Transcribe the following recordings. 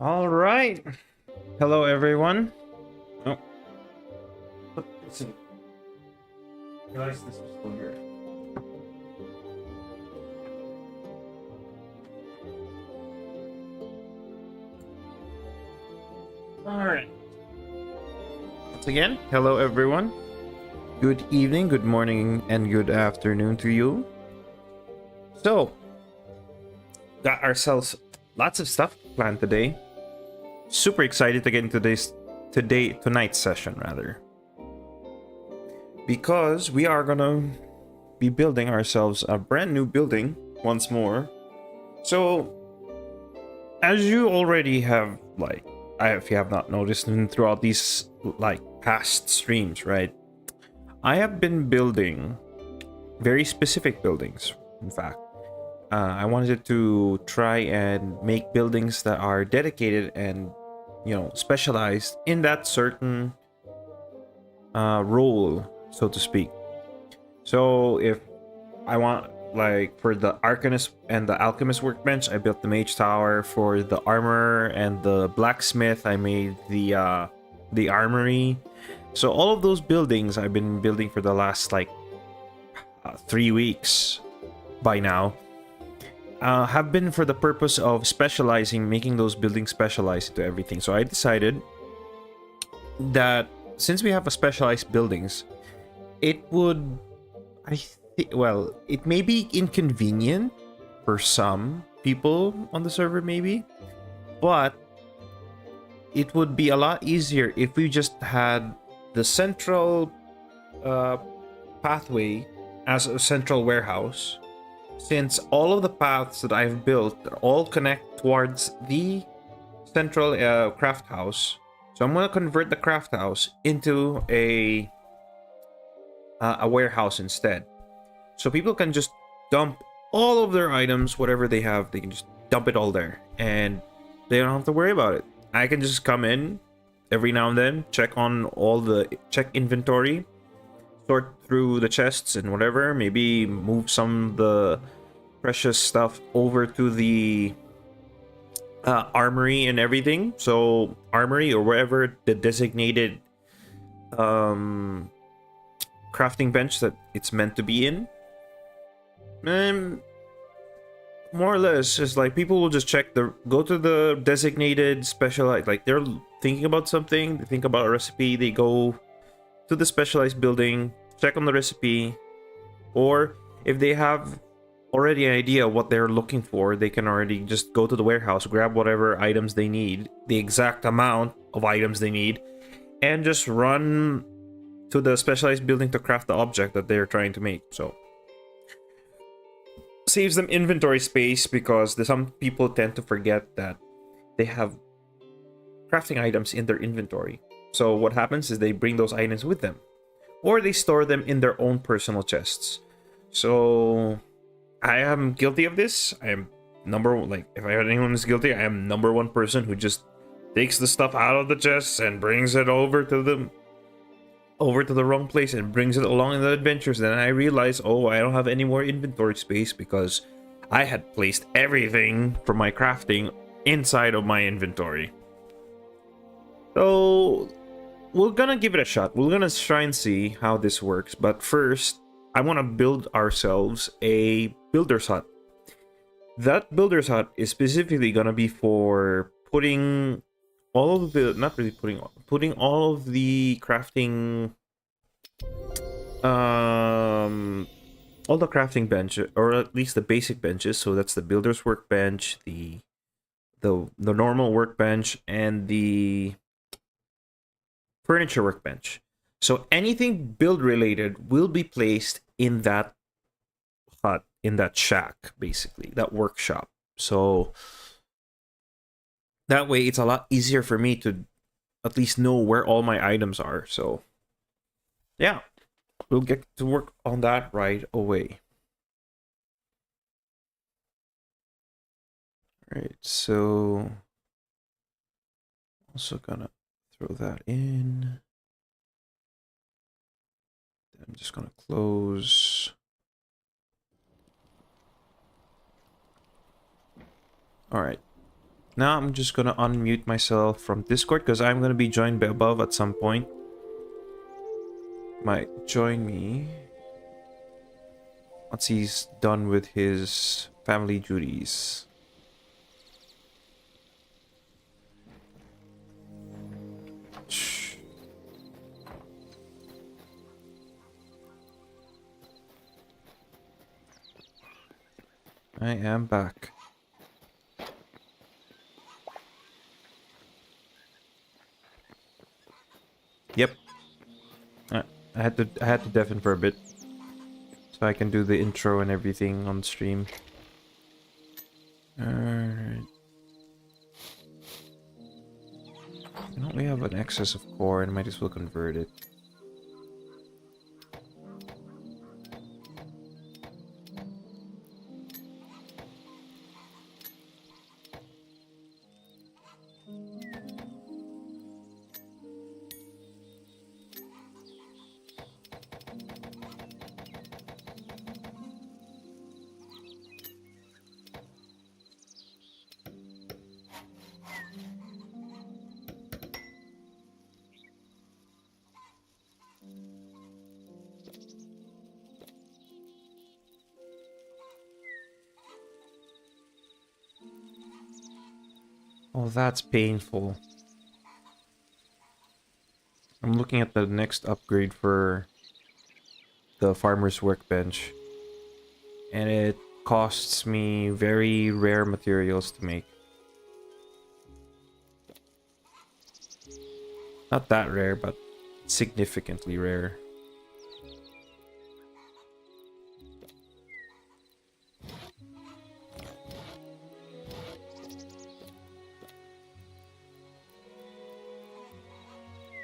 All right. Hello, everyone. Oh, listen. Realize this was still here. All right. Once again, hello, everyone. Good evening, good morning, and good afternoon to you. So, got ourselves lots of stuff planned today. Super excited to get into tonight's session, rather, because we are gonna be building ourselves a brand new building once more. So, as you already have, if you have not noticed throughout these past streams, right? I have been building very specific buildings. In fact, I wanted to try and make buildings that are dedicated and specialized in that certain role, so to speak. So if I want, like, for the Arcanist and the Alchemist workbench, I built the Mage Tower. For the Armor and the Blacksmith, I made the Armory. So all of those buildings I've been building for the last 3 weeks by now have been for the purpose of specializing, making those buildings specialized to everything. So I decided that since we have a specialized buildings, it would, well, it may be inconvenient for some people on the server, maybe, but it would be a lot easier if we just had the central pathway as a central warehouse, since all of the paths that I've built all connect towards the central craft house. So I'm going to convert the craft house into a warehouse instead. So people can just dump all of their items, whatever they have, they can just dump it all there, and they don't have to worry about it. I can just come in every now and then, check inventory, sort through the chests and whatever, maybe move some of the precious stuff over to the armory and everything. So armory, or wherever the designated crafting bench that it's meant to be in. And more or less, just like people will just go to the designated specialized, like they're thinking about something, they think about a recipe, they go to the specialized building, check on the recipe, or if they have already an idea what they're looking for, they can already just go to the warehouse, grab whatever items they need, the exact amount of items they need, and just run to the specialized building to craft the object that they're trying to make. So saves them inventory space, because some people tend to forget that they have crafting items in their inventory. So what happens is they bring those items with them, or they store them in their own personal chests. So I am guilty of this. I am if anyone is guilty, I am number one person who just takes the stuff out of the chests and brings it over to the wrong place and brings it along in the adventures. Then I realize, oh, I don't have any more inventory space because I had placed everything for my crafting inside of my inventory. So we're gonna give it a shot. We're gonna try and see how this works. But first, I want to build ourselves a builder's hut. That builder's hut is specifically gonna be for putting all of the, not really putting all of the crafting, all the crafting bench, or at least the basic benches. So that's the builder's workbench, the normal workbench, and the furniture workbench. So anything build related will be placed in that hut, in that shack, basically, that workshop. So that way it's a lot easier for me to at least know where all my items are. So yeah, we'll get to work on that right away. All right, so also gonna throw that in. I'm just gonna close. All right. Now I'm just gonna unmute myself from Discord because I'm gonna be joined by above at some point. Might join me once he's done with his family duties. Shh. I am back. Yep. I had to deafen for a bit so I can do the intro and everything on stream. Alright. You know, we have an excess of core and might as well convert it. Oh, that's painful. I'm looking at the next upgrade for the farmer's workbench, and it costs me very rare materials to make. Not that rare, but significantly rare.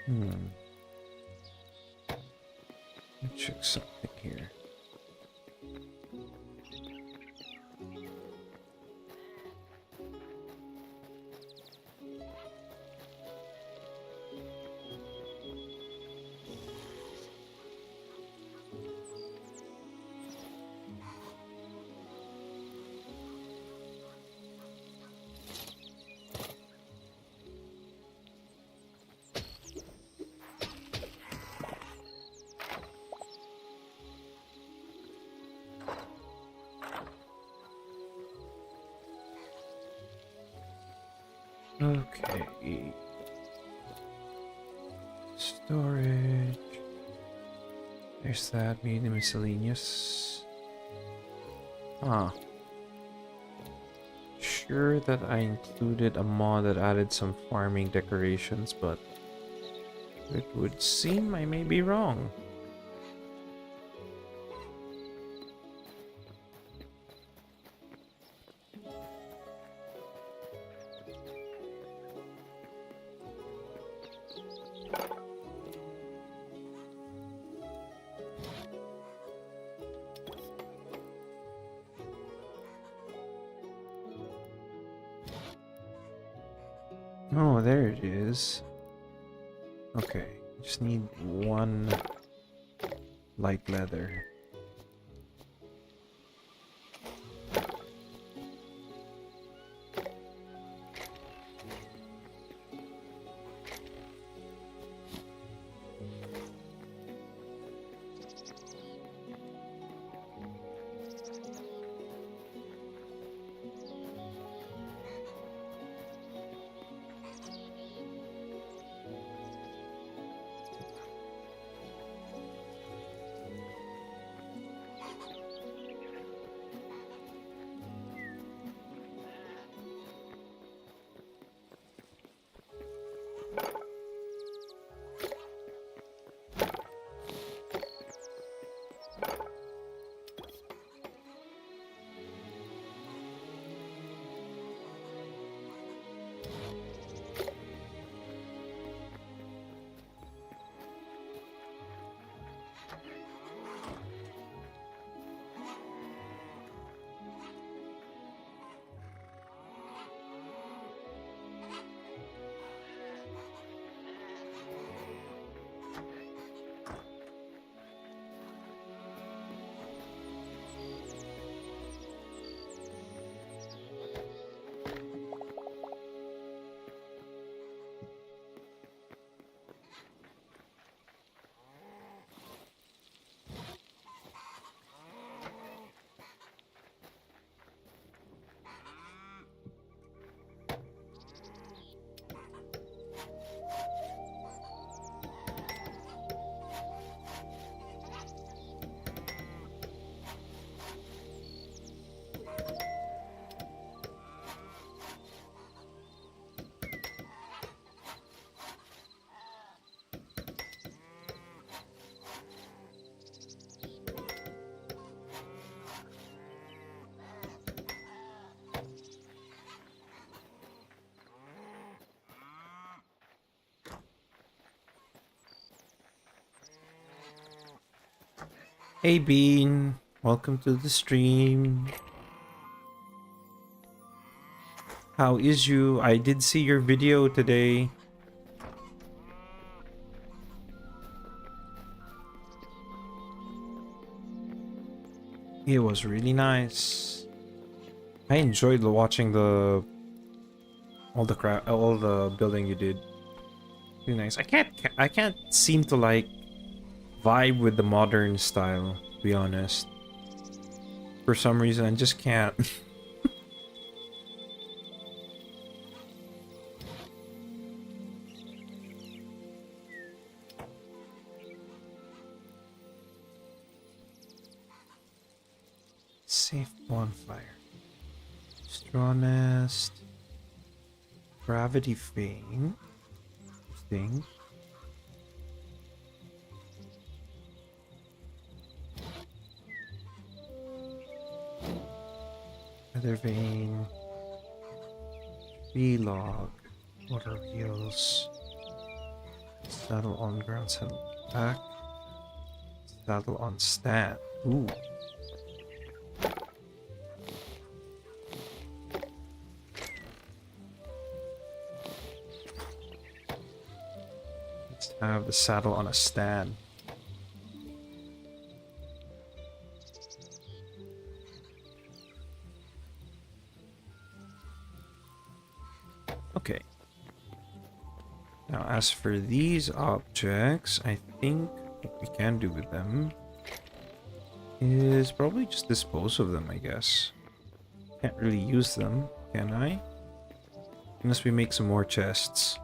Let me check something here. Okay. Storage. There's that, maybe miscellaneous. Ah. Sure that I included a mod that added some farming decorations, but it would seem I may be wrong. Oh, there it is. Okay, just need one light leather. Hey Bean, welcome to the stream. How is you? I did see your video today. It was really nice. I enjoyed watching all the building you did. Really nice. I can't seem to like vibe with the modern style, to be honest. For some reason, I just can't. Safe bonfire. Straw nest. Gravity vane. Thing. Feather vane. Tree log. Water wheels. Saddle on ground, saddle back. Saddle on stand. Ooh. Let's have the saddle on a stand. Okay. Now, as for these objects, I think what we can do with them is probably just dispose of them, I guess. Can't really use them, can I? Unless we make some more chests.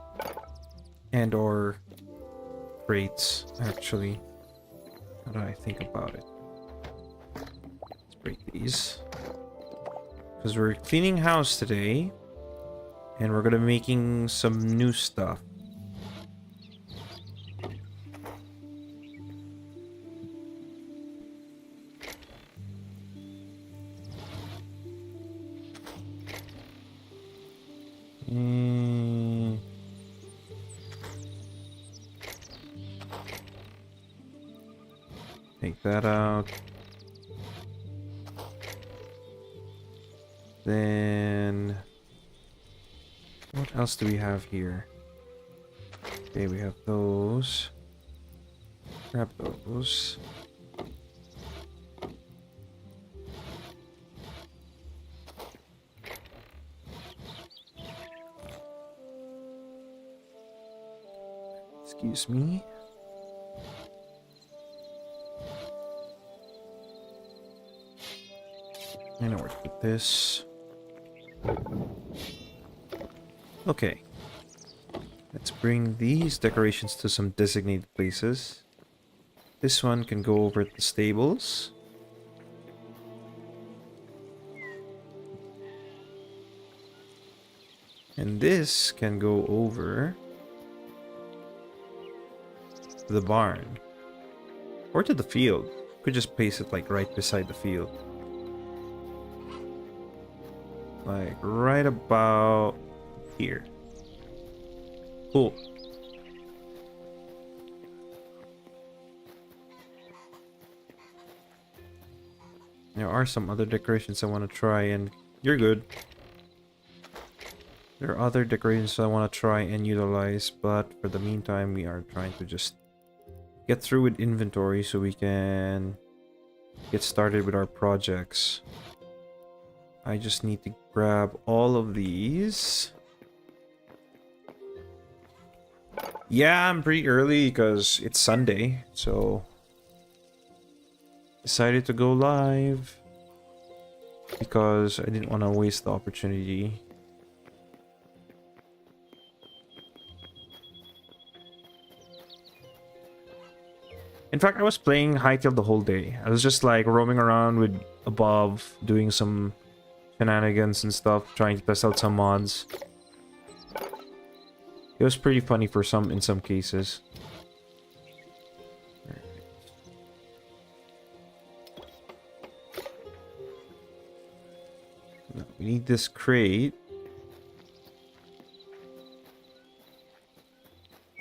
And or crates, actually. How do I think about it? Let's break these. Because we're cleaning house today. And we're gonna be making some new stuff. Take that out. Then what else do we have here? Okay, we have those. Grab those. Excuse me. I know where to put this. Okay. Let's bring these decorations to some designated places. This one can go over at the stables. And this can go over to the barn. Or to the field. Could just place it like right beside the field. Like right about here. Cool. There are some other decorations I want to try, and you're good. There are other decorations I want to try and utilize, but for the meantime, we are trying to just get through with inventory so we can get started with our projects. I just need to grab all of these. Yeah, I'm pretty early because it's Sunday, so decided to go live because I didn't want to waste the opportunity. In fact, I was playing Hytale the whole day. I was just like roaming around with above, doing some shenanigans and stuff, trying to test out some mods. It was pretty funny for in some cases. Now, we need this crate.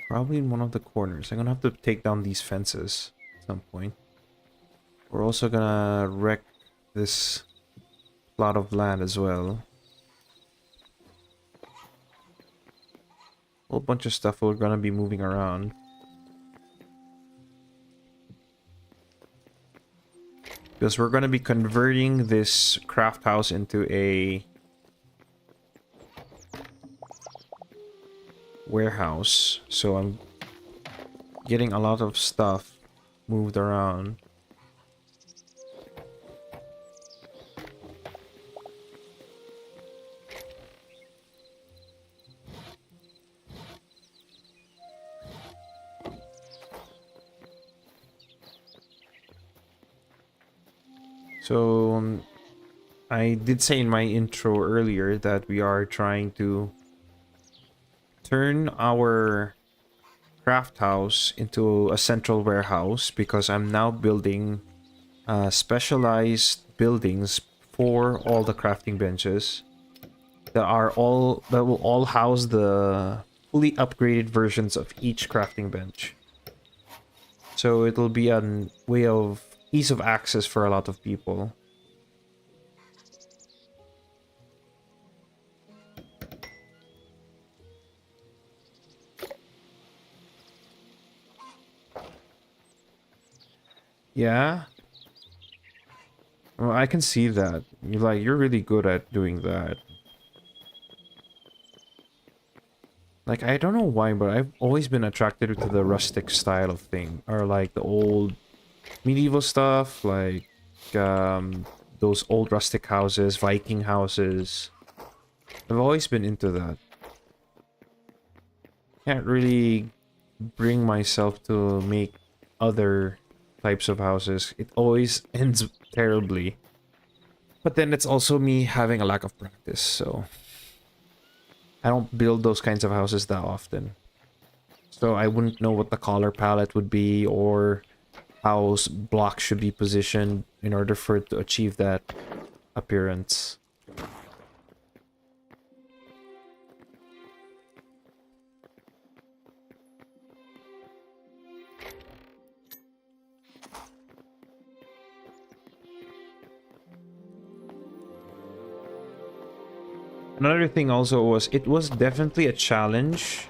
Probably in one of the corners. I'm gonna have to take down these fences at some point. We're also gonna wreck this plot of land as well. Whole bunch of stuff we're gonna be moving around. Because we're gonna be converting this craft house into a warehouse. So I'm getting a lot of stuff moved around. So I did say in my intro earlier that we are trying to turn our craft house into a central warehouse because I'm now building specialized buildings for all the crafting benches that will all house the fully upgraded versions of each crafting bench. So it'll be a way of ease of access for a lot of people. Yeah. Well, I can see that. You're really good at doing that. Like, I don't know why, but I've always been attracted to the rustic style of thing. Or like the old medieval stuff, like those old rustic houses, Viking houses. I've always been into that. Can't really bring myself to make other types of houses. It always ends terribly. But then it's also me having a lack of practice, so I don't build those kinds of houses that often. So I wouldn't know what the color palette would be or how blocks should be positioned in order for it to achieve that appearance. Another thing also was, it was definitely a challenge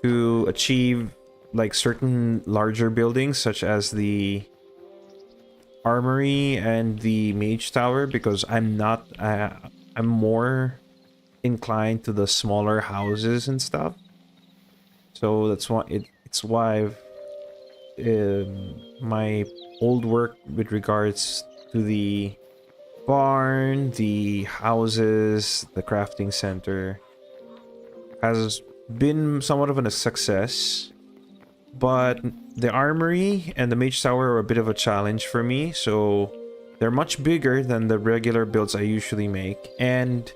to achieve like certain larger buildings such as the armory and the mage tower, because I'm not I'm more inclined to the smaller houses and stuff. So that's why it's why I've, my old work with regards to the barn, the houses, the crafting center has been somewhat of a success, but the armory and the mage tower are a bit of a challenge for me. So they're much bigger than the regular builds I usually make, and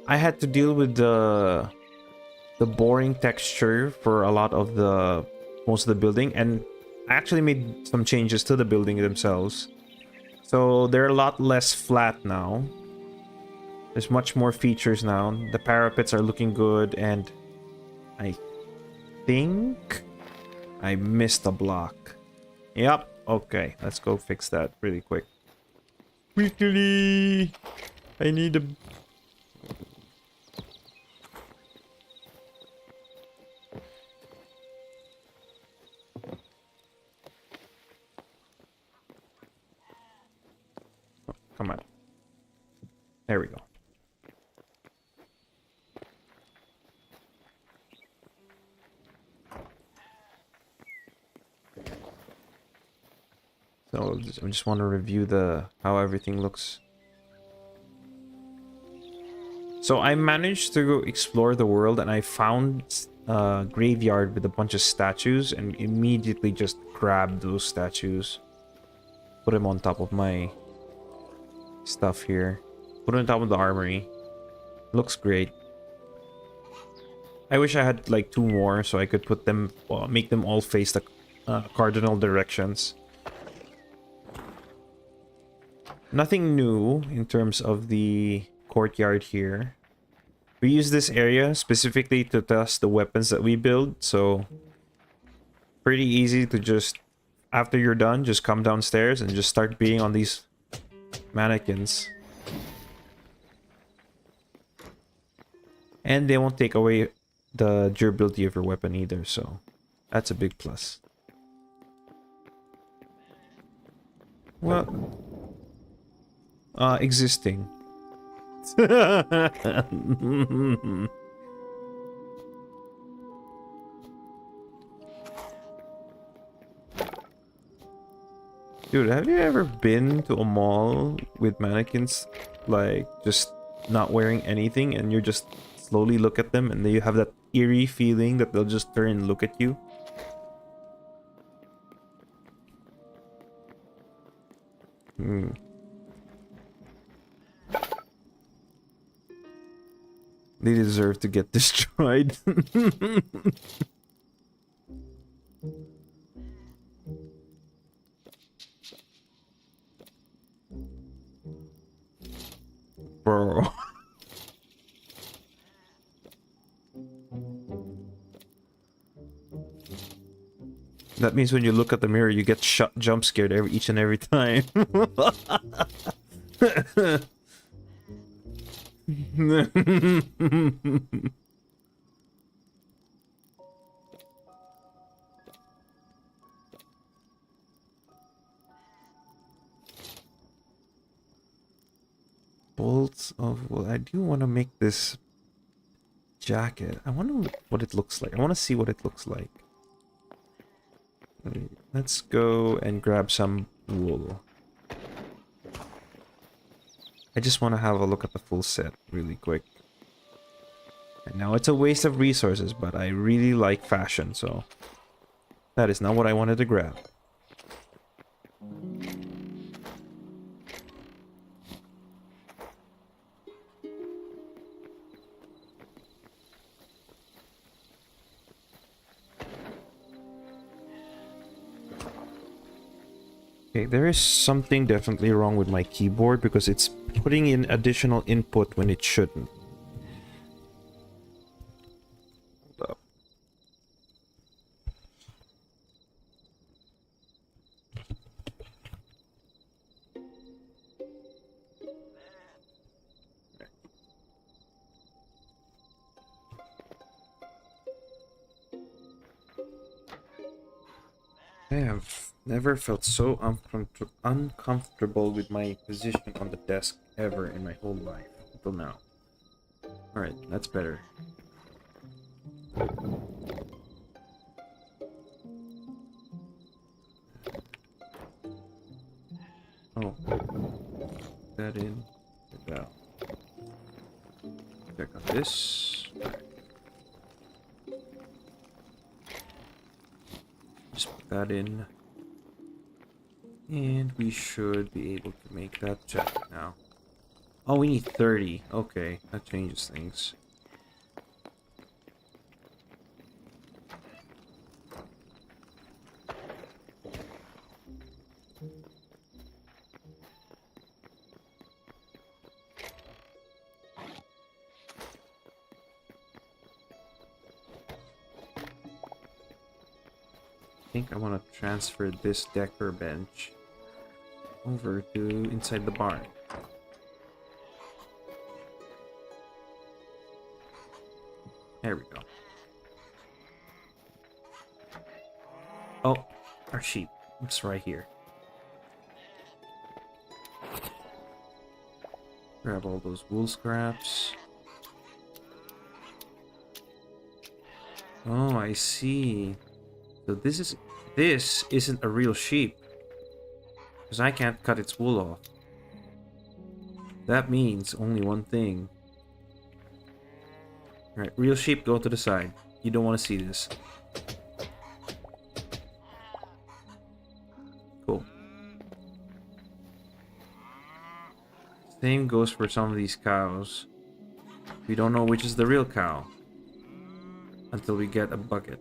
I had to deal with the boring texture for a lot of the most of the building, and I actually made some changes to the building themselves. So they're a lot less flat now. There's much more features now. The parapets are looking good, and I think I missed a block. Yep. Okay, let's go fix that really quick. Quickly! I need a... Oh, come on. There we go. So I just want to review how everything looks. So I managed to explore the world, and I found a graveyard with a bunch of statues, and immediately just grabbed those statues. Put them on top of my stuff here. Put it on top of the armory. Looks great. I wish I had like 2 more so I could put them, make them all face the cardinal directions. Nothing new in terms of the courtyard here. We use this area specifically to test the weapons that we build, so pretty easy to just after you're done, just come downstairs and just start being on these mannequins. And they won't take away the durability of your weapon either, so that's a big plus. Well, existing. Dude, have you ever been to a mall with mannequins, like, just not wearing anything, and you just slowly look at them, and then you have that eerie feeling that they'll just turn and look at you? Hmm. They deserve to get destroyed. Bro. That means when you look at the mirror, you get jump scared each and every time. Bolts of... Well, I do want to make this jacket. I wonder what it looks like. I want to see what it looks like. Let's go and grab some wool. I just want to have a look at the full set really quick. And now it's a waste of resources, but I really like fashion, so that is not what I wanted to grab. Okay, there is something definitely wrong with my keyboard because it's putting in additional input when it shouldn't. Hold up. I have never felt so uncomfortable with my position on the desk ever in my whole life until now. Alright, that's better. Oh. That in. Get out. Check out this. Just put that in. And we should be able to make that jacket now. Oh, we need 30. Okay, that changes things. I think I want to transfer this decker bench over to inside the barn. There we go. Oh, our sheep. It's right here. Grab all those wool scraps. Oh, I see. So this isn't a real sheep. Because I can't cut its wool off. That means only one thing. Alright, real sheep, go to the side. You don't want to see this. Cool. Same goes for some of these cows. We don't know which is the real cow until we get a bucket.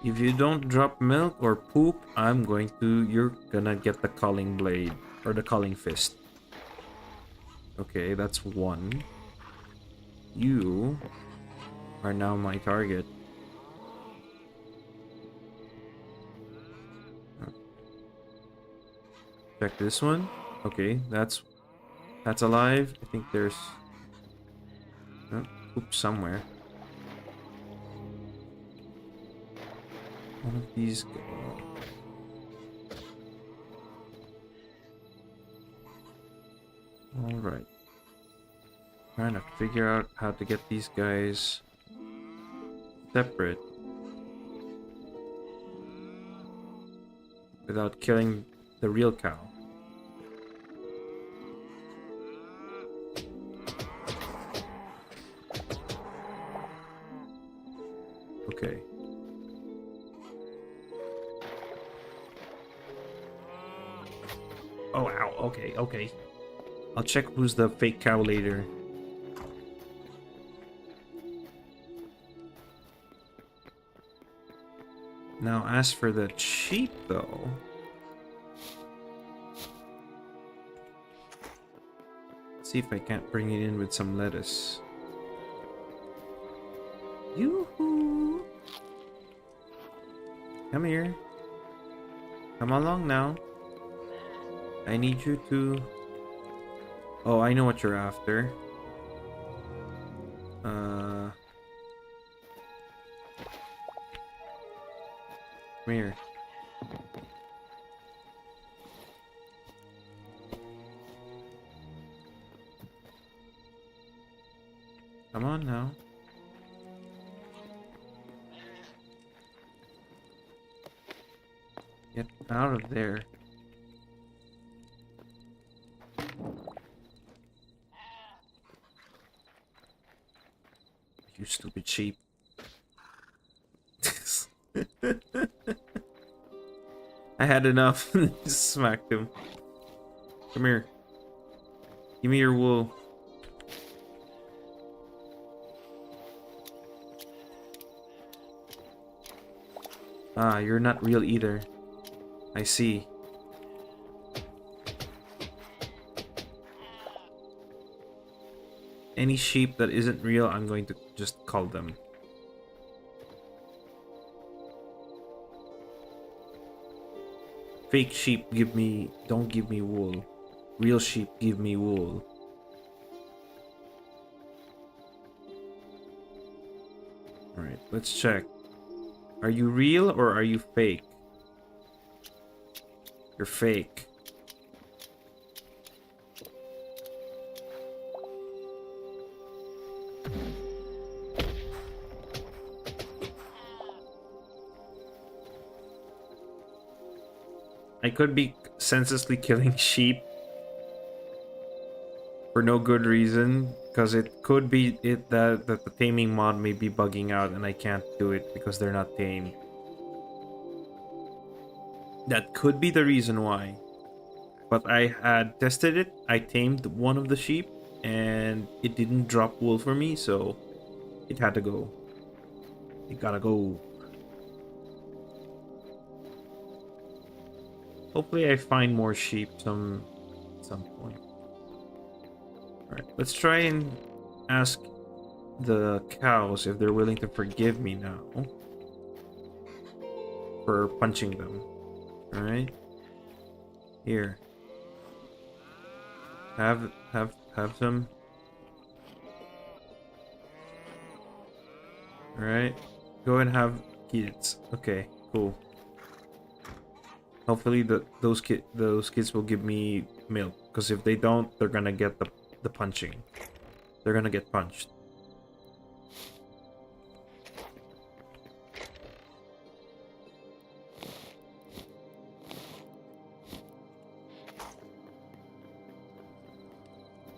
If you don't drop milk or poop, you're gonna get the culling blade or the culling fist. Okay, that's one. You are now my target. Check this one. Okay, that's alive. I think there's poop somewhere. One of these go. All right. Trying to figure out how to get these guys separate without killing the real cow. Okay. Oh, ow. Okay, okay. I'll check who's the fake cow later. Now, as for the sheep, though... Let's see if I can't bring it in with some lettuce. Yoo-hoo! Come here. Come along now. I need you to... Oh, I know what you're after. Come here. Come on now. Get out of there. You stupid sheep. I had enough. Just smacked him. Come here. Give me your wool. Ah, you're not real either. I see. Any sheep that isn't real, I'm going to just cull them. Fake sheep don't give me wool. Real sheep give me wool. Alright, let's check. Are you real or are you fake? You're fake. I could be senselessly killing sheep for no good reason, because it could be that the taming mod may be bugging out and I can't do it because they're not tamed. That could be the reason why. But I had tested it. I tamed one of the sheep and it didn't drop wool for me, so it had to go. It gotta go. Hopefully I find more sheep some point. Alright, let's try and ask the cows if they're willing to forgive me now for punching them. Alright. Here. Have some. Alright. Go and have kids. Okay, cool. Hopefully those kids will give me milk, because if they don't, they're gonna get the punching. They're gonna get punched.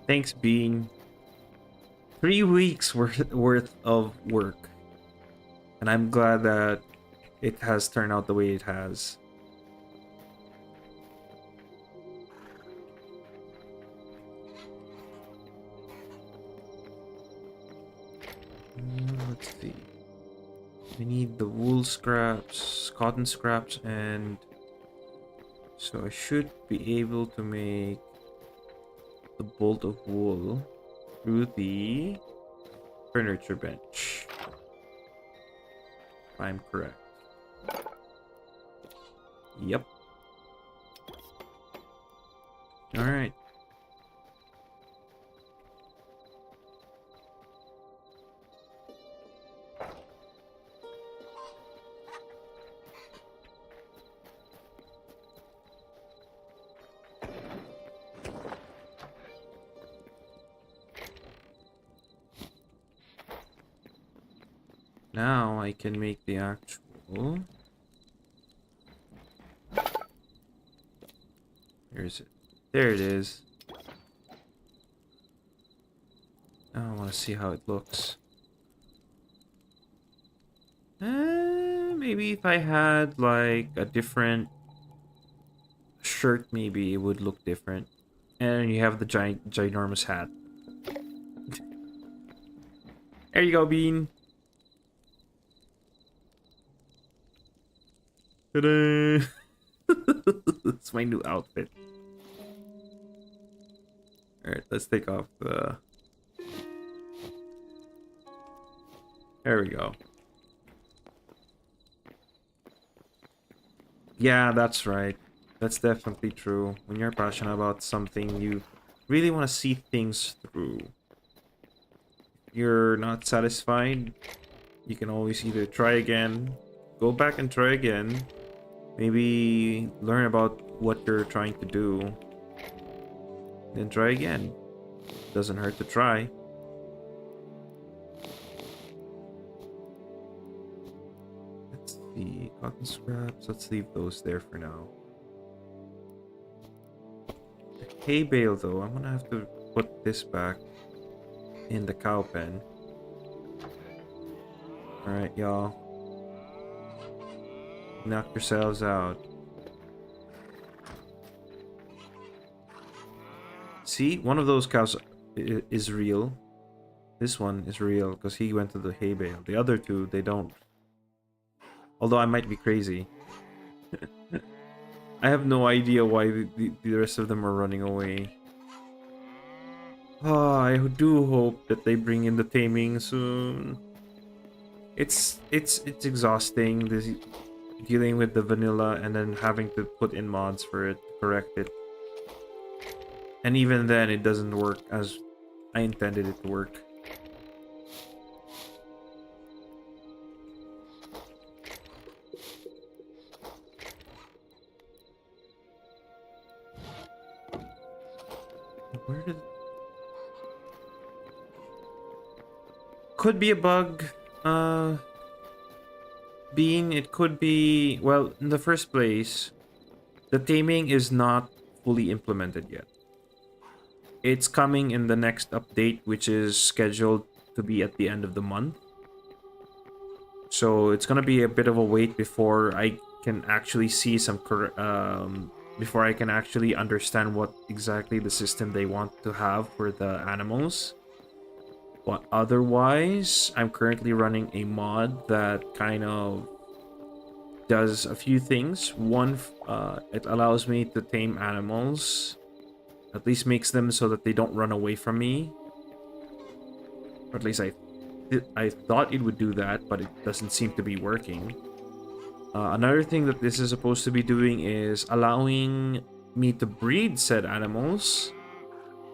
Thanks, Bean. 3 weeks worth of work. And I'm glad that it has turned out the way it has. Let's see. We need the wool scraps, cotton scraps, and so I should be able to make the bolt of wool through the Furniture bench. If I'm correct. Yep. Alright. Now I can make the actual... Where is it? There it is. Now I want to see how it looks. Maybe if I had like a different shirt, maybe it would look different. And you have the ginormous hat. There you go, Bean. Ta-da! It's my new outfit. Alright, let's take off the... There we go. Yeah, that's right. That's definitely true. When you're passionate about something, you really want to see things through. If you're not satisfied, you can always either try again, go back and try again, maybe learn about what you're trying to do, then try again. Doesn't hurt to try. Let's see, cotton scraps, let's leave those there for now. The hay bale though, I'm gonna have to put this back in the cow pen. Alright, y'all. Knock yourselves out. See, one of those cows is real. This one is real because he went to the hay bale. The other two, they don't. Although I might be crazy. I have no idea why the rest of them are running away. Oh, I do hope that they bring in the taming soon. It's exhausting, this dealing with the vanilla and then having to put in mods for it to correct it. And even then, it doesn't work as I intended it to work. Where did... Could be a bug. Bean, it could be... Well, in the first place, the taming is not fully implemented yet. It's coming in the next update, which is scheduled to be at the end of the month. So it's gonna be a bit of a wait before I can actually see some before I can actually understand what exactly the system they want to have for the animals. But otherwise, I'm currently running a mod that kind of does a few things. One, it allows me to tame animals. At least makes them so that they don't run away from me. Or at least I thought it would do that, but it doesn't seem to be working. Another thing that this is supposed to be doing is allowing me to breed said animals.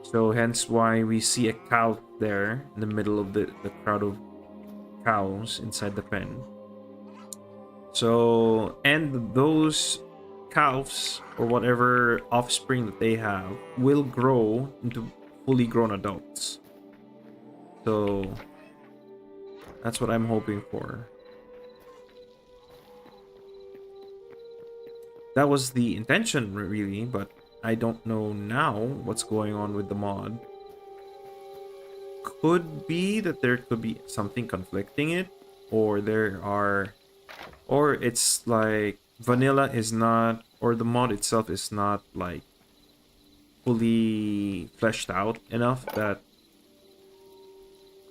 So hence why we see a cow there in the middle of the crowd of cows inside the pen. So, and those calves or whatever offspring that they have will grow into fully grown adults. So that's what I'm hoping for. That was the intention, really, but I don't know now what's going on with the mod. Could be that there could be something conflicting it, or or it's like vanilla is not, or the mod itself is not like fully fleshed out enough that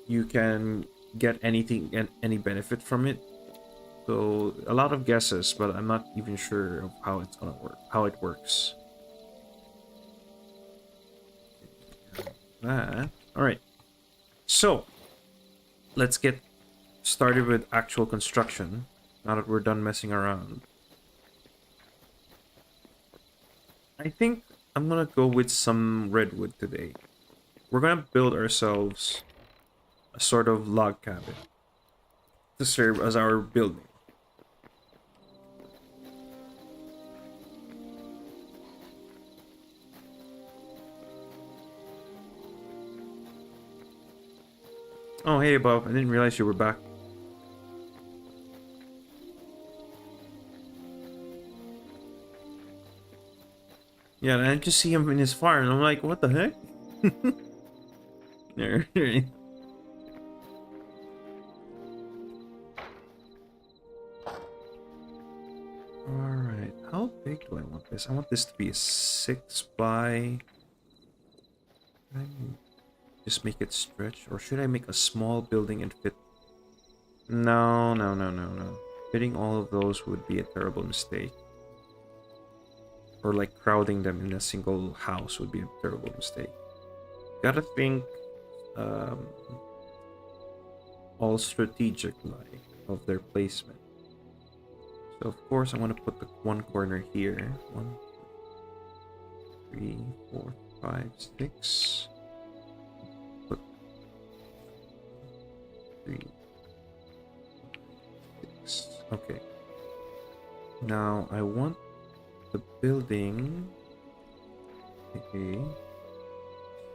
you can get anything and any benefit from it. So a lot of guesses, but I'm not even sure of how it's gonna work, how it works. That. All right. So let's get started with actual construction. Now that we're done messing around. I think I'm gonna go with some redwood today. We're gonna build ourselves a sort of log cabin to serve as our building. Oh, hey, Bob. I didn't realize you were back. Yeah, and I just see him in his farm, and I'm like, what the heck? Alright, how big do I want this? I want this to be a 6 by... Can I just make it stretch? Or should I make a small building and fit? No, no, no, no, no. Fitting all of those would be a terrible mistake. Or like crowding them in a single house would be a terrible mistake. Gotta think all strategic like of their placement. So of course I want to put the one corner here. 1, 2, 3, 4, 5, 6. Put 3, 6. Okay. Now I want the building. Okay.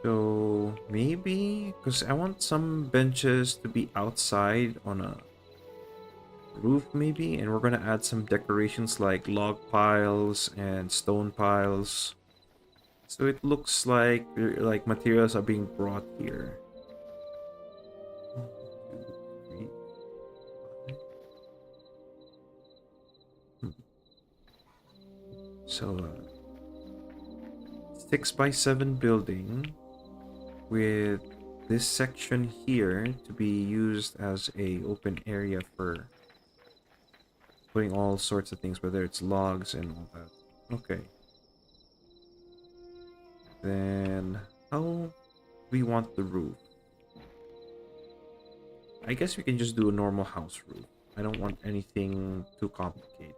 So maybe because I want some benches to be outside on a roof maybe, and we're gonna add some decorations like log piles and stone piles, so it looks like materials are being brought here. 1, 2, 3, 5. So 6 by 7 building with this section here to be used as a open area for putting all sorts of things, whether it's logs and all that. Okay. Then how we want the roof? I guess we can just do a normal house roof. I don't want anything too complicated.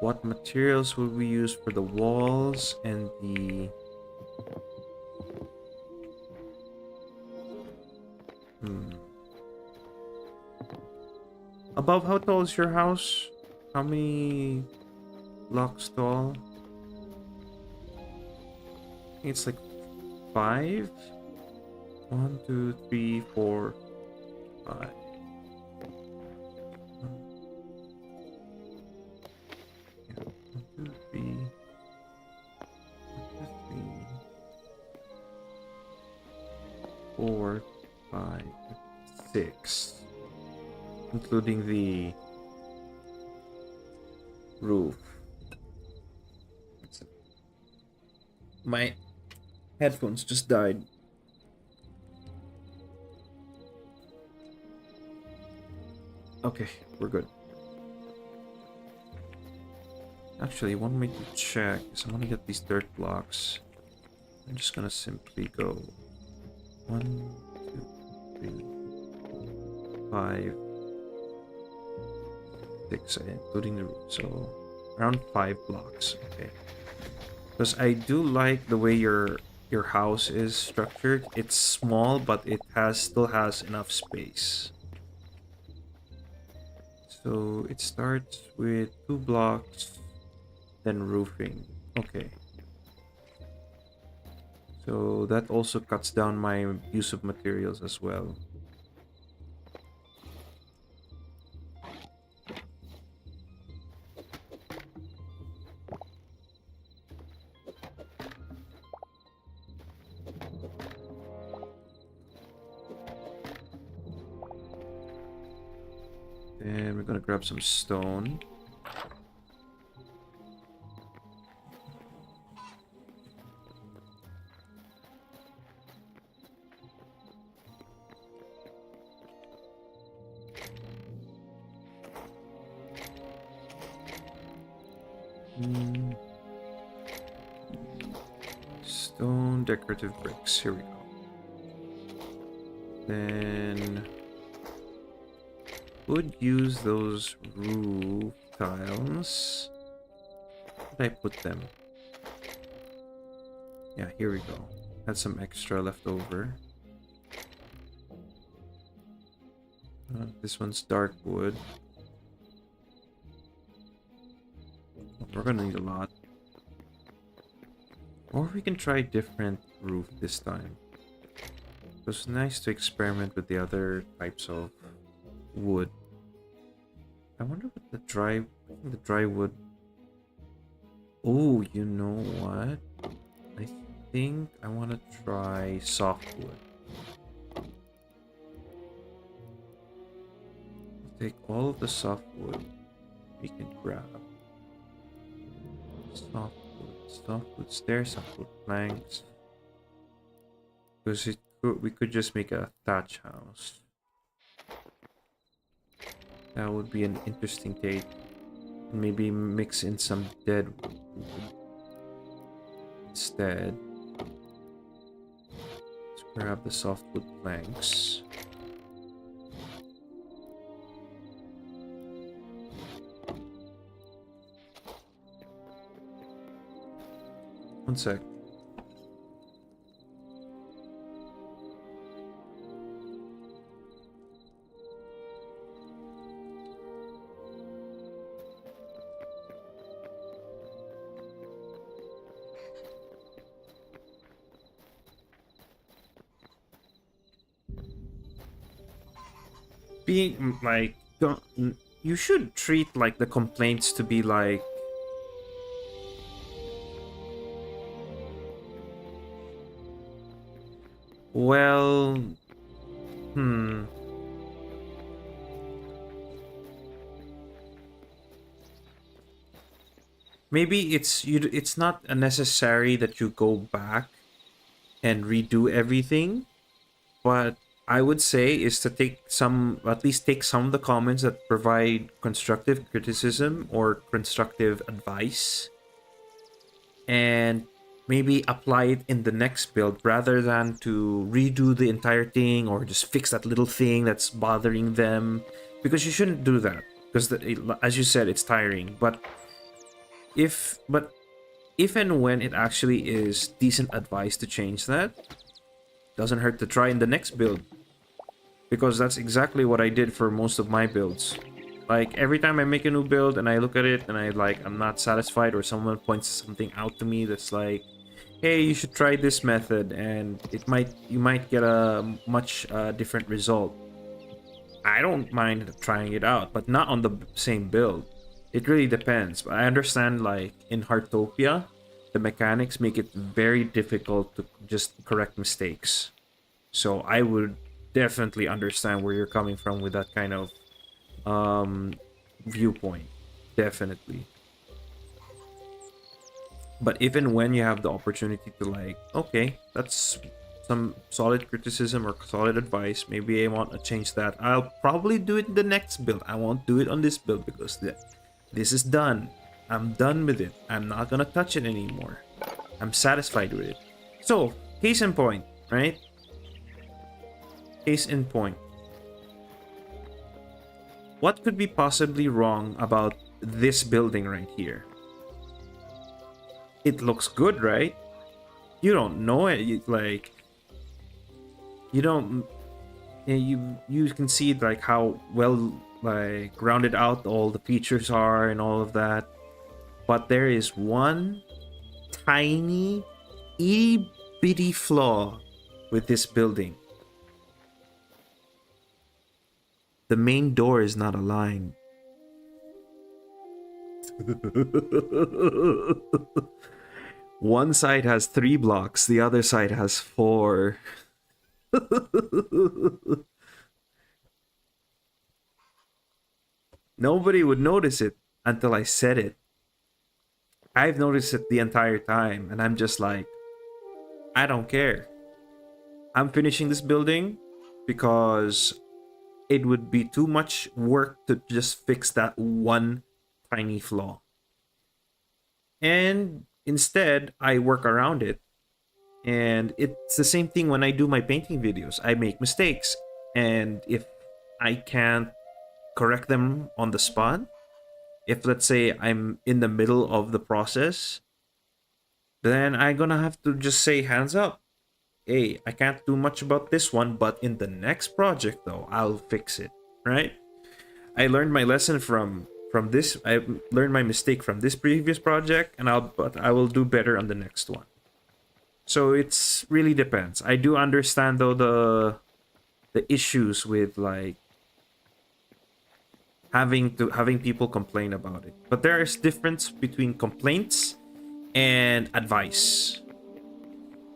What materials will we use for the walls and the... Above, how tall is your house? How many blocks tall? I think it's like 5? 1, 2, 3, 4, 5. Yeah, 1, 2, 3. 1, 2, 3. 4, 5, 6. Including the roof. My headphones just died. Okay, we're good. Actually, one way to check is I want to get these dirt blocks. I'm just gonna simply go 1, 2, 3, 5, 6, including the roof. So around 5 blocks. Okay. Because I do like the way your house is structured. It's small, but it still has enough space. So it starts with 2 blocks, then roofing. Okay. So that also cuts down my use of materials as well. And we're gonna grab some stone. Stone decorative bricks. Here we go. Then would use those roof tiles. Where did I put them? Yeah, here we go. Had some extra left over. This one's dark wood. We're gonna need a lot. Or we can try different roof this time. It was nice to experiment with the other types of wood. I wonder what the dry wood. Oh, you know what? I think I want to try softwood. Take all of the softwood we can grab. Softwood stairs, softwood planks. Because we could just make a thatch house. That would be an interesting take. Maybe mix in some dead wood instead. Let's grab the softwood planks. One sec. Being like, you should treat like the complaints to be like, well, maybe it's not necessary that you go back and redo everything, but I would say is to at least take some of the comments that provide constructive criticism or constructive advice and maybe apply it in the next build rather than to redo the entire thing or just fix that little thing that's bothering them, because you shouldn't do that because as you said, it's tiring. But if and when it actually is decent advice to change that, doesn't hurt to try in the next build. Because that's exactly what I did for most of my builds. Like, every time I make a new build and I look at it and I'm not satisfied, or someone points something out to me that's like, hey, you should try this method and you might get a much different result. I don't mind trying it out, but not on the same build. It really depends. But I understand, like, in Heartopia, the mechanics make it very difficult to just correct mistakes. So I would definitely understand where you're coming from with that kind of viewpoint. Definitely. But even when you have the opportunity to, like, okay, that's some solid criticism or solid advice, maybe I want to change that, I'll probably do it in the next build. I won't do it on this build because this is done. I'm done with it. I'm not gonna touch it anymore. I'm satisfied with it. So, case in point, right? Case in point. What could be possibly wrong about this building right here? It looks good, right? You don't know it. You don't. You can see like how well like rounded out all the features are and all of that. But there is one tiny, itty bitty flaw with this building. The main door is not aligned. One side has 3 blocks, the other side has 4. Nobody would notice it until I said it. I've noticed it the entire time, and I'm just like, I don't care. I'm finishing this building because it would be too much work to just fix that one tiny flaw. And instead, I work around it. And it's the same thing when I do my painting videos. I make mistakes. And if I can't correct them on the spot, if let's say I'm in the middle of the process, then I'm gonna have to just say hands up. Hey, I can't do much about this one, but in the next project though, I'll fix it. Right? I learned my lesson from this. I learned my mistake from this previous project, and I will do better on the next one. So it's really depends. I do understand though the issues with like having people complain about it. But there is difference between complaints and advice.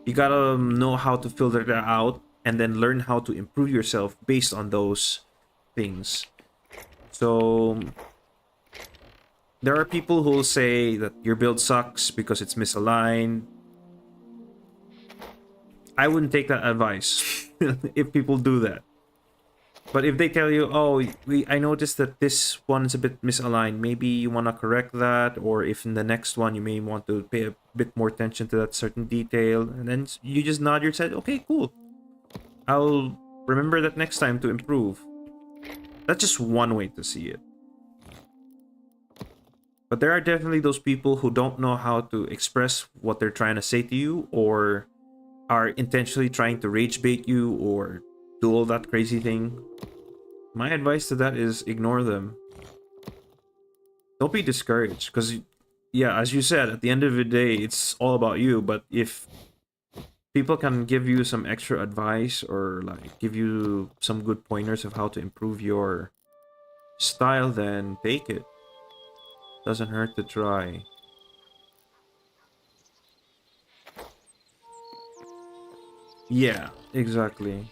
You gotta know how to filter that out and then learn how to improve yourself based on those things. So there are people who will say that your build sucks because it's misaligned. I wouldn't take that advice if people do that. But if they tell you, oh, I noticed that this one is a bit misaligned, maybe you want to correct that, or if in the next one you may want to pay a bit more attention to that certain detail, and then you just nod your head, okay, cool. I'll remember that next time to improve. That's just one way to see it. But there are definitely those people who don't know how to express what they're trying to say to you, or are intentionally trying to rage bait you, or do all that crazy thing. My advice to that is ignore them. Don't be discouraged, because, yeah, as you said, at the end of the day, it's all about you. But if people can give you some extra advice or like give you some good pointers of how to improve your style, then take it. Doesn't hurt to try. Yeah, exactly.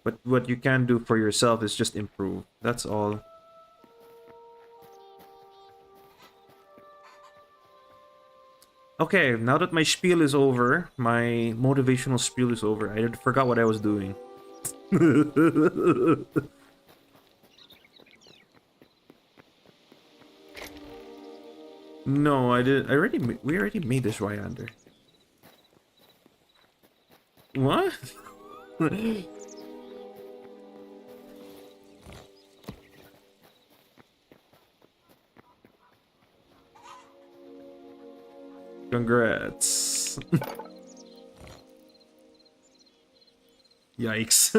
But what you can do for yourself is just improve. That's all. Okay, now that my spiel is over, my motivational spiel is over. I forgot what I was doing. No, I did. We already made this Ryander. What? Congrats. Yikes.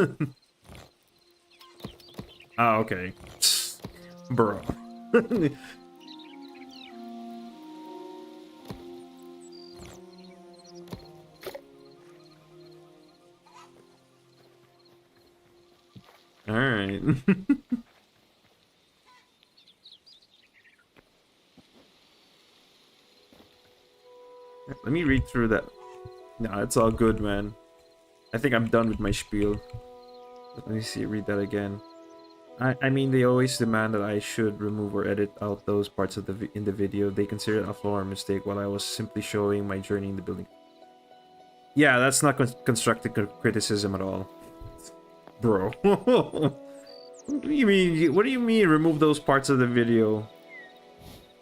Ah, okay. Bro. Alright. Let me read through that. No, it's all good, man. I think I'm done with my spiel. Let me see, read that again. I mean, they always demand that I should remove or edit out those parts of in the video. They consider it a flaw or mistake while I was simply showing my journey in the building. Yeah, that's not constructive criticism at all. Bro. What do you mean? What do you mean remove those parts of the video?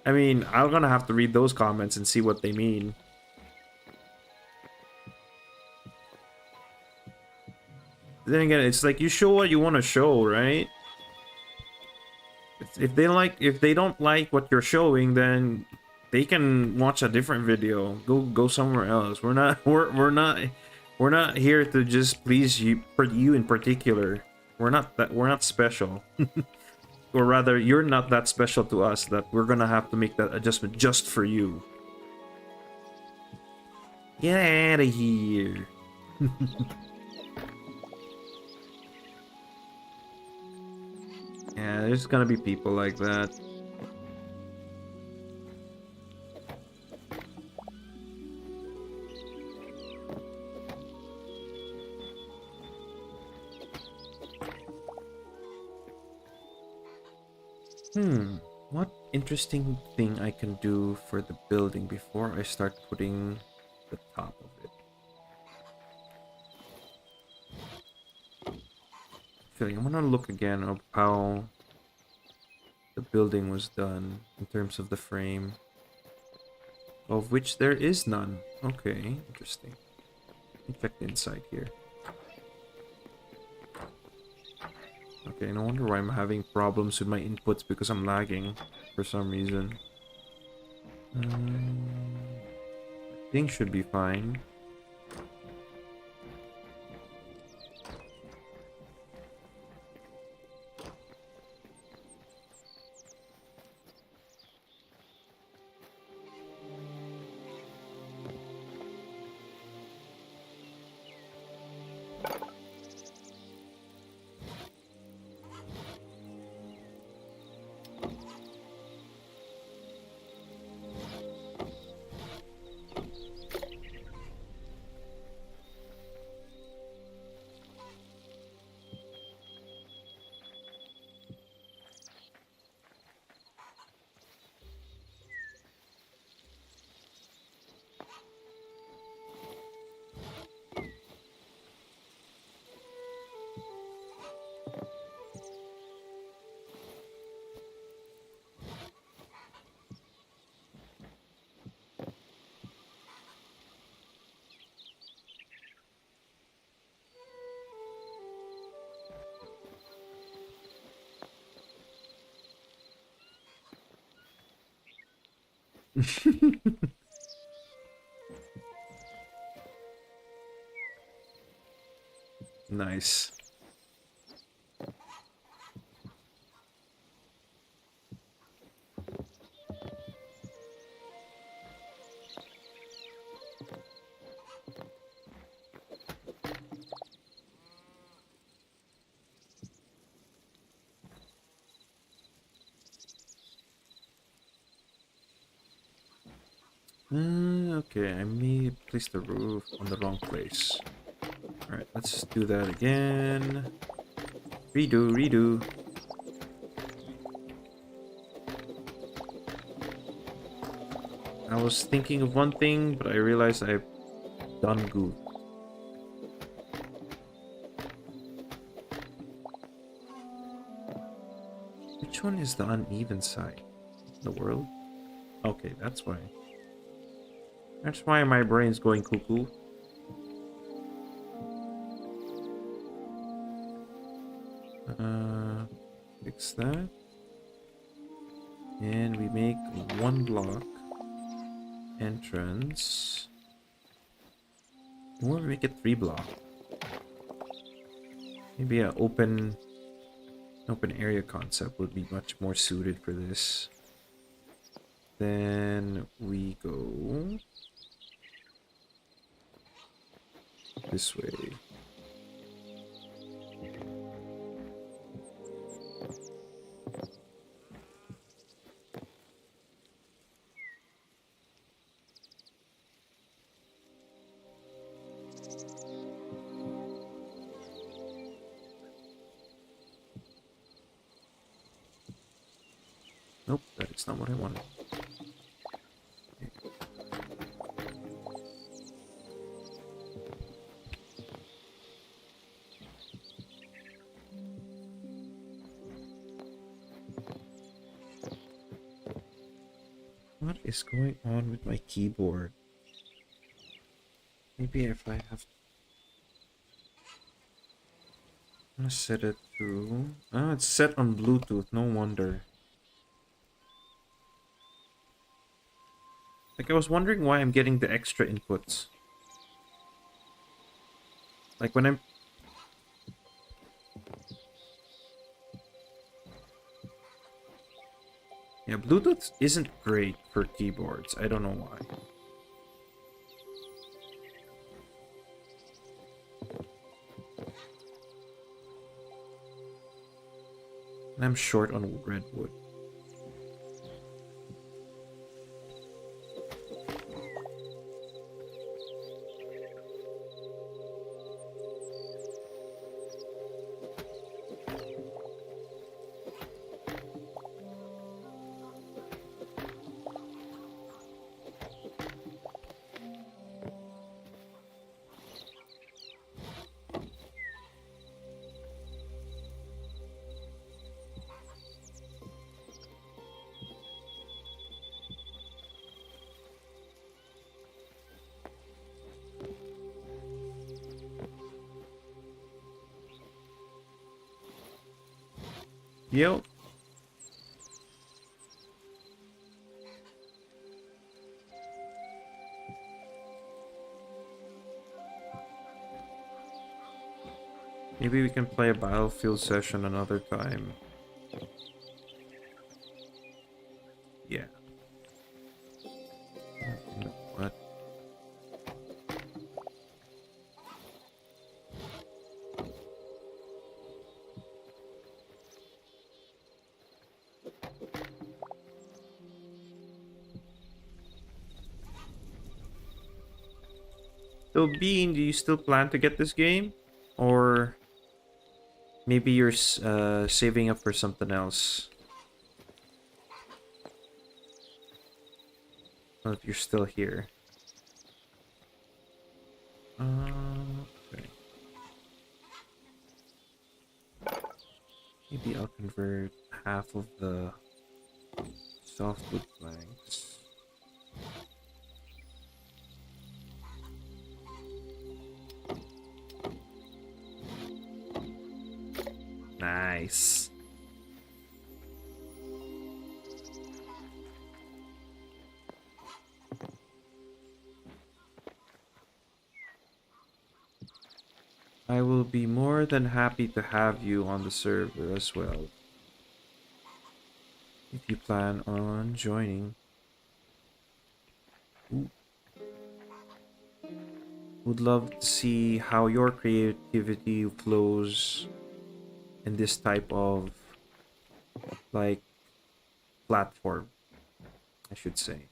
I mean, I'm gonna have to read those comments and see what they mean. Then again, it's like you show what you want to show, right? If they don't like what you're showing, then they can watch a different video. Go somewhere else. We're not here to just please you for you in particular. We're not special. Or rather, you're not that special to us that we're gonna have to make that adjustment just for you. Get out of here. Yeah, there's gonna be people like that. What interesting thing I can do for the building before I start putting the top of it? Feeling I'm gonna look again of how the building was done in terms of the frame. Of which there is none. Okay, interesting. Let me check the inside here. Okay, no wonder why I'm having problems with my inputs because I'm lagging for some reason. I think should be fine. Nice. Okay, I may place the roof on the wrong place. Alright, let's do that again. Redo, redo. I was thinking of one thing, but I realized I've done good. Which one is the uneven side? The world? Okay, that's why. That's why my brain's going cuckoo. Fix that. And we make one block entrance. Or we make it 3 block. Maybe an open area concept would be much more suited for this. Then we go this way. Nope, that is not what I wanted. What is going on with my keyboard? Maybe if I have to set it to... Ah, it's set on Bluetooth, no wonder. Like, I was wondering why I'm getting the extra inputs. Like, when I'm... Yeah, Bluetooth isn't great for keyboards. I don't know why. And I'm short on redwood. Yo. Maybe we can play a battlefield session another time. Yeah. You know what? So, Bean, do you still plan to get this game? Or maybe you're saving up for something else? I don't know if you're still here. Okay. Maybe I'll convert half of the softwood planks. Nice. I will be more than happy to have you on the server as well, if you plan on joining. Ooh. Would love to see how your creativity flows in this type of, like, platform, I should say.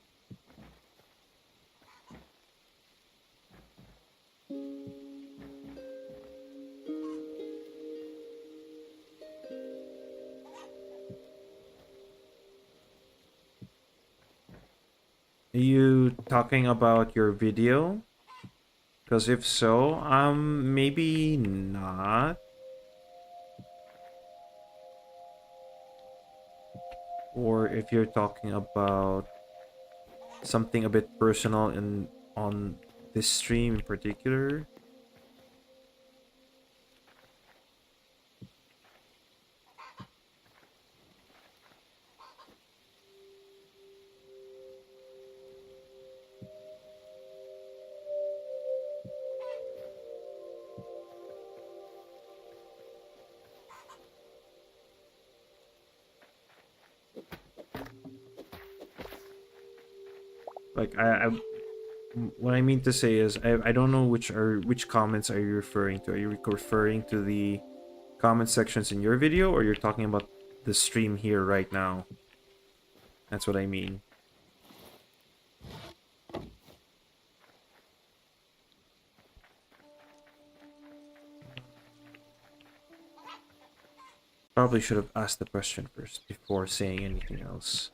Are you talking about your video? Because if so, maybe not. Or if you're talking about something a bit personal in on this stream in particular. Like what I mean to say is I don't know which comments are you referring to. Are you referring to the comment sections in your video, or you're talking about the stream here right now? That's what I mean. Probably should have asked the question first before saying anything else.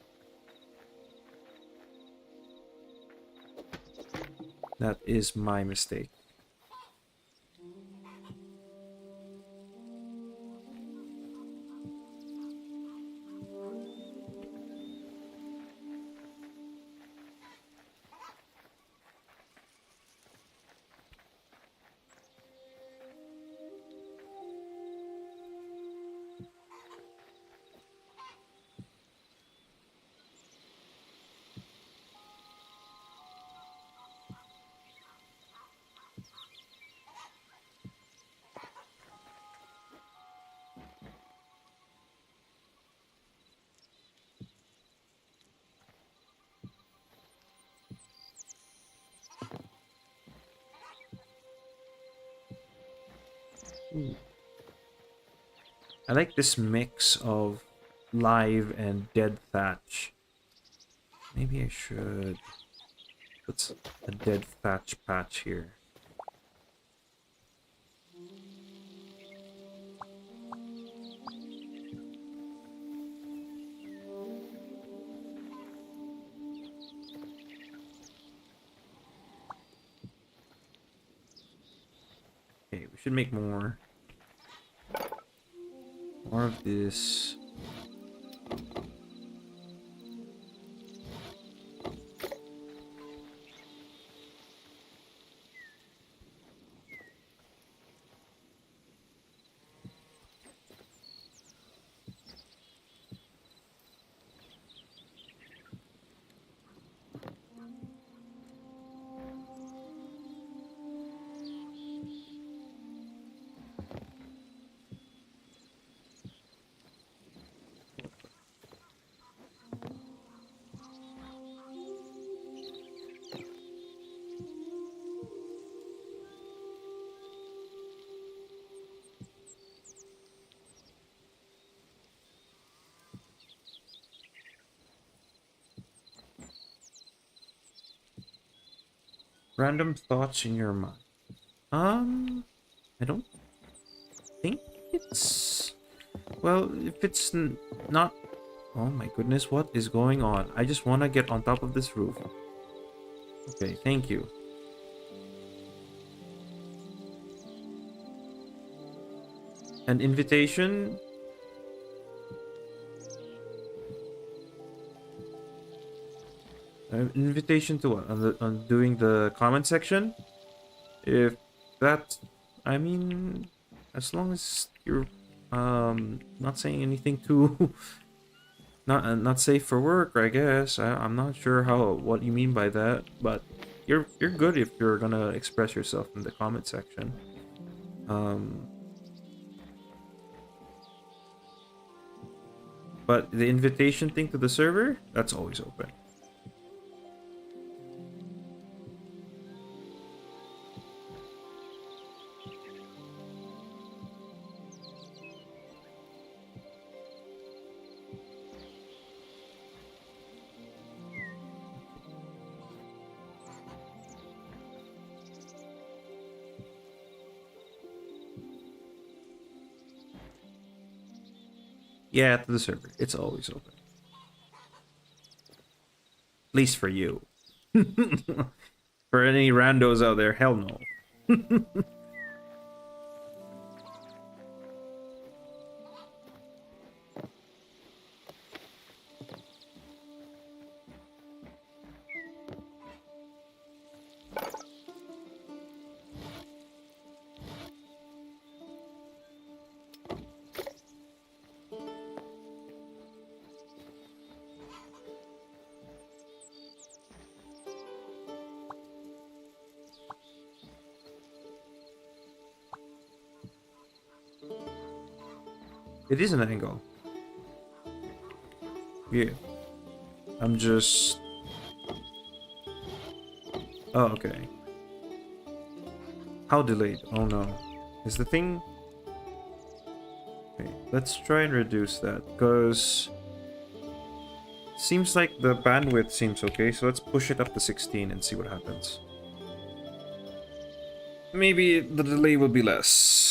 That is my mistake. Ooh. I like this mix of live and dead thatch. Maybe I should put a dead thatch patch here. Okay, we should make more. More of this. Random thoughts in your mind. I don't think it's... Well, if it's not... Oh my goodness, what is going on? I just want to get on top of this roof. Okay, thank you. An invitation? An invitation to what? On doing the comment section? If that... I mean... As long as you're... not saying anything too... not safe for work, I guess. I'm not sure what you mean by that, but you're good if you're gonna express yourself in the comment section. But the invitation thing to the server, that's always open. Yeah, to the server. It's always open. At least for you. For any randos out there, hell no. It is an angle. Yeah. I'm just... Oh, okay. How delayed? Oh no. Is the thing... Okay, let's try and reduce that, because... Seems like the bandwidth seems okay, so let's push it up to 16 and see what happens. Maybe the delay will be less.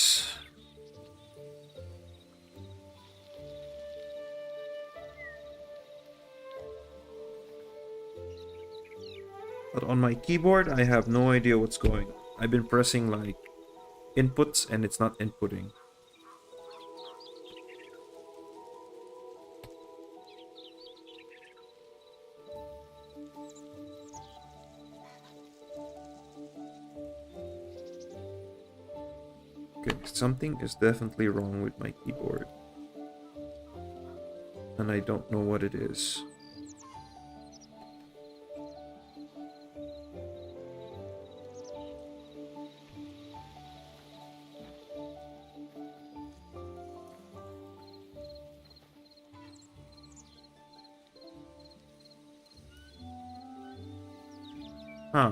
But on my keyboard, I have no idea what's going on. I've been pressing like inputs and it's not inputting. Okay, something is definitely wrong with my keyboard. And I don't know what it is. Huh.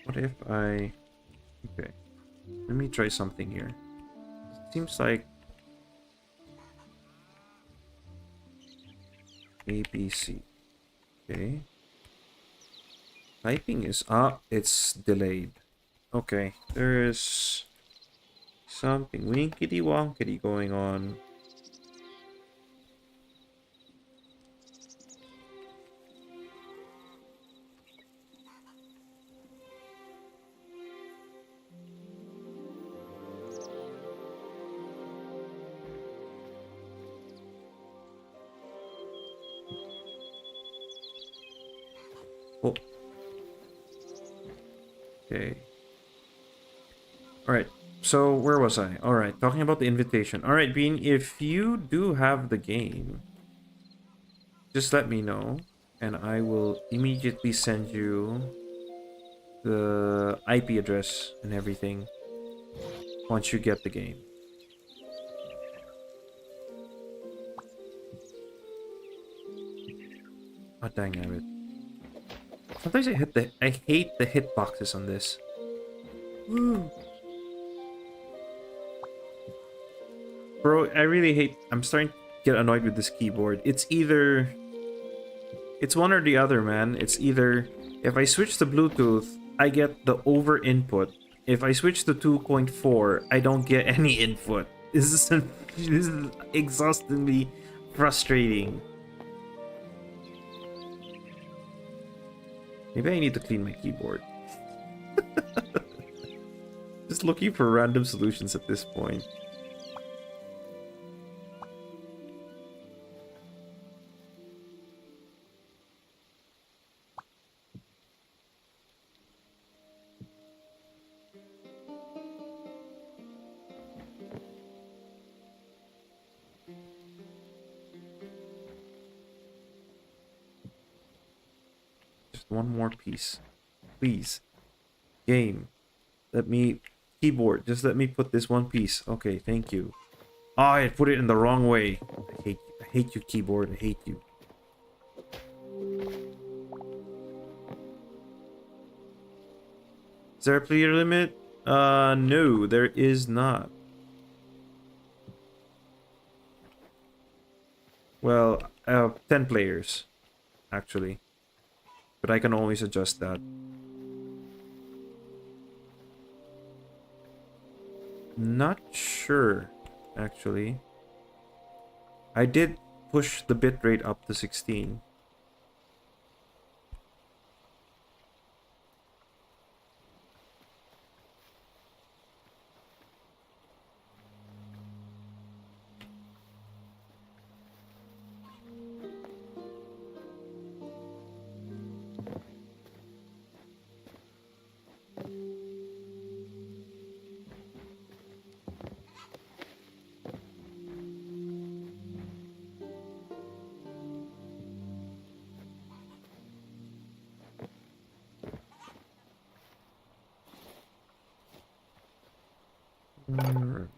What if I... Okay. Let me try something here. It seems like... ABC. Okay. Typing is... Ah, it's delayed. Okay. There is... something winkety wonkety going on. Oh. Okay. Alright. So, where was I? Alright, talking about the invitation. Alright, Bean, if you do have the game, just let me know, and I will immediately send you the IP address and everything once you get the game. Oh, dang it. Sometimes I hate the hitboxes on this. Woo. Bro, I really hate... I'm starting to get annoyed with this keyboard. It's either... It's one or the other, man. It's either... If I switch to Bluetooth, I get the over input. If I switch to 2.4, I don't get any input. This is exhaustingly frustrating. Maybe I need to clean my keyboard. Just looking for random solutions at this point. Just one more piece. Please. Game. Let me... Keyboard. Just let me put this one piece. Okay, thank you. Oh, I put it in the wrong way. I hate you, keyboard. I hate you. Is there a player limit? No, there is not. Well, 10 players, actually. But I can always adjust that. Not sure, actually. I did push the bitrate up to 16. Alright.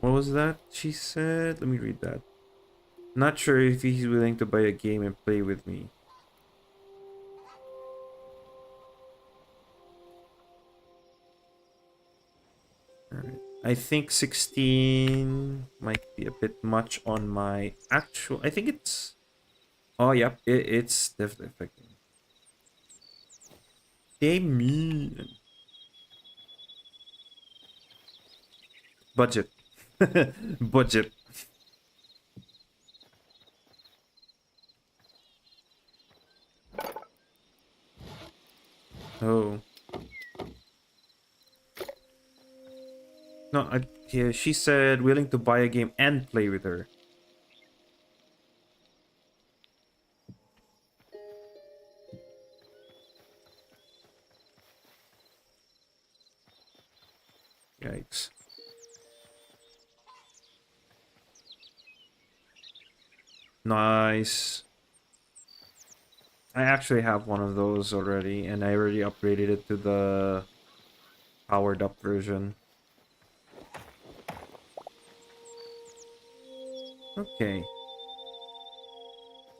What was that she said? Let me read that. Not sure if he's willing to buy a game and play with me. Alright. I think 16 might be a bit much on my actual... I think it's... Oh, yep. It's definitely affecting. They mean... Budget. Budget. Oh. No, yeah, she said willing to buy a game and play with her. Yikes. Nice. I actually have one of those already, and I already upgraded it to the powered up version. Okay.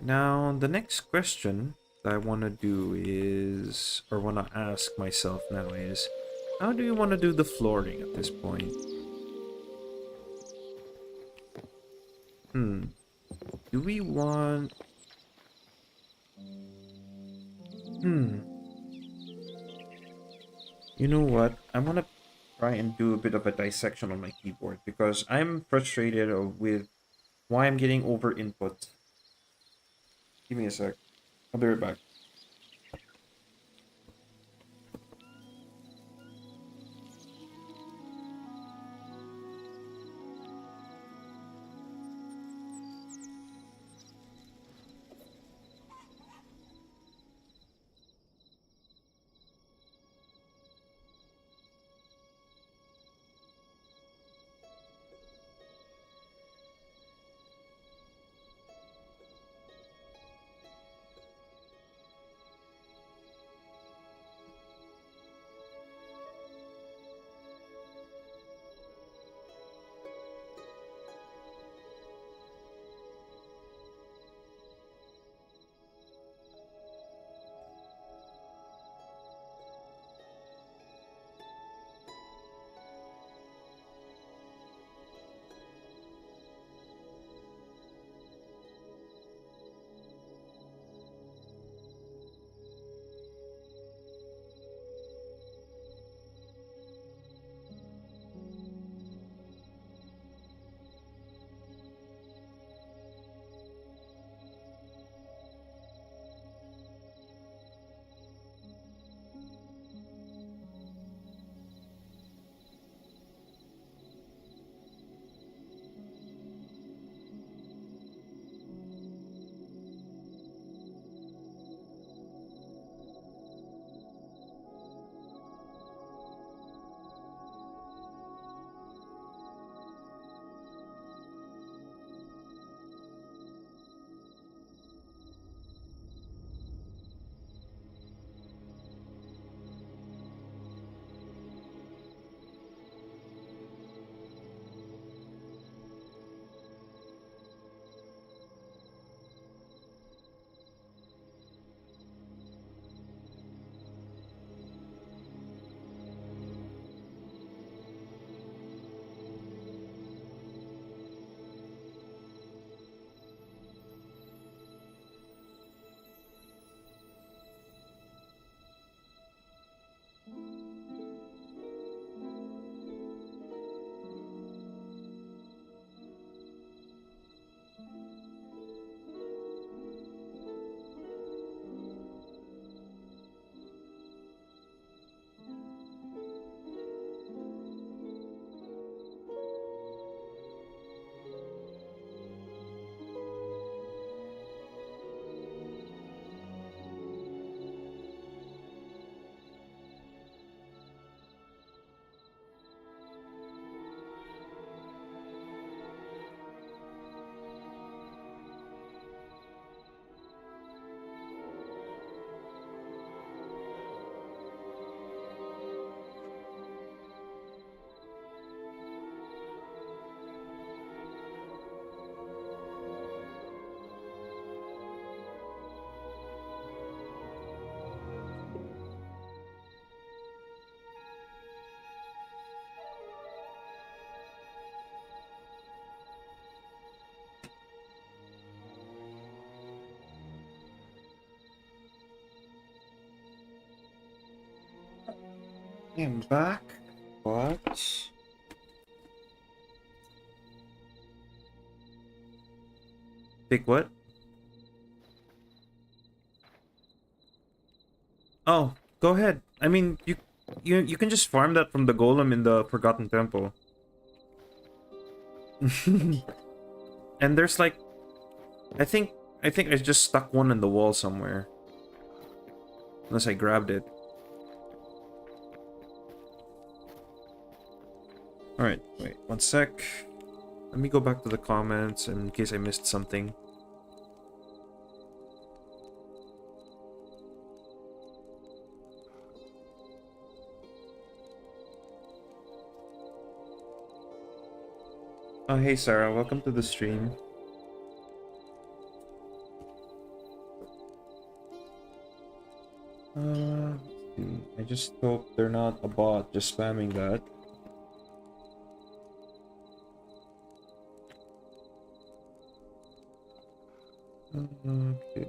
Now, the next question that I want to do is, or want to ask myself now is, how do you want to do the flooring at this point? Do we want... You know what? I want to try and do a bit of a dissection on my keyboard because I'm frustrated with why I'm getting over input. Give me a sec. I'll be right back. I'm back. What? Pick what? Oh, go ahead. I mean, you can just farm that from the golem in the Forgotten Temple. And there's like, I think I just stuck one in the wall somewhere. Unless I grabbed it. Alright, wait, one sec. Let me go back to the comments in case I missed something. Oh, hey Sarah, welcome to the stream. Let's see. I just hope they're not a bot just spamming that. Okay.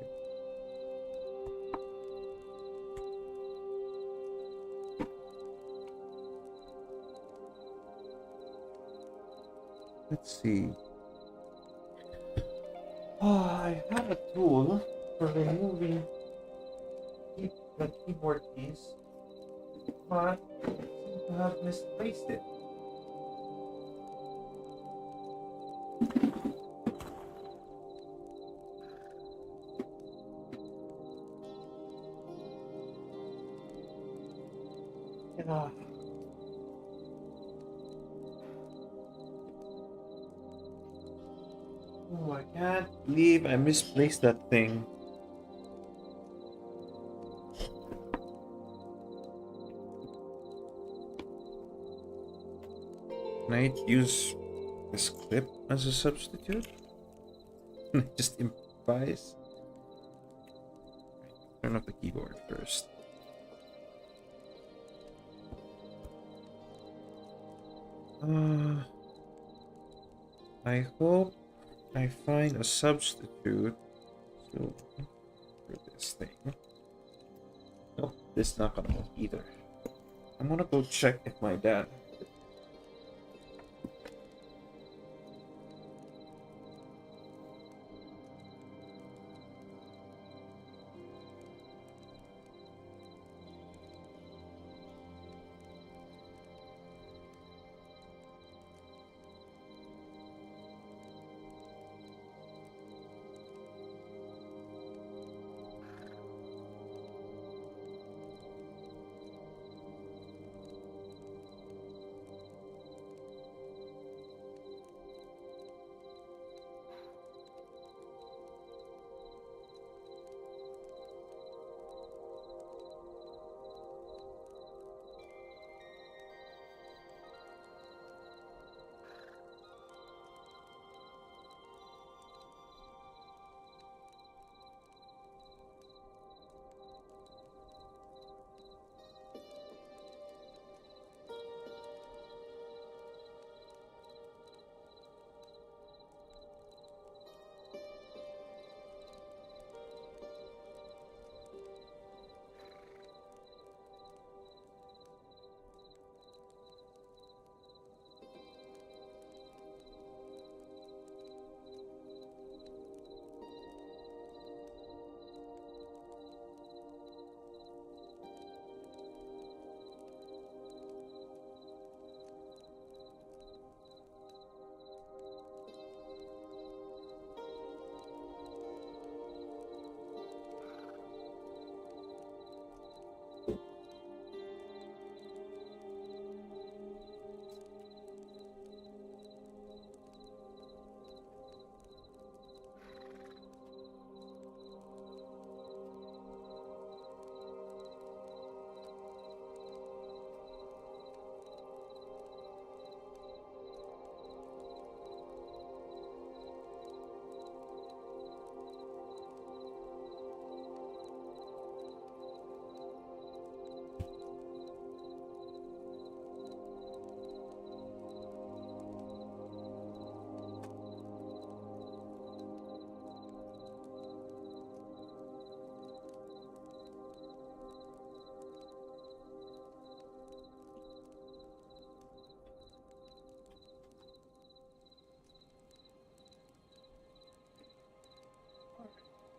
Let's see. Oh, I have a tool for removing the keyboard keys, but I seem to have misplaced it. Yeah. Oh, I can't believe I misplaced that thing. Can I use this clip as a substitute? Just improvise. Turn off the keyboard first. I hope I find a substitute for this thing. Nope, this is not gonna work either. I'm gonna go check if my dad.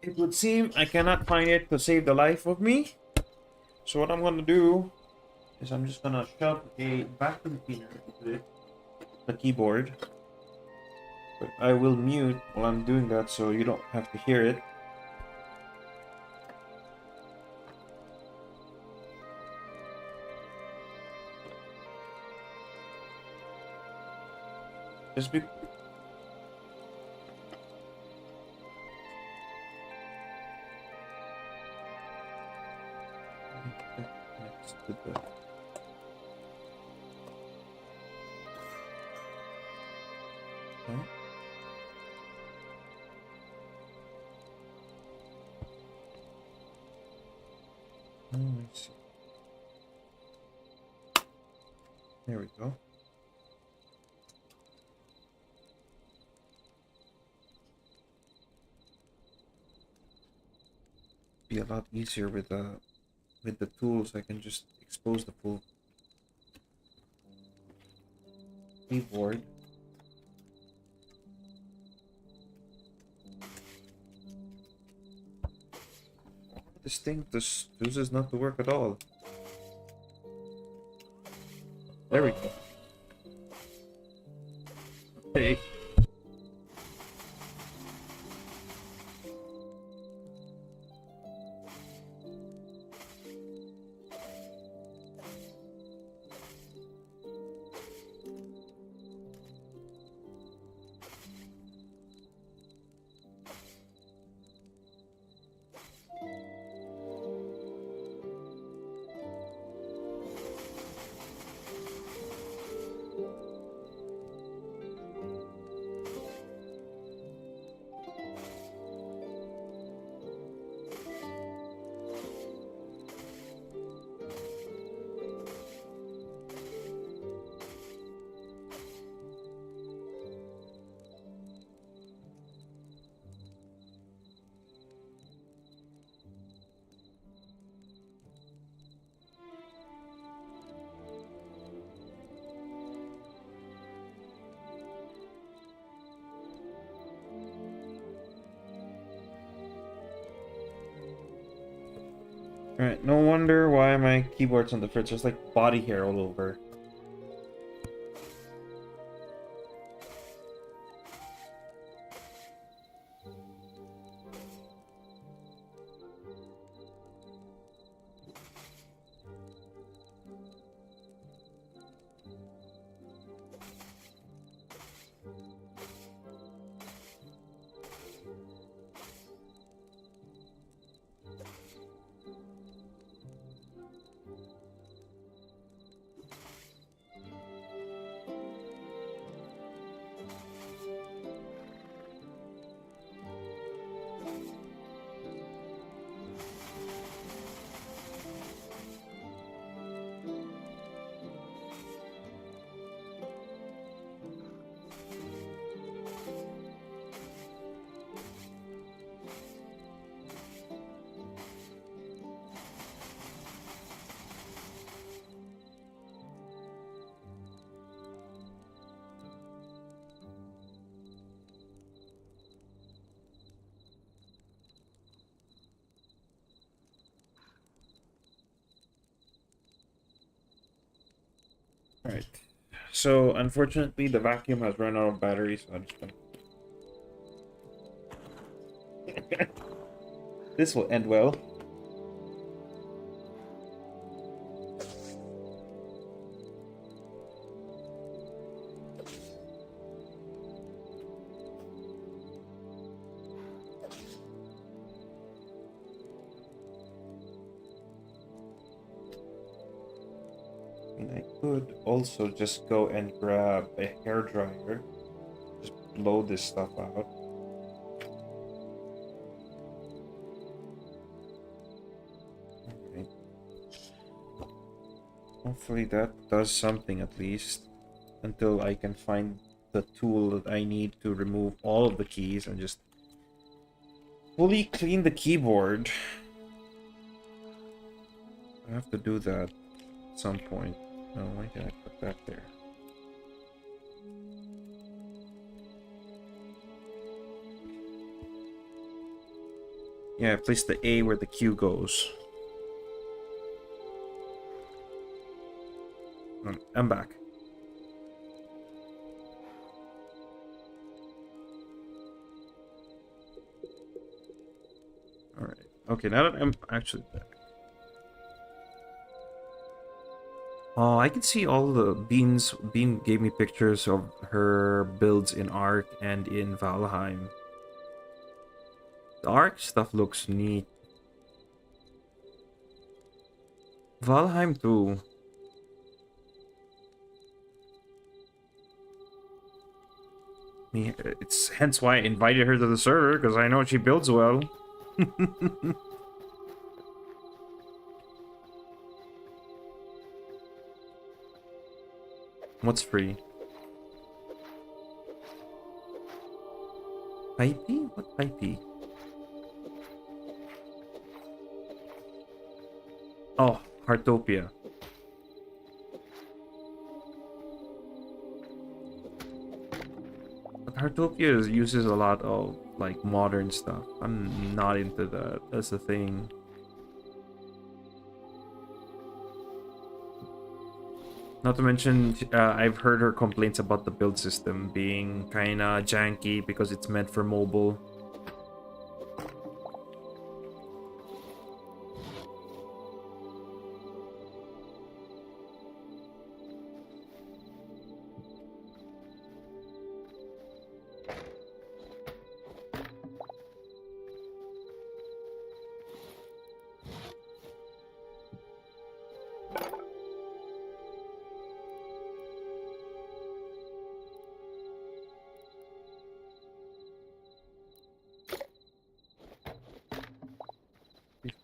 It would seem I cannot find it to save the life of me. So what I'm gonna do is I'm just gonna shove a vacuum cleaner into it, the keyboard. But I will mute while I'm doing that so you don't have to hear it. Just be... Next to the... No? Oh, I see. There we go. Be a lot easier with the tools. I can just expose the full keyboard. This thing chooses not to work at all. There we go. Hey. Alright, no wonder why my keyboard's on the fritz. There's like body hair all over. Alright. So, unfortunately, the vacuum has run out of batteries, so I'm just gonna... This will end well. And I could also just go and grab a hairdryer. Just blow this stuff out. Okay. Hopefully that does something at least. Until I can find the tool that I need to remove all of the keys and just fully clean the keyboard. I have to do that at some point. No, why did I put that there? Yeah, place the A where the Q goes. I'm back. Alright. Okay, now that I'm actually back. Oh, I can see all the beans. Bean gave me pictures of her builds in Ark and in Valheim. The Ark stuff looks neat. Valheim too. It's hence why I invited her to the server, because I know she builds well. What's free? Pipey? What pipey? Oh, Heartopia. But Heartopia uses a lot of like modern stuff. I'm not into that. That's the thing. Not to mention, I've heard her complaints about the build system being kinda janky because it's meant for mobile.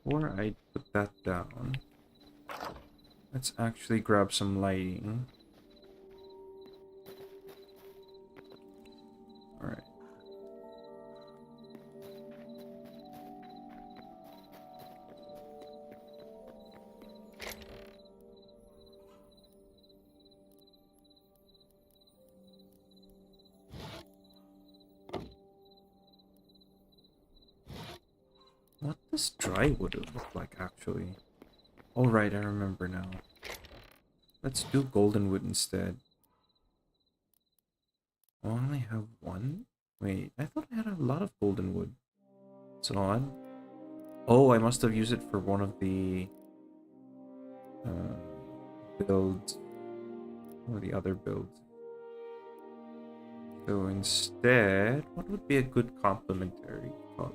Before I put that down, let's actually grab some lighting. Alright. What does dry wood look like, actually? Oh, right, I remember now. Let's do golden wood instead. I only have one? Wait, I thought I had a lot of golden wood. It's odd. Oh, I must have used it for one of the builds. One of the other builds. So instead, what would be a good complementary color?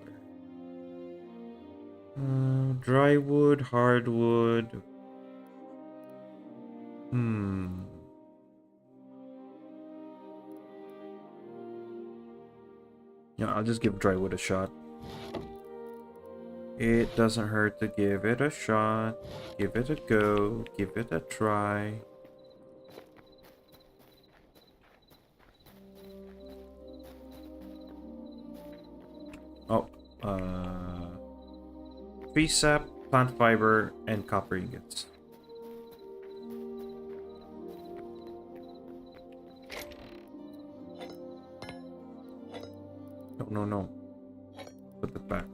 Dry wood, hardwood. Yeah, I'll just give dry wood a shot. It doesn't hurt to give it a shot. Give it a go. Give it a try. Oh, tree sap, plant fiber, and copper ingots. No, no, no. Put it back.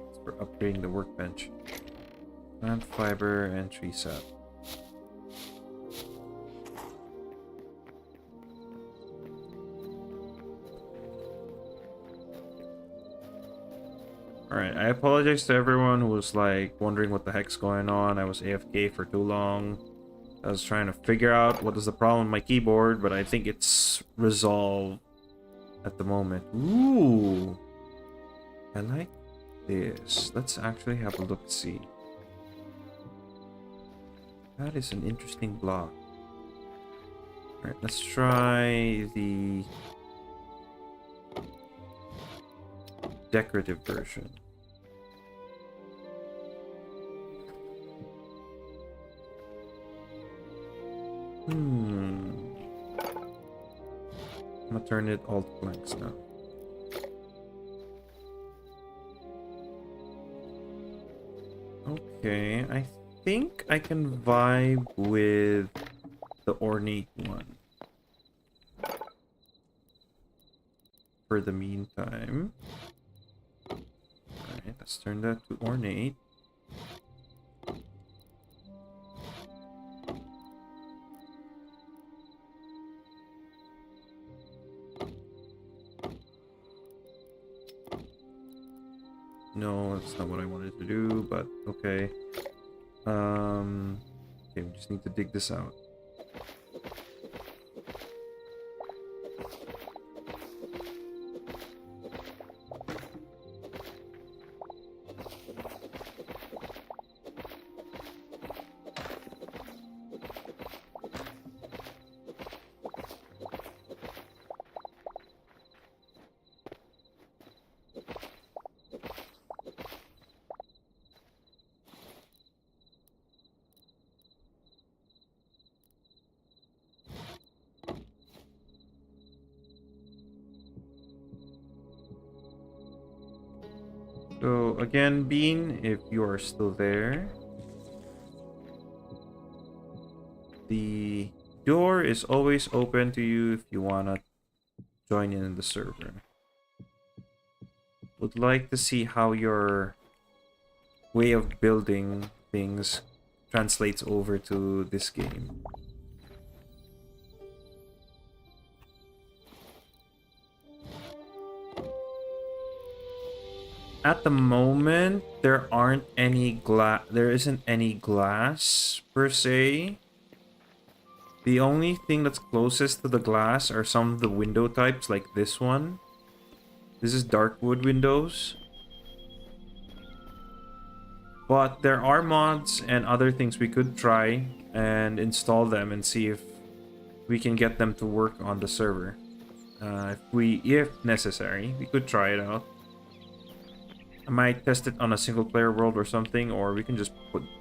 It's for upgrading the workbench. Plant fiber and tree sap. Alright, I apologize to everyone who was like wondering what the heck's going on. I was AFK for too long. I was trying to figure out what is the problem with my keyboard, but I think it's resolved at the moment. Ooh! I like this. Let's actually have a look-see. That is an interesting block. Alright, let's try the decorative version. I'm gonna turn it all to blanks now. Okay, I think I can vibe with the ornate one. For the meantime. Alright, let's turn that to ornate. No, that's not what I wanted to do, but okay. Okay, we just need to dig this out. So again, Bean, if you are still there, the door is always open to you if you wanna join in the server. Would like to see how your way of building things translates over to this game. At the moment, there isn't any glass per se. The only thing that's closest to the glass are some of the window types like this one. This is dark wood windows. But there are mods and other things we could try and install them and see if we can get them to work on the server. If necessary, we could try it out. I might test it on a single player world or something, or we can just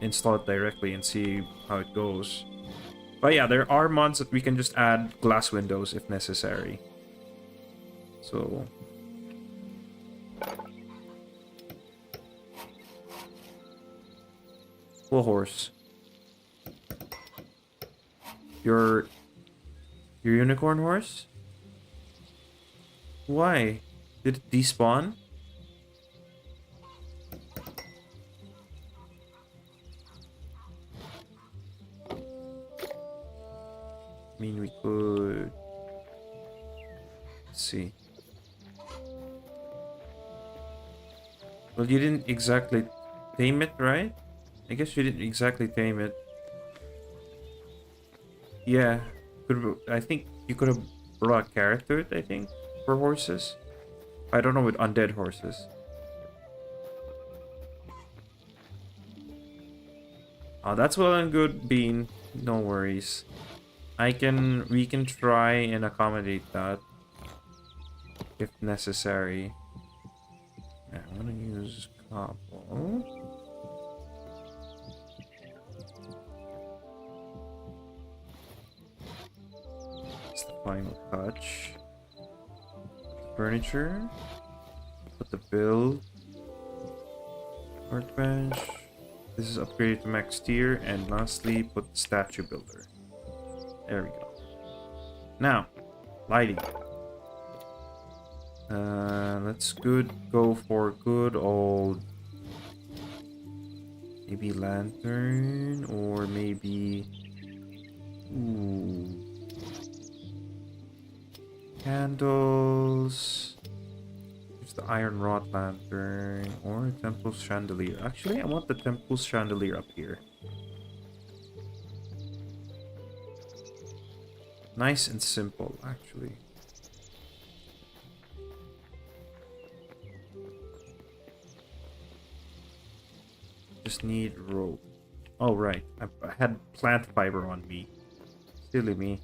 install it directly and see how it goes. But yeah, there are mods that we can just add glass windows if necessary. So full horse. Your unicorn horse? Why? Did it despawn? I mean, we could... Let's see. Well, you didn't exactly tame it, right? I guess you didn't exactly tame it. Yeah. I think you could have brought a carrot to it, I think, for horses. I don't know with undead horses. Oh, that's well and good, Bean. No worries. We can try and accommodate that if necessary. Yeah, I'm gonna use cobble. It's the final touch. Furniture. Put the build. Workbench. This is upgraded to max tier. And lastly, put the statue builder. There we go. Now, lighting. Let's go for good old maybe lantern or maybe candles. Here's the iron rod lantern or a temple chandelier. Actually, I want the temple chandelier up here. Nice and simple, actually. Just need rope. Oh, right. I had plant fiber on me. Silly me.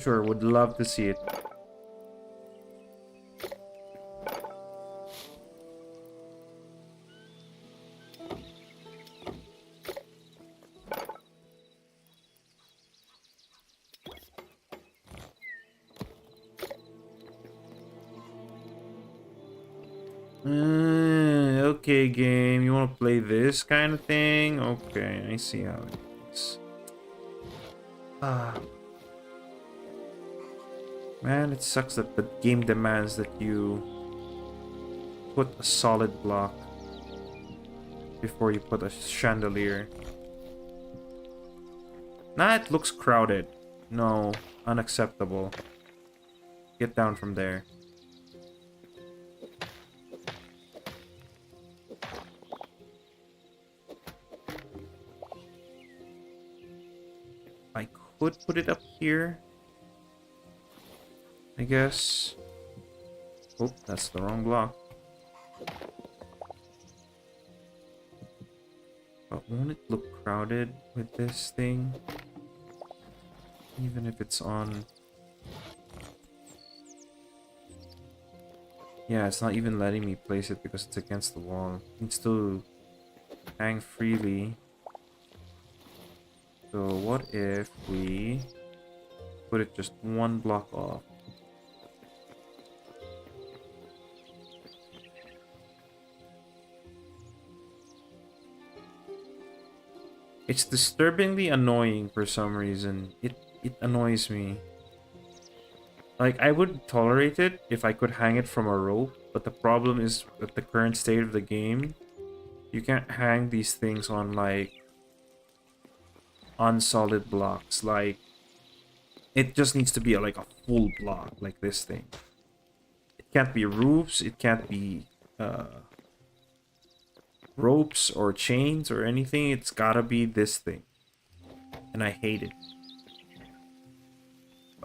Sure. Would love to see it. Okay, game. You want to play this kind of thing? Okay, I see how it is. Ah, man, it sucks that the game demands that you put a solid block before you put a chandelier. Nah, it looks crowded. No, unacceptable. Get down from there. I could put it up here, I guess. Oh, that's the wrong block. But won't it look crowded with this thing? Even if it's on... Yeah, it's not even letting me place it because it's against the wall. It needs to hang freely. So what if we put it just one block off? It's disturbingly annoying for some reason. It annoys me. Like, I would tolerate it if I could hang it from a rope, but the problem is at the current state of the game, you can't hang these things on, like, on solid blocks. Like, it just needs to be like a full block, like this thing. It can't be roofs, it can't be ropes or chains or anything. It's gotta be this thing. And I hate it.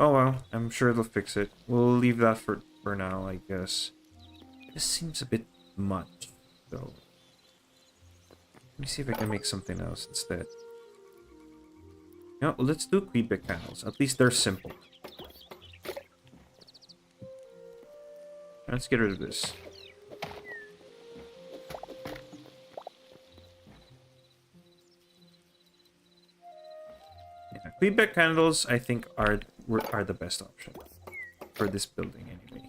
Oh well, I'm sure they'll fix it. We'll leave that for now, I guess. This seems a bit much, though. Let me see if I can make something else instead. No, let's do Quebec candles. At least they're simple. Let's get rid of this. Yeah, Quebec candles, I think, are the best option for this building anyway.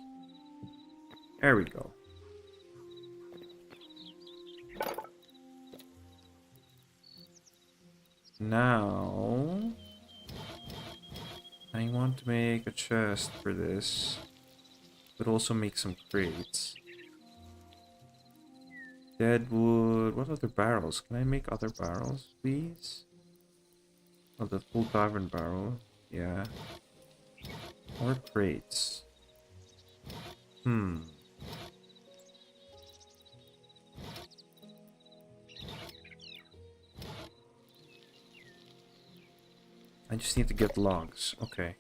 There we go. Now, I want to make a chest for this, but also make some crates. Deadwood. What other barrels? Can I make other barrels, please? Oh, the full tavern barrel. Yeah. Or crates. I just need to get logs. Okay.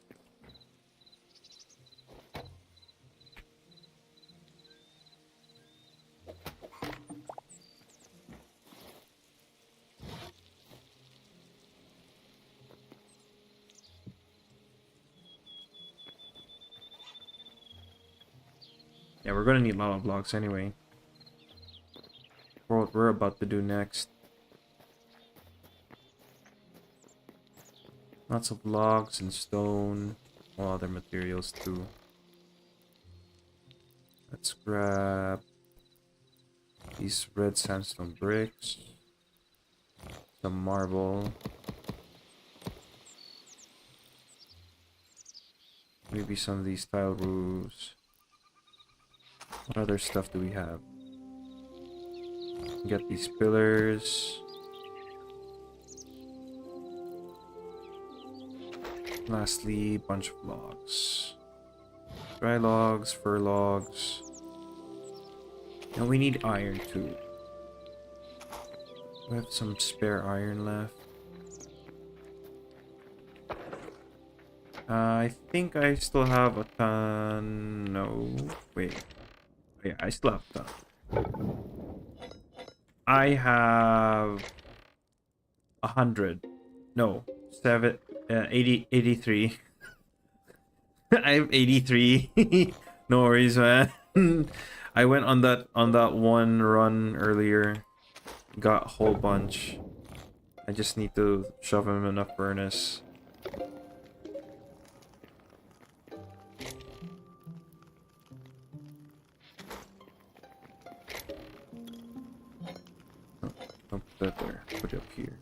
Yeah, we're gonna need lava blocks anyway. For what we're about to do next. Lots of logs and stone. All other materials too. Let's grab these red sandstone bricks. Some marble. Maybe some of these tile roofs. What other stuff do we have? Get these pillars. Lastly, bunch of logs. Dry logs, fir logs. And we need iron too. We have some spare iron left. I think I still have a ton. No, wait. Yeah, I still have a ton. I have 100. No, 83. I have 83. No worries, man. I went on that one run earlier. Got a whole bunch. I just need to shove him enough furnace. Don't put that there. Put it up here.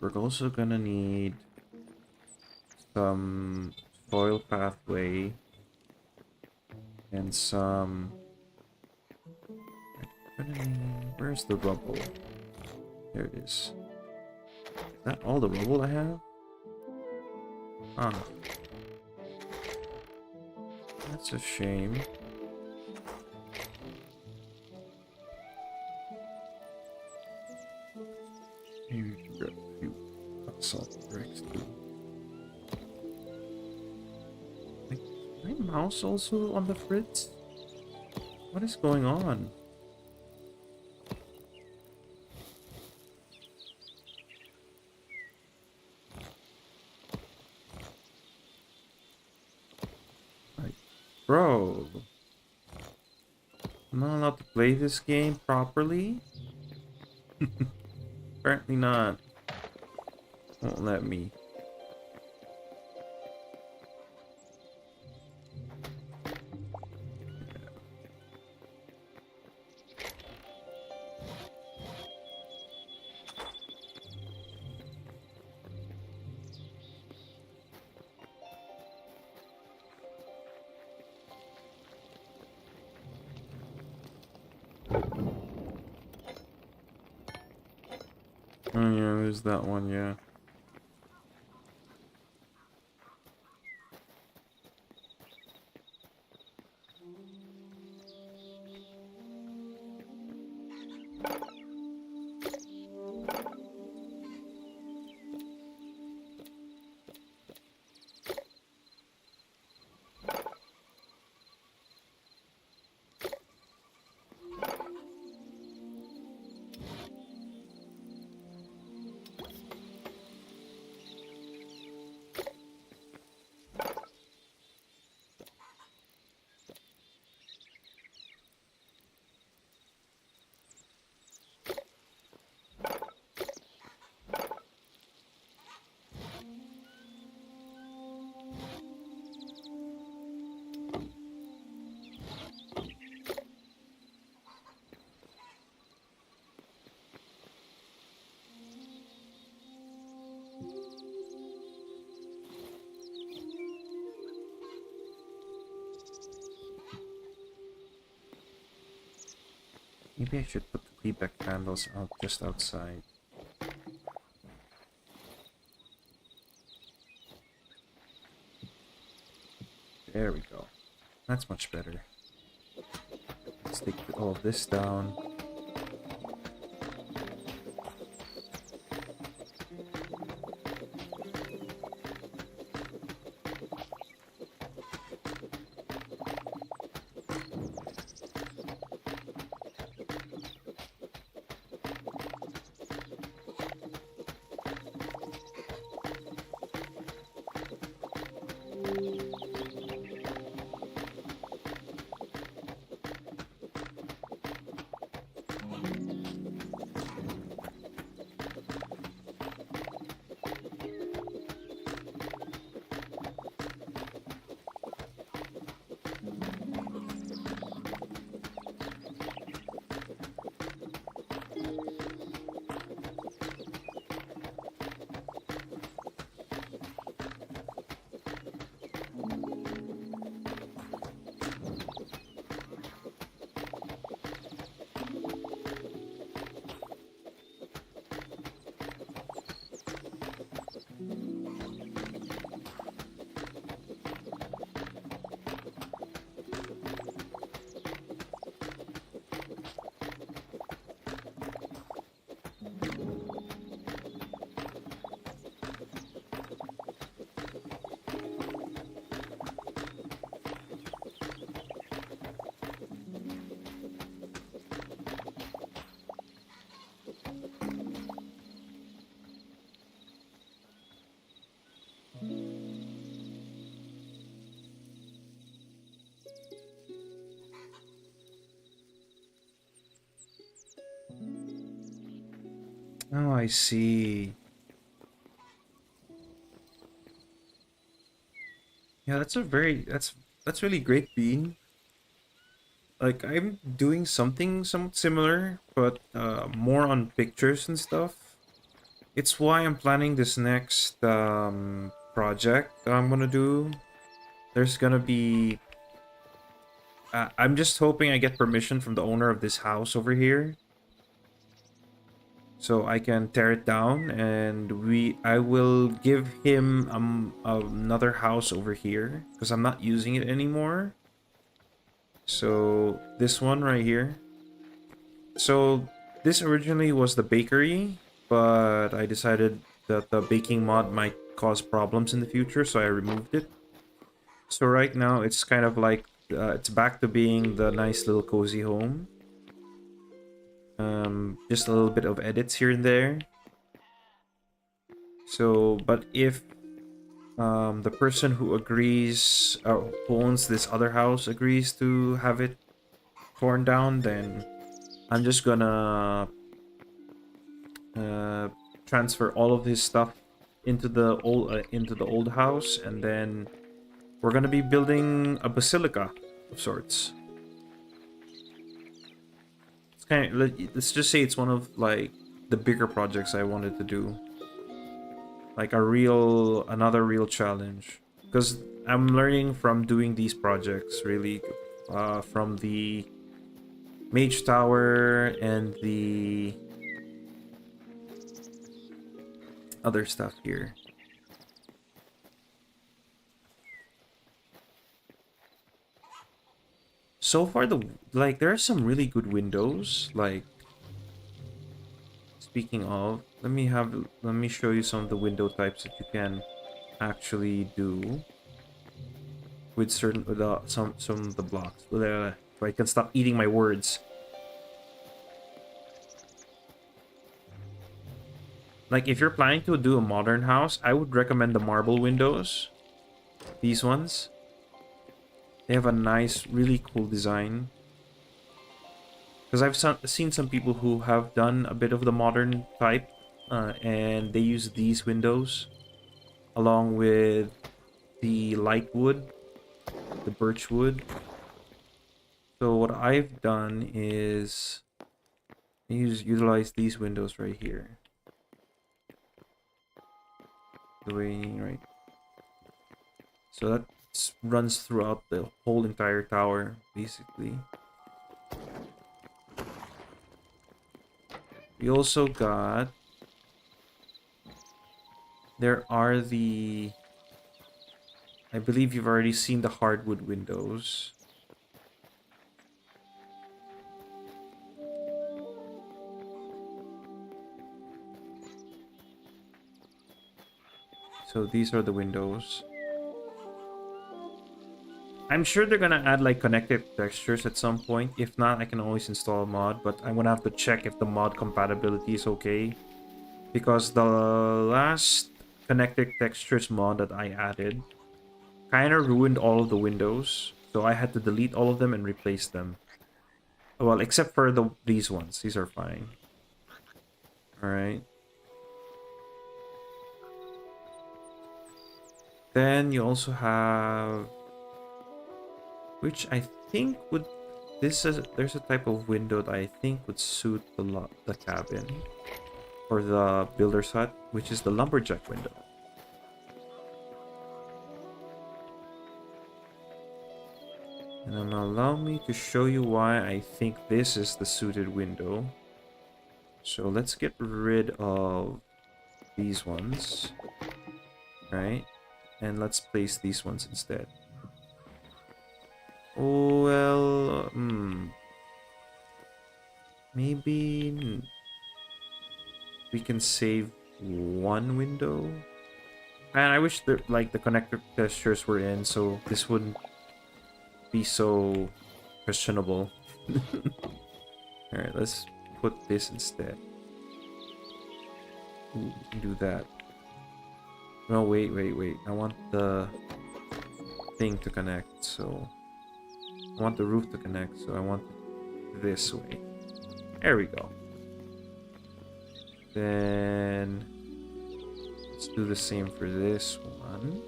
we're also gonna need some soil pathway and some. Where's the rubble? There it is. Is that all the rubble I have? Ah, that's a shame. Maybe we can grab a few salt bricks too. Like, is my mouse also on the fritz? What is going on? Like, bro, I'm not allowed to play this game properly? Apparently not. Won't let me. Oh yeah, there's that one, yeah. Maybe I should put the feedback candles out just outside. There we go. That's much better. Let's take all of this down. Oh, I see. Yeah, that's really great, Bean. Like I'm doing something somewhat similar, but more on pictures and stuff. It's why I'm planning this next project that I'm gonna do. There's gonna be... I'm just hoping I get permission from the owner of this house over here, so I can tear it down, and I will give him another house over here because I'm not using it anymore. So this one right here. So this originally was the bakery, but I decided that the baking mod might cause problems in the future, so I removed it. So right now it's kind of like it's back to being the nice little cozy home. Just a little bit of edits here and there. So, but if the person who agrees, or who owns this other house agrees to have it torn down, then I'm just gonna uh, transfer all of his stuff into the old house, and then we're gonna be building a basilica of sorts. It's kind of, let's just say it's one of like the bigger projects I wanted to do, like another real challenge, because I'm learning from doing these projects really, from the mage tower and the other stuff here. So far, there are some really good windows. Like, speaking of, let me show you some of the window types that you can actually do with some of the blocks. So I can stop eating my words. Like, if you're planning to do a modern house, I would recommend the marble windows. These ones. They have a nice, really cool design. Because seen some people who have done a bit of the modern type, and they use these windows along with the light wood, the birch wood. So what I've done is utilize these windows right here. The way, right? So that runs throughout the whole entire tower, basically. We also got... There are the... I believe you've already seen the hardwood windows. So these are the windows. I'm sure they're gonna add like connected textures at some point. If not, I can always install a mod, but I'm gonna have to check if the mod compatibility is okay. Because the last connected textures mod that I added kind of ruined all of the windows. So I had to delete all of them and replace them. Well, except for these ones. These are fine. Alright. Then you also have... Which I think would... There's a type of window that I think would suit the cabin. Or the builder's hut, which is the lumberjack window. And allow me to show you why I think this is the suited window. So let's get rid of these ones. Right? And let's place these ones instead. Oh, well... Maybe... we can save one window. And I wish the connector textures were in, so this wouldn't be so questionable. Alright, let's put this instead. Ooh, we can do that. No, wait. I want the thing to connect, so... I want the roof to connect, so I want this way. There we go. Then... let's do the same for this one.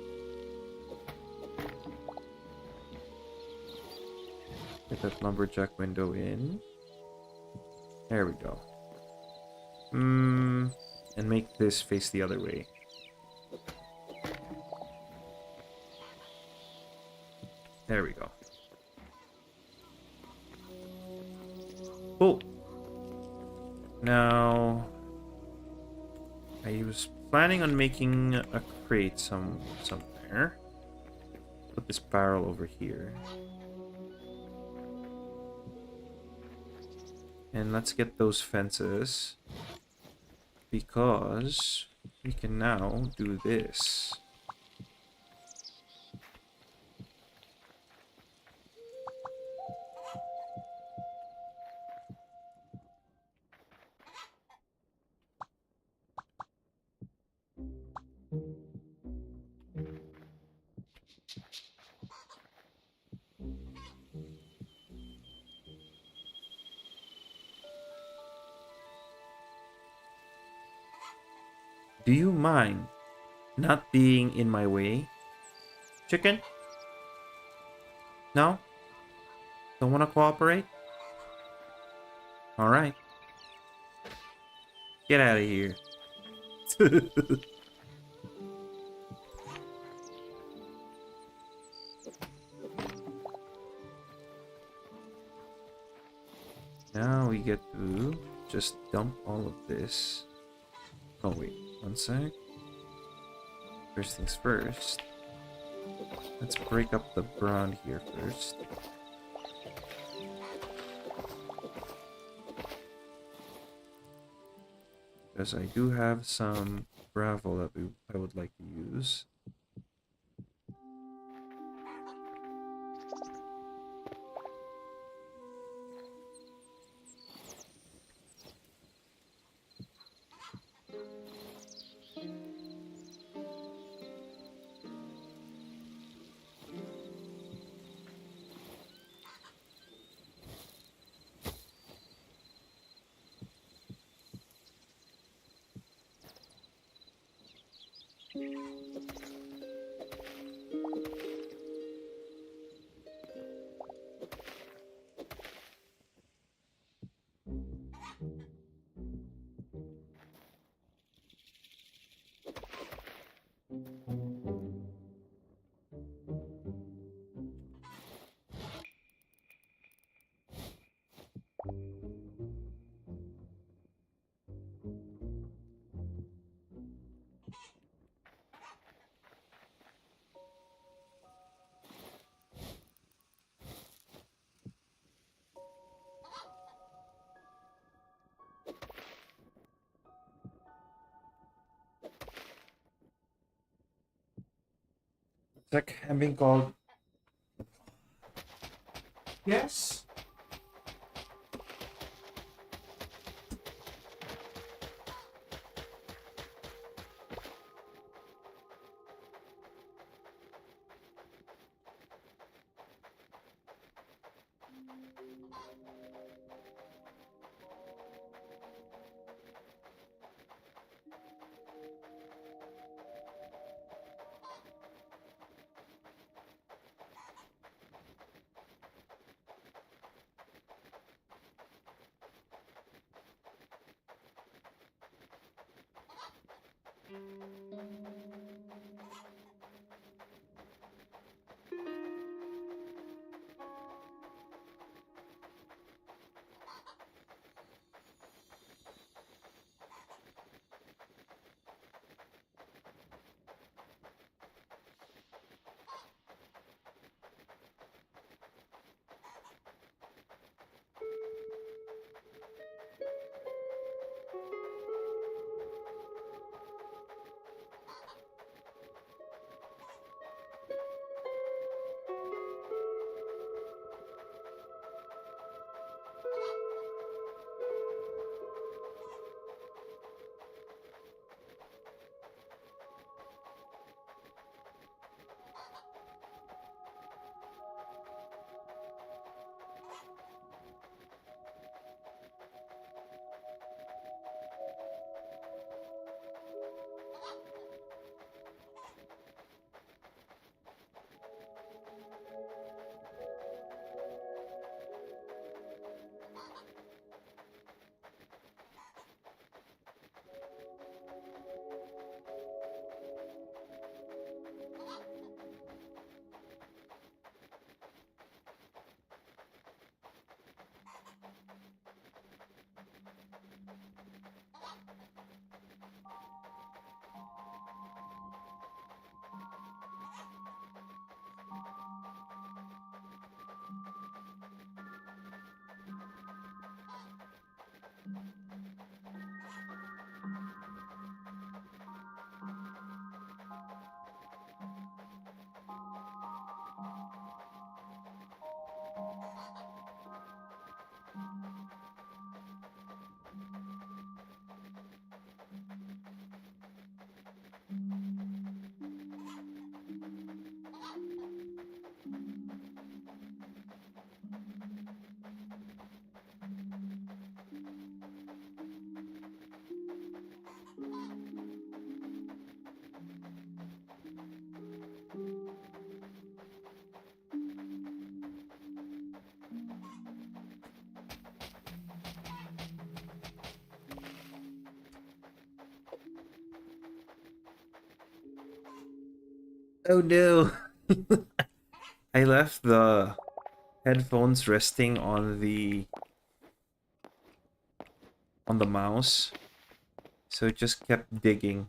Get that lumberjack window in. There we go. and make this face the other way. There we go. Cool. Now, I was planning on making a crate somewhere. Put this barrel over here. And let's get those fences, because we can now do this. Do you mind not being in my way? Chicken? No? Don't want to cooperate? Alright. Get out of here. Now we get to just dump all of this. Oh wait, one sec. First things first. Let's break up the ground here first. Because I do have some gravel that I would like to use. Sec, I'm being called. Yes? Oh no! I left the headphones resting on the mouse, so it just kept digging.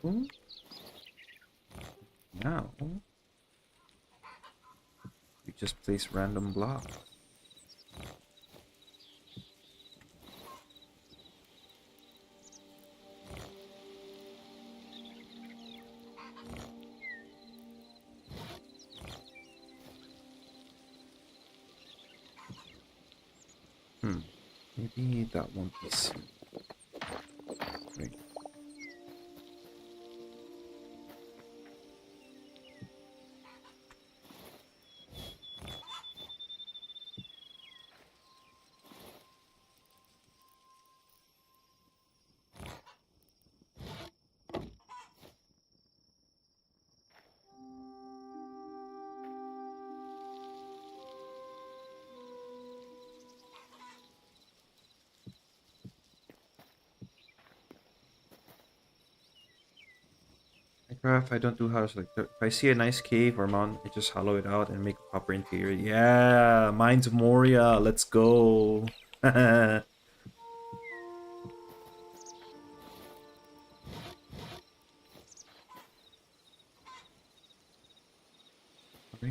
Ooh. Now we just place random blocks. Maybe that won't be seen. Wait. Minecraft, I don't do house like that. If I see a nice cave or mountain, I just hollow it out and make a proper interior. Yeah, Mines of Moria, let's go. Maybe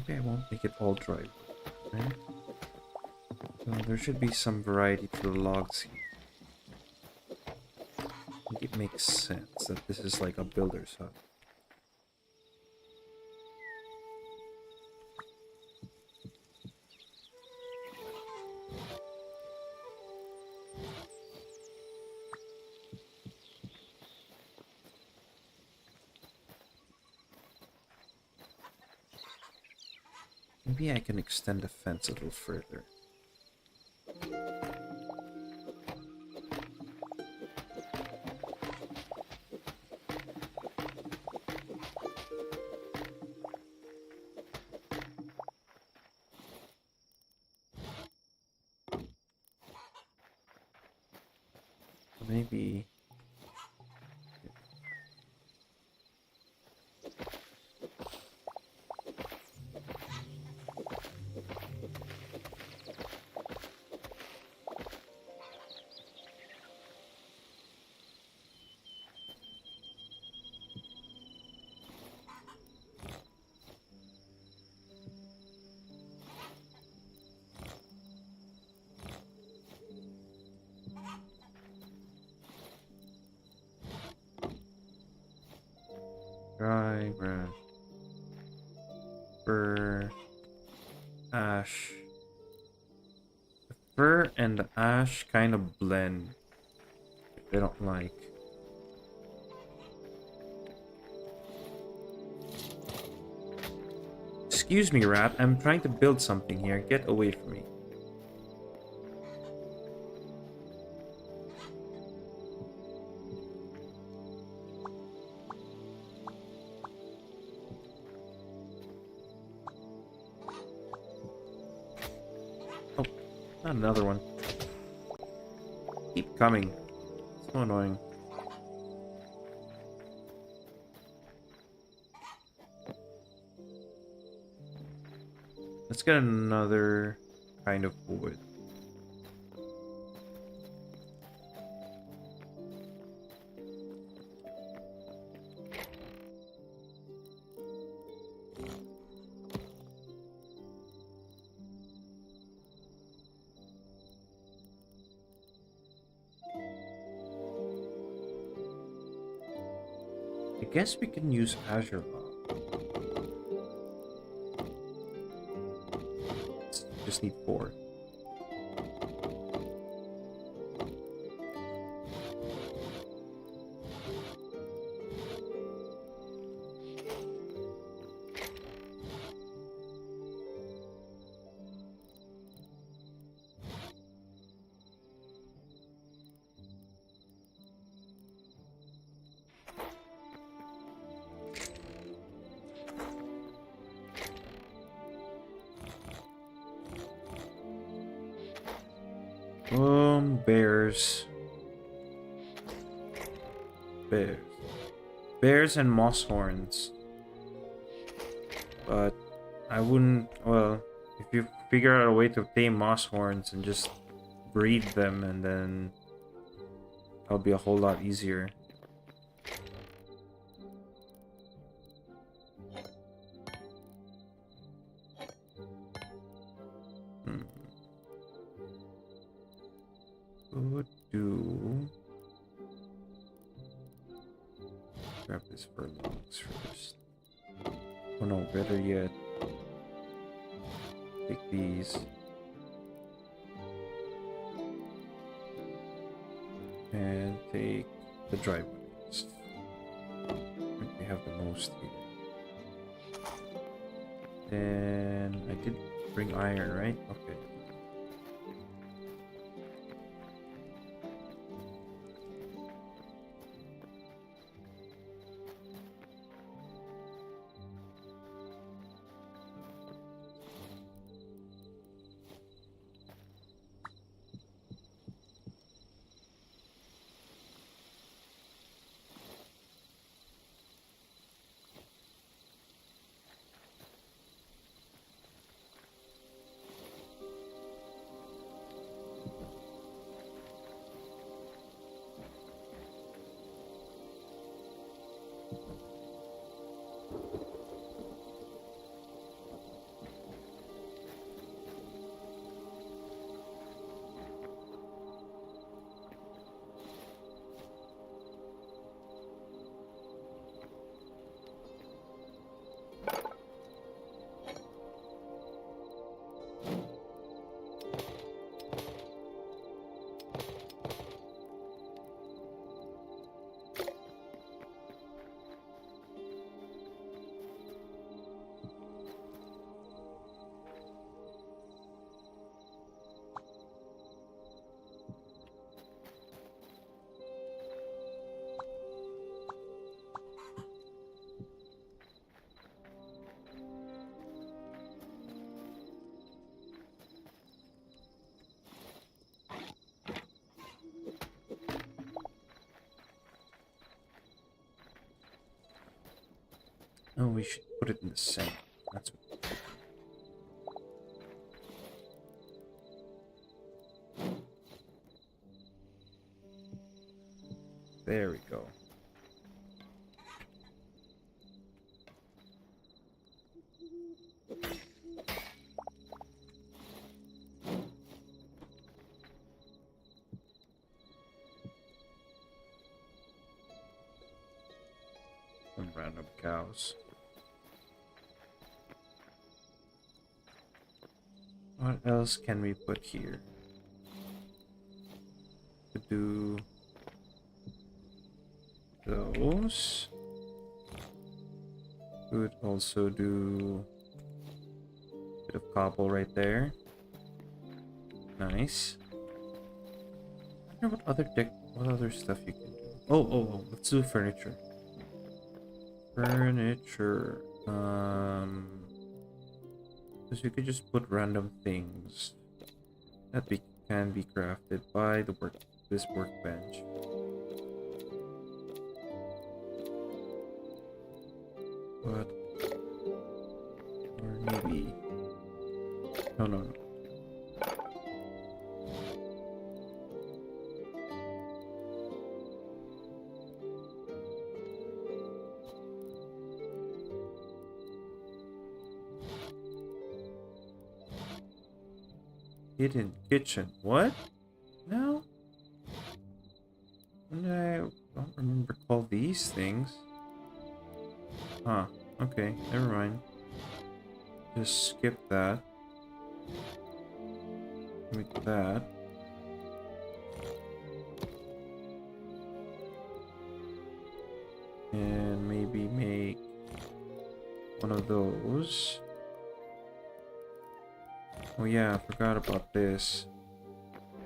I won't make it all dry. Right? So there should be some variety to the logs here. I think it makes sense that this is like a builder's hut. Maybe I can extend the fence a little further. Maybe... Dry grass. Fir. Ash. The fir and the ash kind of blend. I don't like. Excuse me, rat. I'm trying to build something here. Get away from me. Oh, not another one. Keep coming. So annoying. Let's get another kind of wood. I guess we can use Azure Log. Just need 4. Bears. Bears. Bears and moss horns. But I wouldn't, well, if you figure out a way to tame moss horns and just breed them, and then that'll be a whole lot easier. Could do. Grab this for logs first. Oh no, better yet, take these. And take the dry ones. I think we have the most here. Then I did bring iron, right? Okay. Oh, we should put it in the center. That's what. There we go. Some random cows. What else can we put here? Could do those. Could also do a bit of cobble right there. Nice. I wonder what other stuff you can do. Oh, let's do furniture. Furniture. Because you could just put random things that can be crafted by this workbench. But or maybe no. Hidden kitchen. What? No? I don't remember call these things. Huh. Okay, never mind. Just skip that. Make that. And maybe make one of those. Oh yeah, I forgot about this.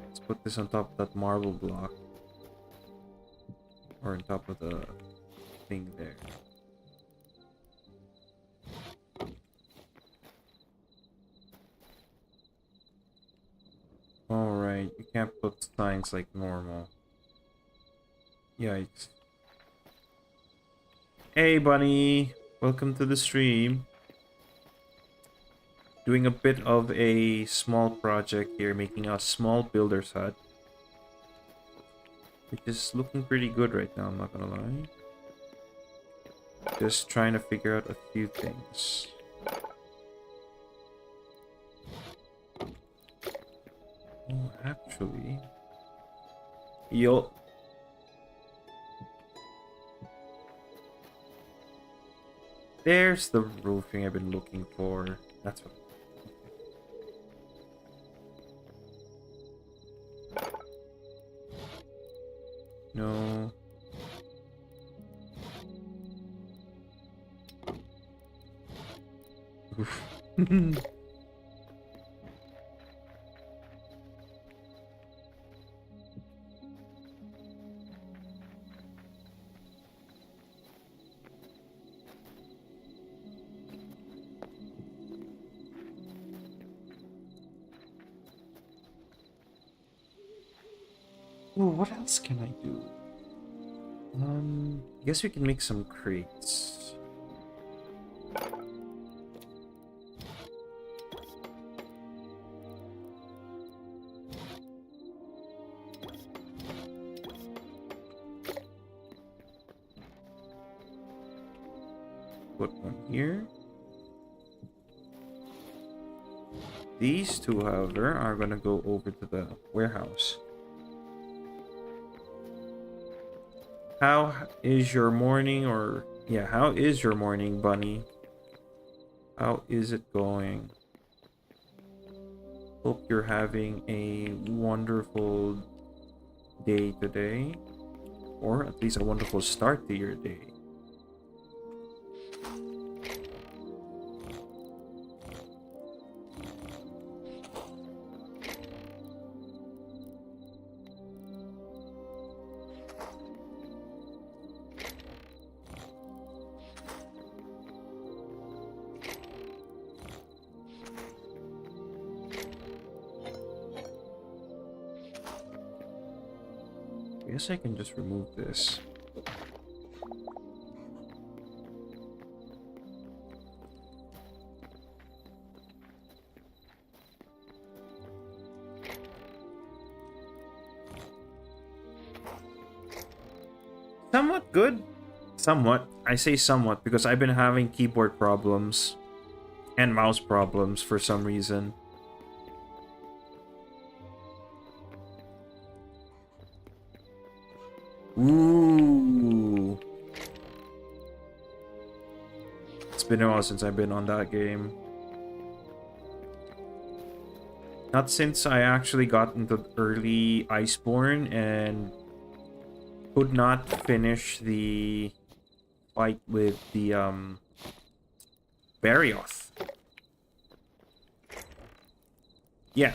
Let's put this on top of that marble block. Or on top of the thing there. Alright. Right, you can't put signs like normal. Yikes. Hey, bunny! Welcome to the stream. Doing a bit of a small project here, making a small builder's hut. Which is looking pretty good right now, I'm not gonna lie. Just trying to figure out a few things. Oh, actually... Yo... There's the roofing I've been looking for. That's what... No... Oof. Ooh, what else can I do? I guess we can make some crates. Put one here. These two, however, are gonna go over to the warehouse. How is your morning, or... Yeah, how is your morning, bunny? How is it going? Hope you're having a wonderful day today. Or at least a wonderful start to your day. I guess I can just remove this. Somewhat good. Somewhat. I say somewhat because I've been having keyboard problems and mouse problems for some reason. Ooh. It's been a while since I've been on that game. Not since I actually got into early Iceborne and could not finish the fight with the Barioth. Yeah.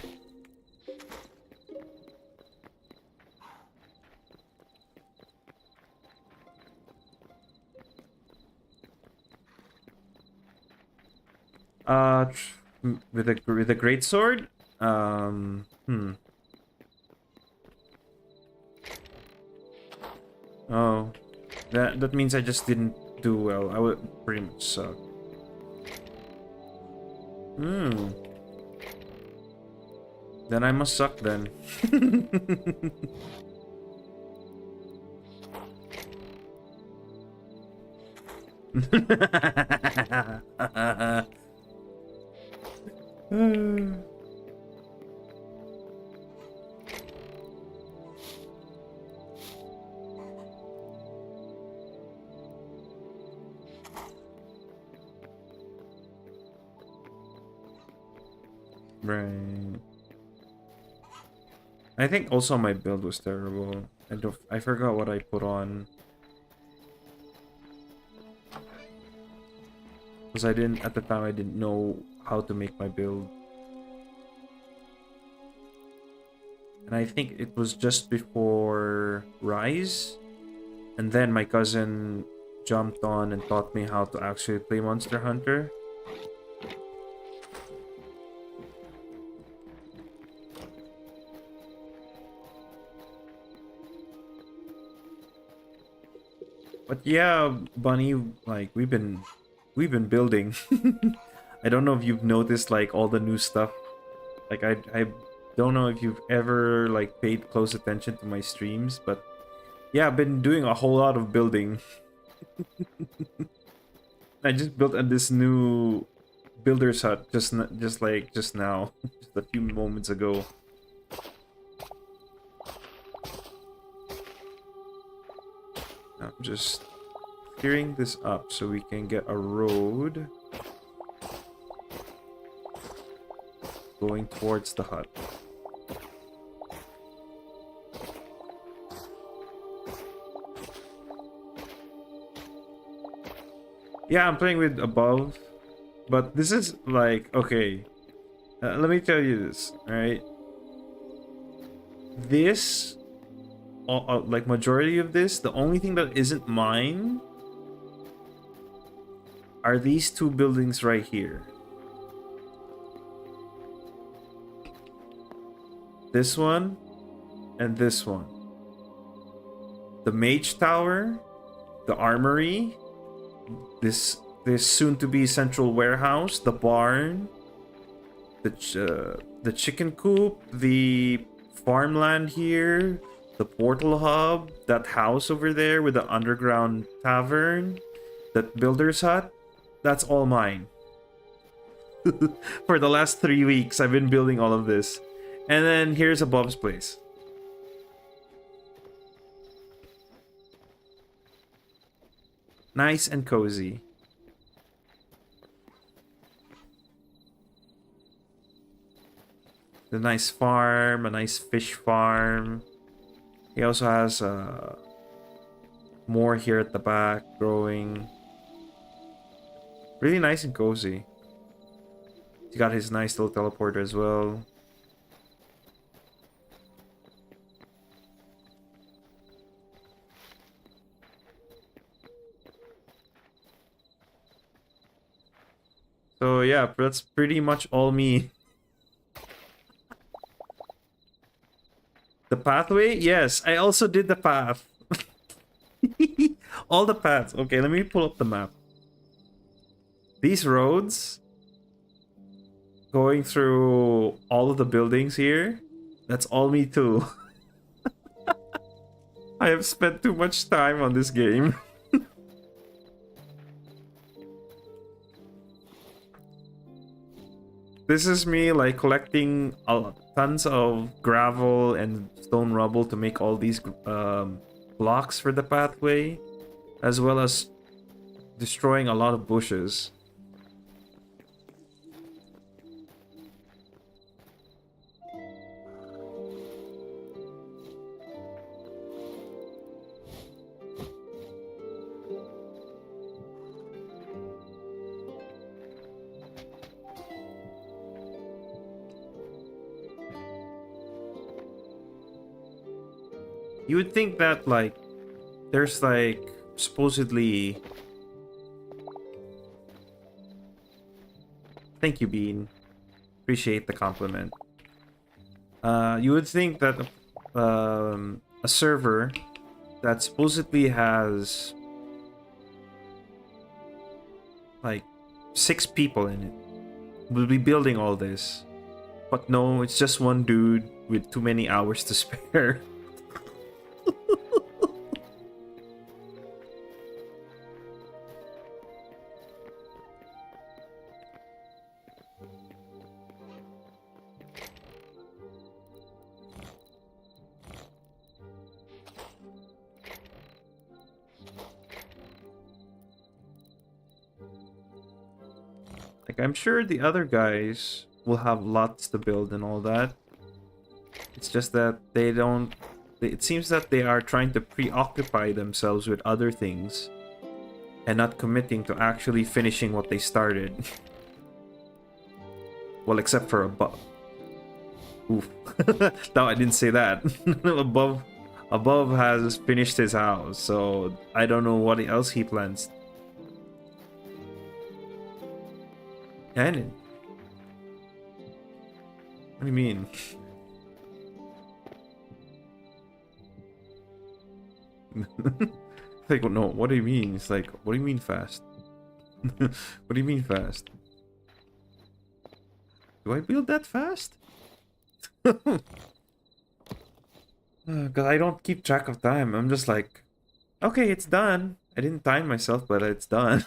With a great sword. Oh, that means I just didn't do well. I would pretty much suck. Then I must suck then. Right. I think also my build was terrible. I forgot what I put on. Because at the time I didn't know how to make my build. And I think it was just before Rise. And then my cousin jumped on and taught me how to actually play Monster Hunter. But yeah, Bunny, like we've been building. I don't know if you've noticed like all the new stuff. Like I don't know if you've ever like paid close attention to my streams, but yeah, I've been doing a whole lot of building. I just built this new builder's hut just now, just a few moments ago. I'm just clearing this up so we can get a road going towards the hut. Yeah, I'm playing with above, but this is like, okay, let me tell you this, alright? This, like majority of this, the only thing that isn't mine are these two buildings right here. This one and this one. The mage tower, the armory, this soon-to-be central warehouse, the barn, the chicken coop, the farmland here, the portal hub, that house over there with the underground tavern, that builder's hut, that's all mine. For the last 3 weeks, I've been building all of this. And then here's Abov's place. Nice and cozy. The nice farm, a nice fish farm. He also has more here at the back growing. Really nice and cozy. He's got his nice little teleporter as well. So yeah, that's pretty much all me. The pathway? Yes, I also did the path. All the paths. Okay, let me pull up the map. These roads going through all of the buildings here, that's all me too. I have spent too much time on this game. This is me like collecting tons of gravel and stone rubble to make all these blocks for the pathway, as well as destroying a lot of bushes. You would think that like there's like supposedly. Thank you, Bean. Appreciate the compliment. You would think that a server that supposedly has like 6 people in it will be building all this, but no, it's just one dude with too many hours to spare. Like, I'm sure the other guys will have lots to build and all that. It's just that they don't... It seems that they are trying to preoccupy themselves with other things and not committing to actually finishing what they started. Well, except for Above. Oof. No, I didn't say that. Above has finished his house, so I don't know what else he plans. And what do you mean? Like, no, what do you mean? It's like, what do you mean fast? What do you mean fast? Do I build that fast? Because I don't keep track of time. I'm just like, okay, it's done. I didn't time myself, but it's done.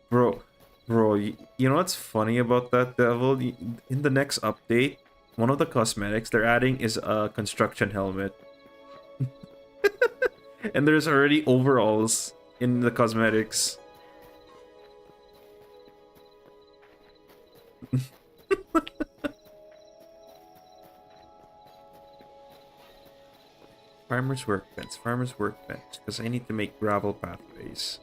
Bro, bro, you know what's funny about that, Devil? In the next update, one of the cosmetics they're adding is a construction helmet. And there's already overalls in the cosmetics. Farmer's workbench, because I need to make gravel pathways.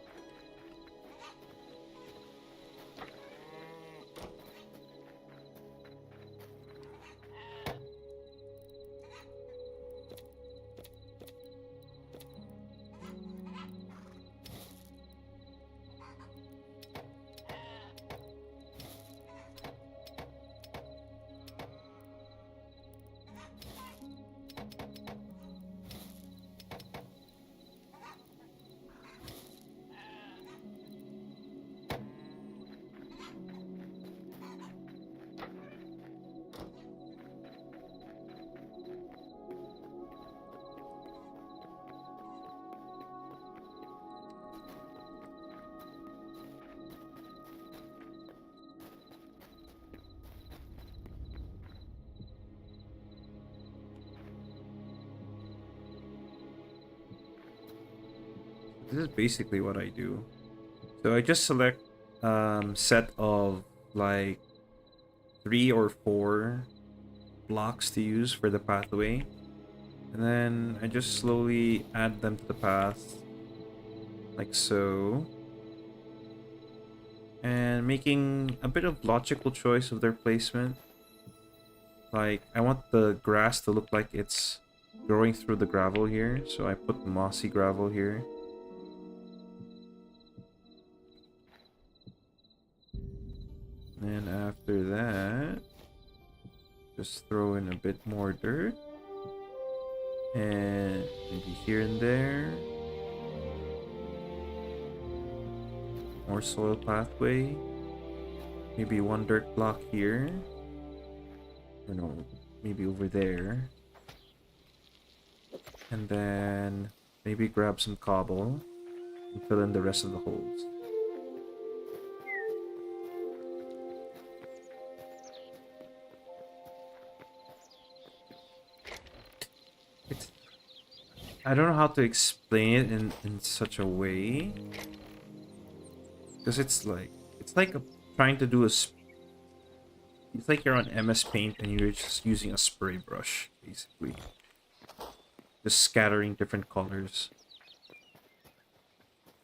This is basically what I do. So I just select set of like 3 or 4 blocks to use for the pathway. And then I just slowly add them to the path. Like so. And making a bit of logical choice of their placement. Like, I want the grass to look like it's growing through the gravel here. So I put mossy gravel here. And after that, just throw in a bit more dirt. And maybe here and there. More soil pathway. Maybe 1 dirt block here. Or no, maybe over there. And then maybe grab some cobble and fill in the rest of the holes. I don't know how to explain it in such a way. Because it's like trying to do it's like you're on MS Paint and you're just using a spray brush, basically. Just scattering different colors.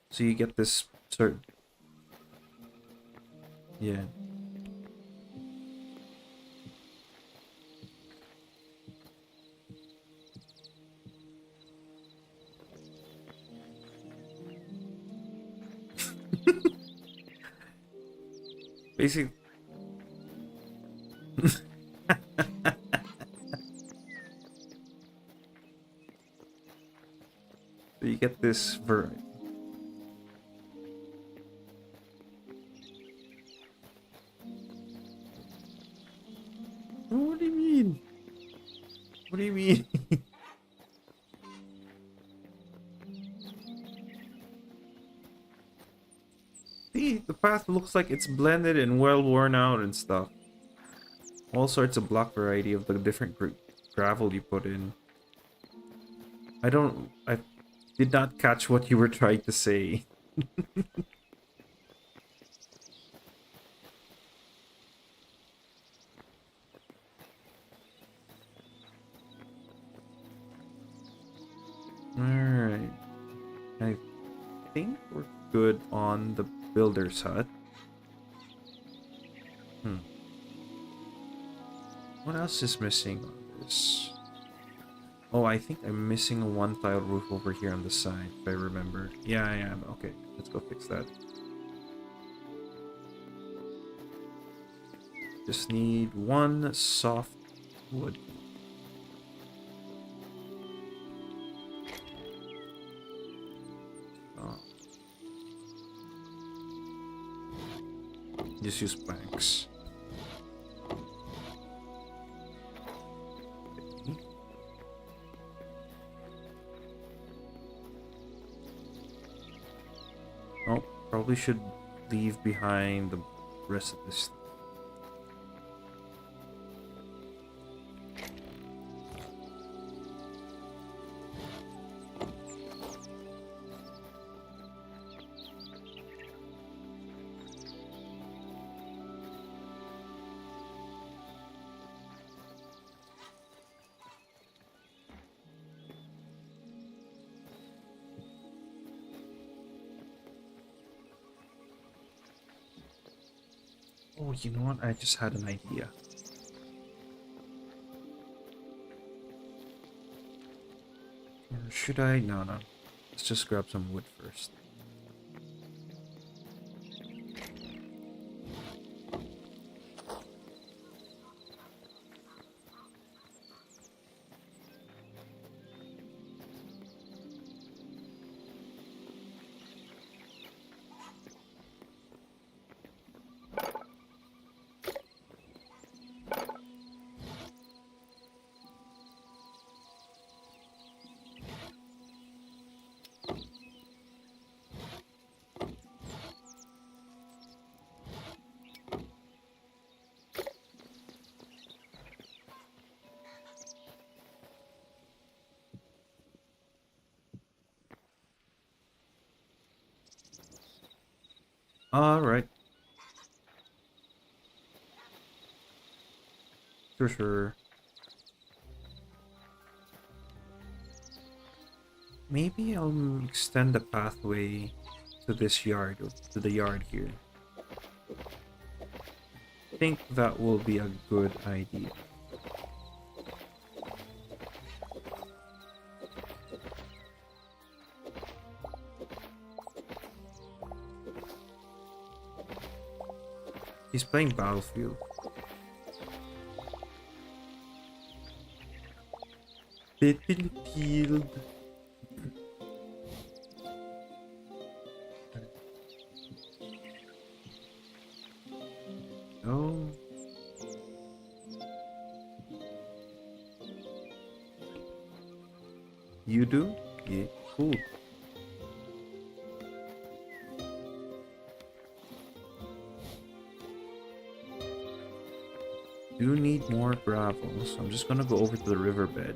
So you get this certain... Yeah. Basically... So you get this variety. What do you mean? What do you mean? See, the path looks like it's blended and well worn out and stuff. All sorts of block variety of the different gravel you put in. I did not catch what you were trying to say. Alright. I think we're good on the builder's hut. What else is missing on this? Oh, I think I'm missing a 1-tile roof over here on the side, if I remember. Yeah, I am. Okay, let's go fix that. Just need one soft wood. Just use planks. Okay. Oh, probably should leave behind the rest of this. Oh, you know what? I just had an idea. Or should I? No, no. Let's just grab some wood first. All right. Sure, sure. Maybe I'll extend the pathway to this yard, or to the yard here. I think that will be a good idea. He's playing Battlefield. Battlefield. Oh. You do? Yeah, cool. Do need more gravel, so I'm just gonna go over to the riverbed.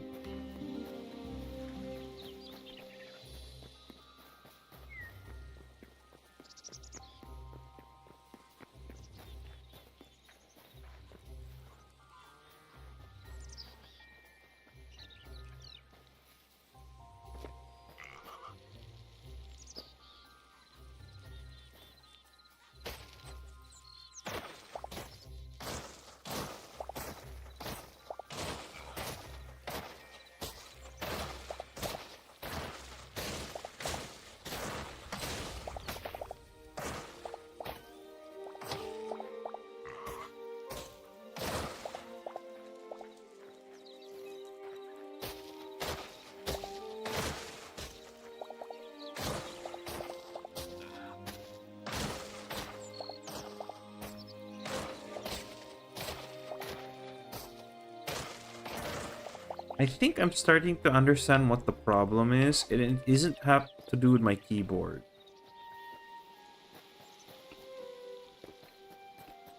I think I'm starting to understand what the problem is. It isn't have to do with my keyboard.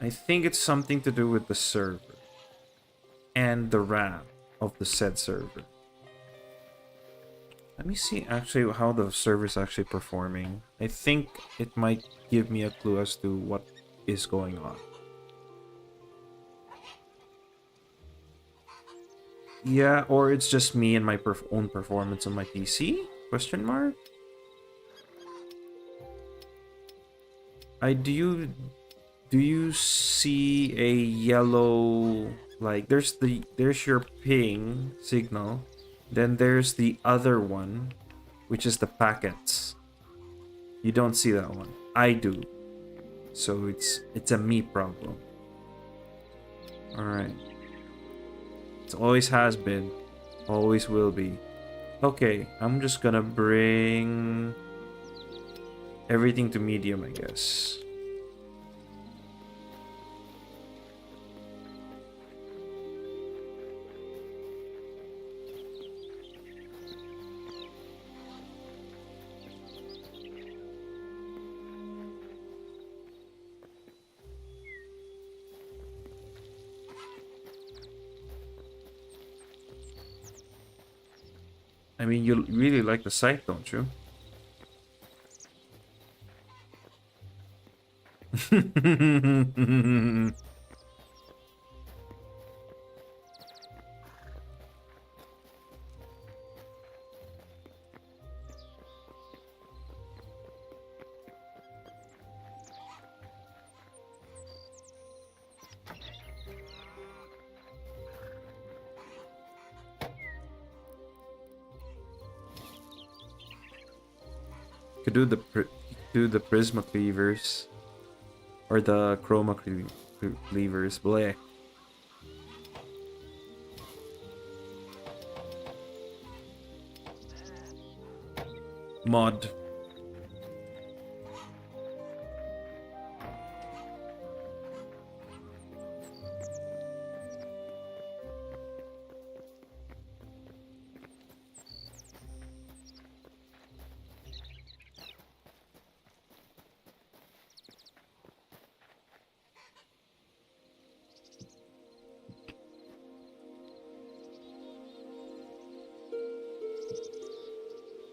I think it's something to do with the server and the RAM of the said server. Let me see actually how the server is actually performing. I think it might give me a clue as to what is going on. Yeah, or it's just me and my own performance on my PC? Question mark? Do you see a yellow, like there's your ping signal, then there's the other one, which is the packets. You don't see that one. I do. So it's a me problem. Alright. It always has been. Always will be. Okay, I'm just gonna bring everything to medium, I guess. I mean, you really like the site, don't you? Could do the prisma cleavers or the cleavers. Bleh. Mod.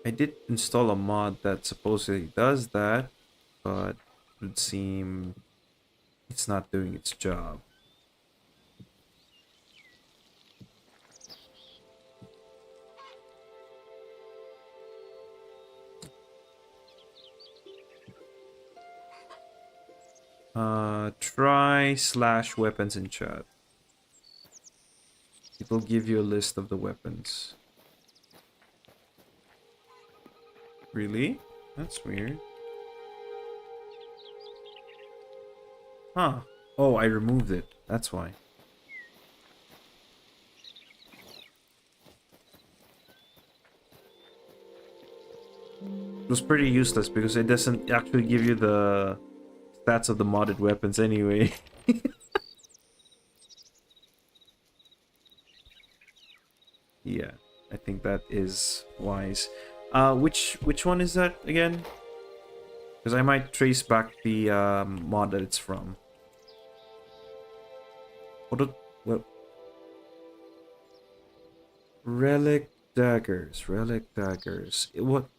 I did install a mod that supposedly does that, but it would seem it's not doing its job. Try slash weapons in chat. It will give you a list of the weapons. Really? That's weird. Huh. Oh, I removed it. That's why. It was pretty useless because it doesn't actually give you the stats of the modded weapons anyway. Yeah, I think that is wise. Which one is that again? Because I might trace back the mod that it's from. What? Relic daggers. Relic daggers. What?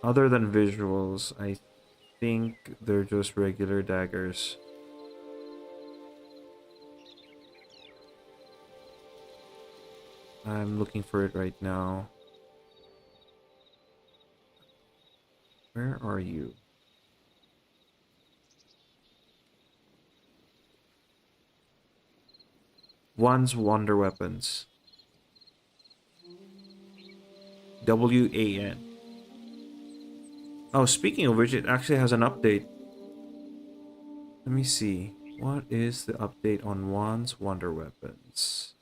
Other than visuals, I think they're just regular daggers. I'm looking for it right now. Where are you? One's Wonder Weapons. WAN. Oh, speaking of which, it actually has an update. Let me see. What is the update on Wan's Wonder Weapons?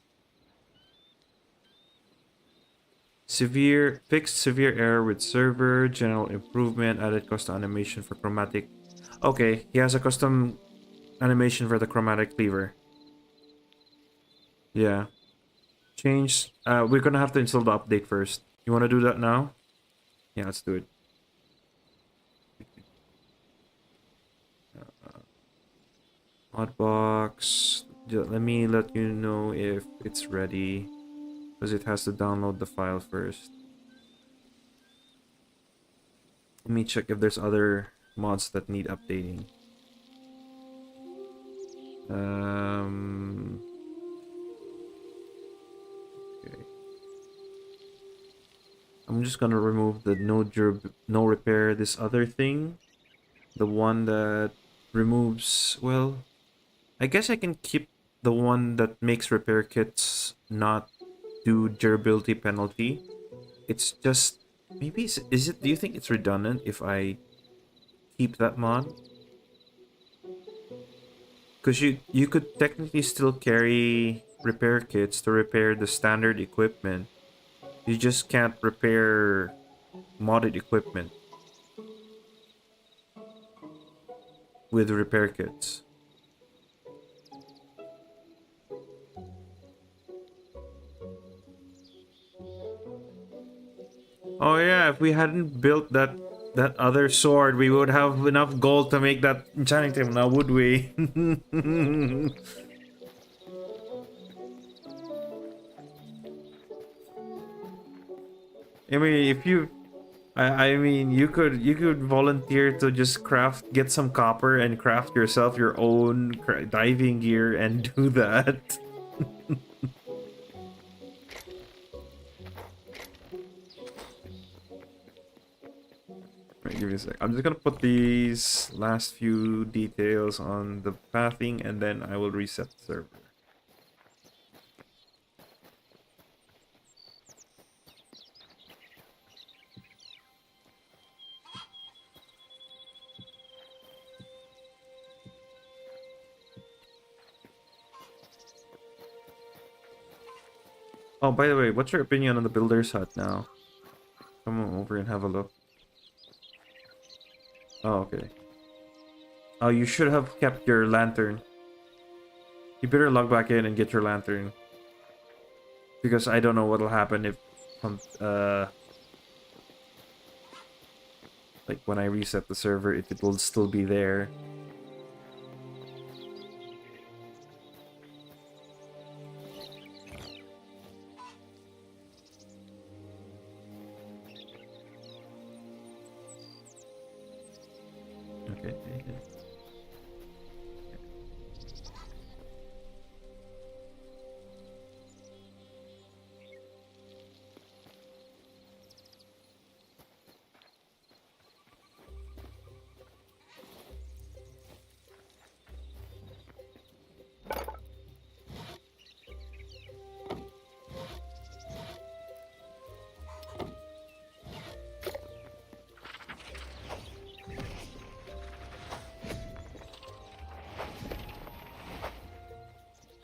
Fixed severe error with server, general improvement, added custom animation for chromatic. Okay, he has a custom animation for the chromatic cleaver. Yeah. Change. We're gonna have to install the update first. You wanna do that now? Yeah, let's do it. Modbox. Let me let you know if it's ready, because it has to download the file first. Let me check if there's other mods that need updating. Okay. I'm just gonna remove the no repair, this other thing. The one that removes, well, I guess I can keep the one that makes repair kits not do durability penalty. It's just Maybe is it? Do you think it's redundant if I keep that mod? Because you could technically still carry repair kits to repair the standard equipment. You just can't repair modded equipment with repair kits. Oh yeah, if we hadn't built that other sword, we would have enough gold to make that enchanting table now, would we? I mean, if you I mean, you could volunteer to just get some copper and craft yourself your own diving gear and do that. Wait, give me a sec. I'm just gonna put these last few details on the pathing, and then I will reset the server. Oh, by the way, what's your opinion on the builder's hut now? Come on over and have a look. Oh, okay. Oh, you should have kept your lantern. You better log back in and get your lantern. Because I don't know what'll happen if like when I reset the server, if it will still be there. Okay.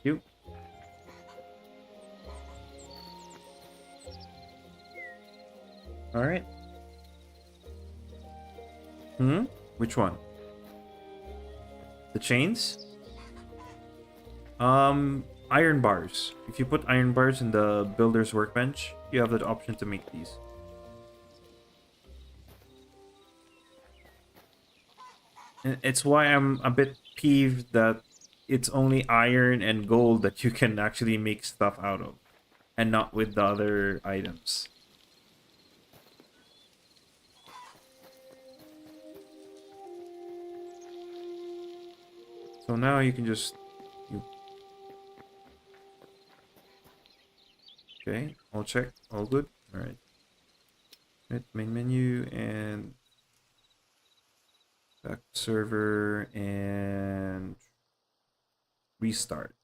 You. All right. Hmm. Which one? The chains? Iron bars. If you put iron bars in the builder's workbench, you have the option to make these. And it's why I'm a bit peeved that it's only iron and gold that you can actually make stuff out of, and not with the other items. So now you can just you okay, all check, all good. All right. Right, main menu and back to server and restart.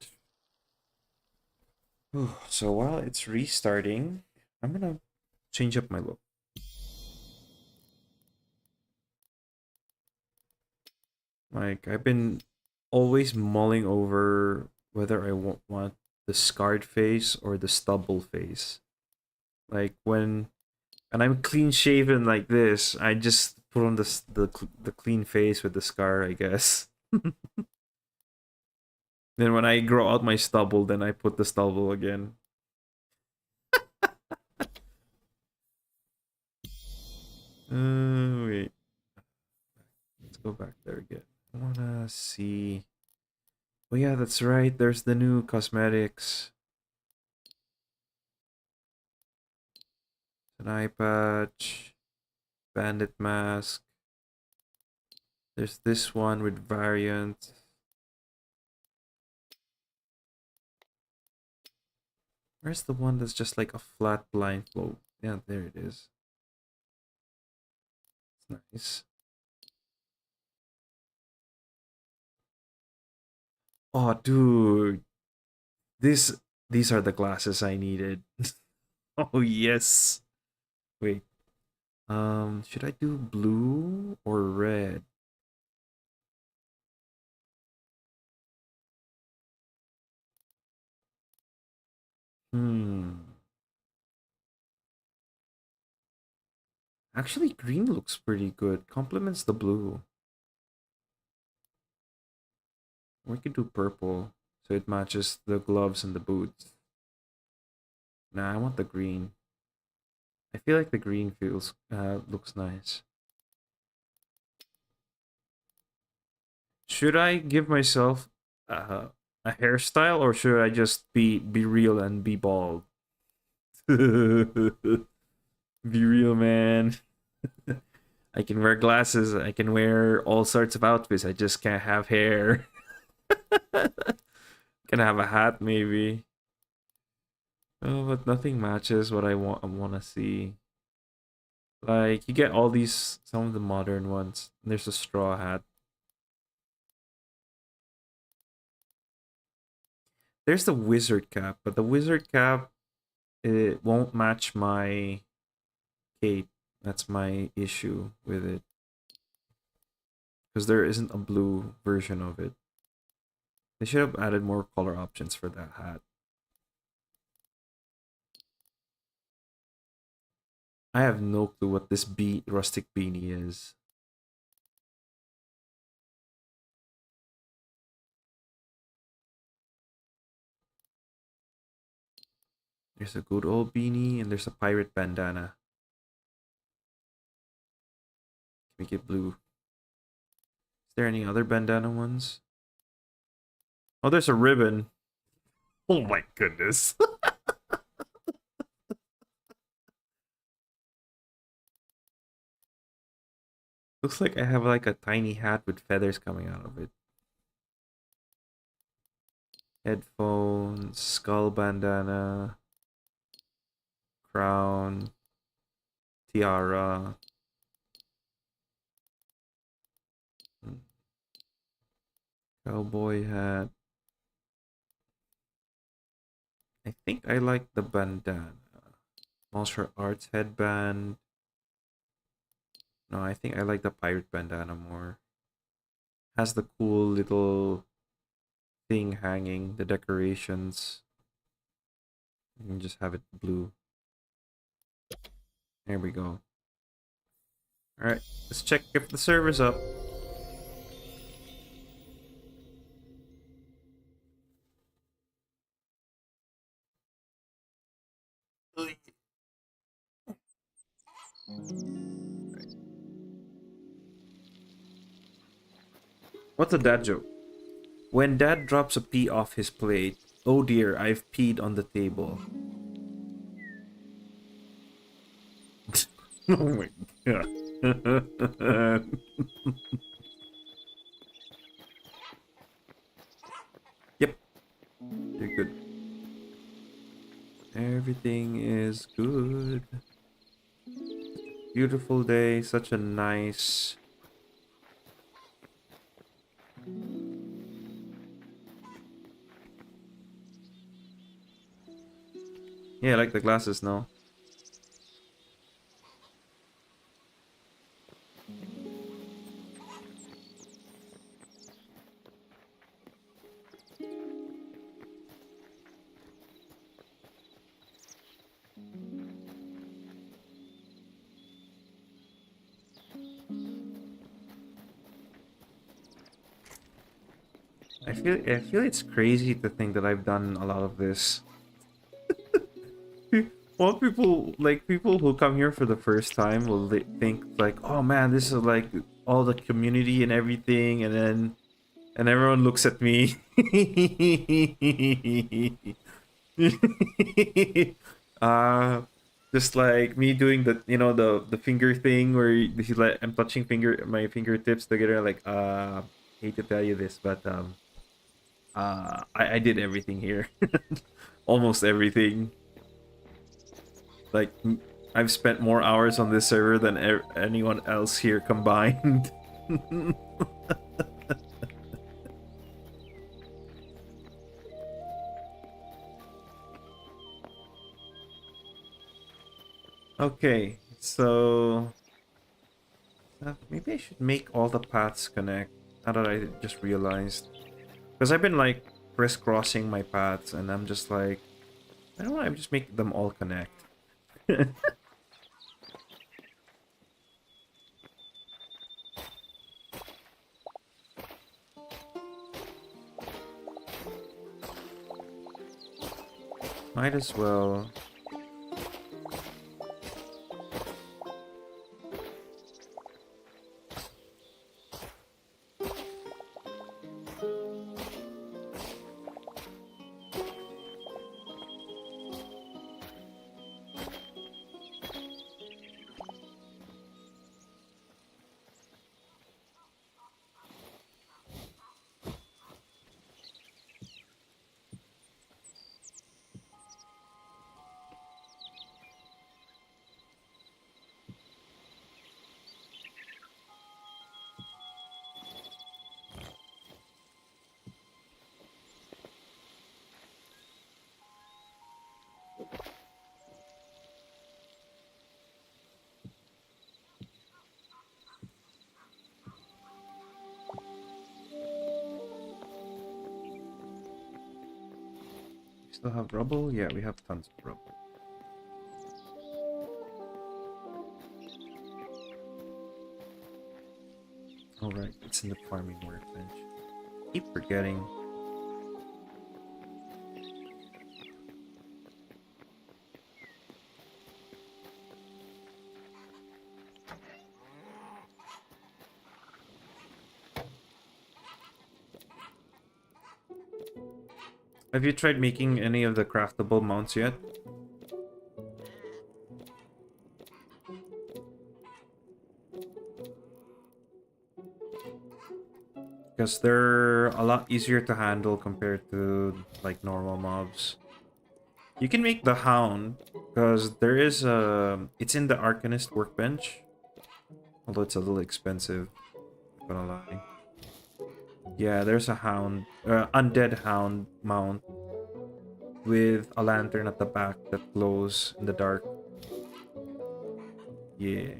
So while it's restarting, I'm gonna change up my look. Like I've been always mulling over whether I want the scarred face or the stubble face. Like when and I'm clean shaven like this, I just put on the clean face with the scar, I guess. Then when I grow out my stubble, then I put the stubble again. Wait. Let's go back there again. I wanna see. Oh yeah, that's right. There's the new cosmetics. An eye patch, bandit mask. There's this one with variant. Where's the one that's just like a flat blindfold? Yeah, there it is. It's nice. Oh, dude, this these are the glasses I needed. Oh yes. Wait. Should I do blue or red? Hmm. Actually, green looks pretty good. Complements the blue. We could do purple so it matches the gloves and the boots. Nah, I want the green. I feel like the green feels looks nice. Should I give myself a hairstyle or should I just be real and be bald? Be real, man. I can wear glasses. I can wear all sorts of outfits. I just can't have hair. Can have a hat maybe. Oh, but nothing matches what I want to see. Like you get all these some of the modern ones. There's a straw hat. There's the wizard cap, but the wizard cap it won't match my cape. That's my issue with it because there isn't a blue version of it. They should have added more color options for that hat. I have no clue what this rustic beanie is. There's a good old beanie and there's a pirate bandana. Make it blue. Is there any other bandana ones? Oh, there's a ribbon. Oh my goodness. Looks like I have like a tiny hat with feathers coming out of it. Headphones, skull bandana, crown, tiara. Cowboy hat. I think I like the bandana. Martial arts headband. No, I think I like the pirate bandana more. Has the cool little thing hanging, the decorations. You can just have it blue. There we go. Alright, let's check if the server's up. What's a dad joke? When dad drops a pee off his plate, oh dear, I've peed on the table. Oh my god. Yep, you're good. Everything is good. Beautiful day, such a nice. Yeah, I like the glasses now. I feel it's crazy to think that I've done a lot of this. Well, people who come here for the first time will think like, "Oh man, this is like all the community and everything," and everyone looks at me. uh just like me doing the finger thing where you like I'm touching my fingertips together like hate to tell you this but I did everything here. Almost everything. Like I've spent more hours on this server than anyone else here combined. Okay, So maybe I should make all the paths connect. Now that I just realized, because I've been like crisscrossing my paths, and I'm just like, I don't want to just make them all connect. Might as well. Still have rubble? Yeah, we have tons of rubble. Alright, it's in the farming workbench. Keep forgetting. Have you tried making any of the craftable mounts yet? Because they're a lot easier to handle compared to like normal mobs. You can make the hound because there is a. It's in the Arcanist workbench, although it's a little expensive. Not gonna lie. Yeah, there's a hound, undead hound mount with a lantern at the back that glows in the dark. Yeah.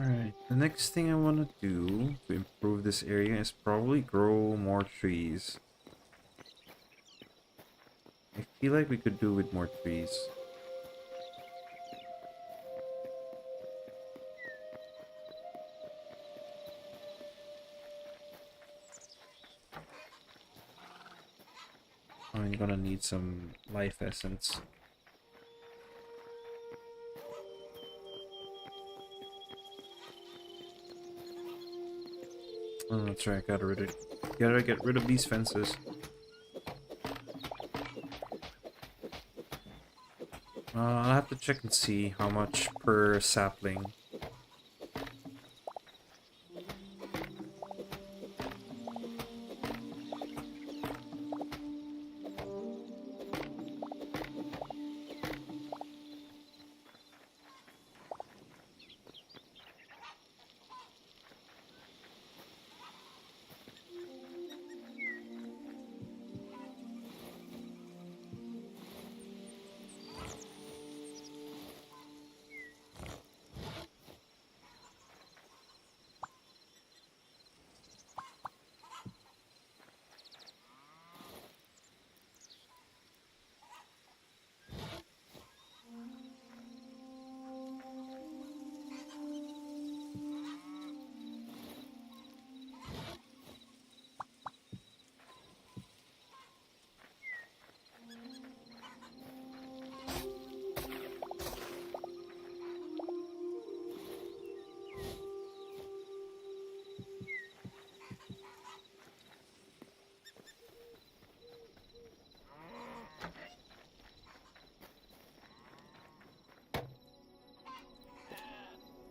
Alright, the next thing I want to do to improve this area is probably grow more trees. I feel like we could do with more trees. I'm gonna need some life essence. Oh, that's right, gotta get rid of these fences. I'll have to check and see how much per sapling.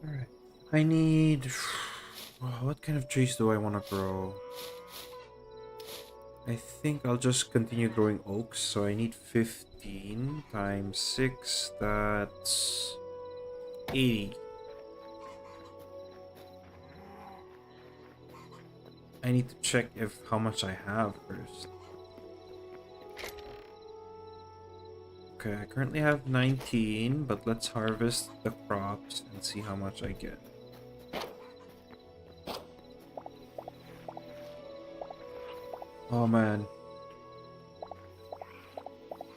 Alright. I need... What kind of trees do I want to grow? I think I'll just continue growing oaks, so I need 15 times 6, that's 80. I need to check if how much I have first. Okay, I currently have 19, but let's harvest the crops and see how much I get. Oh man.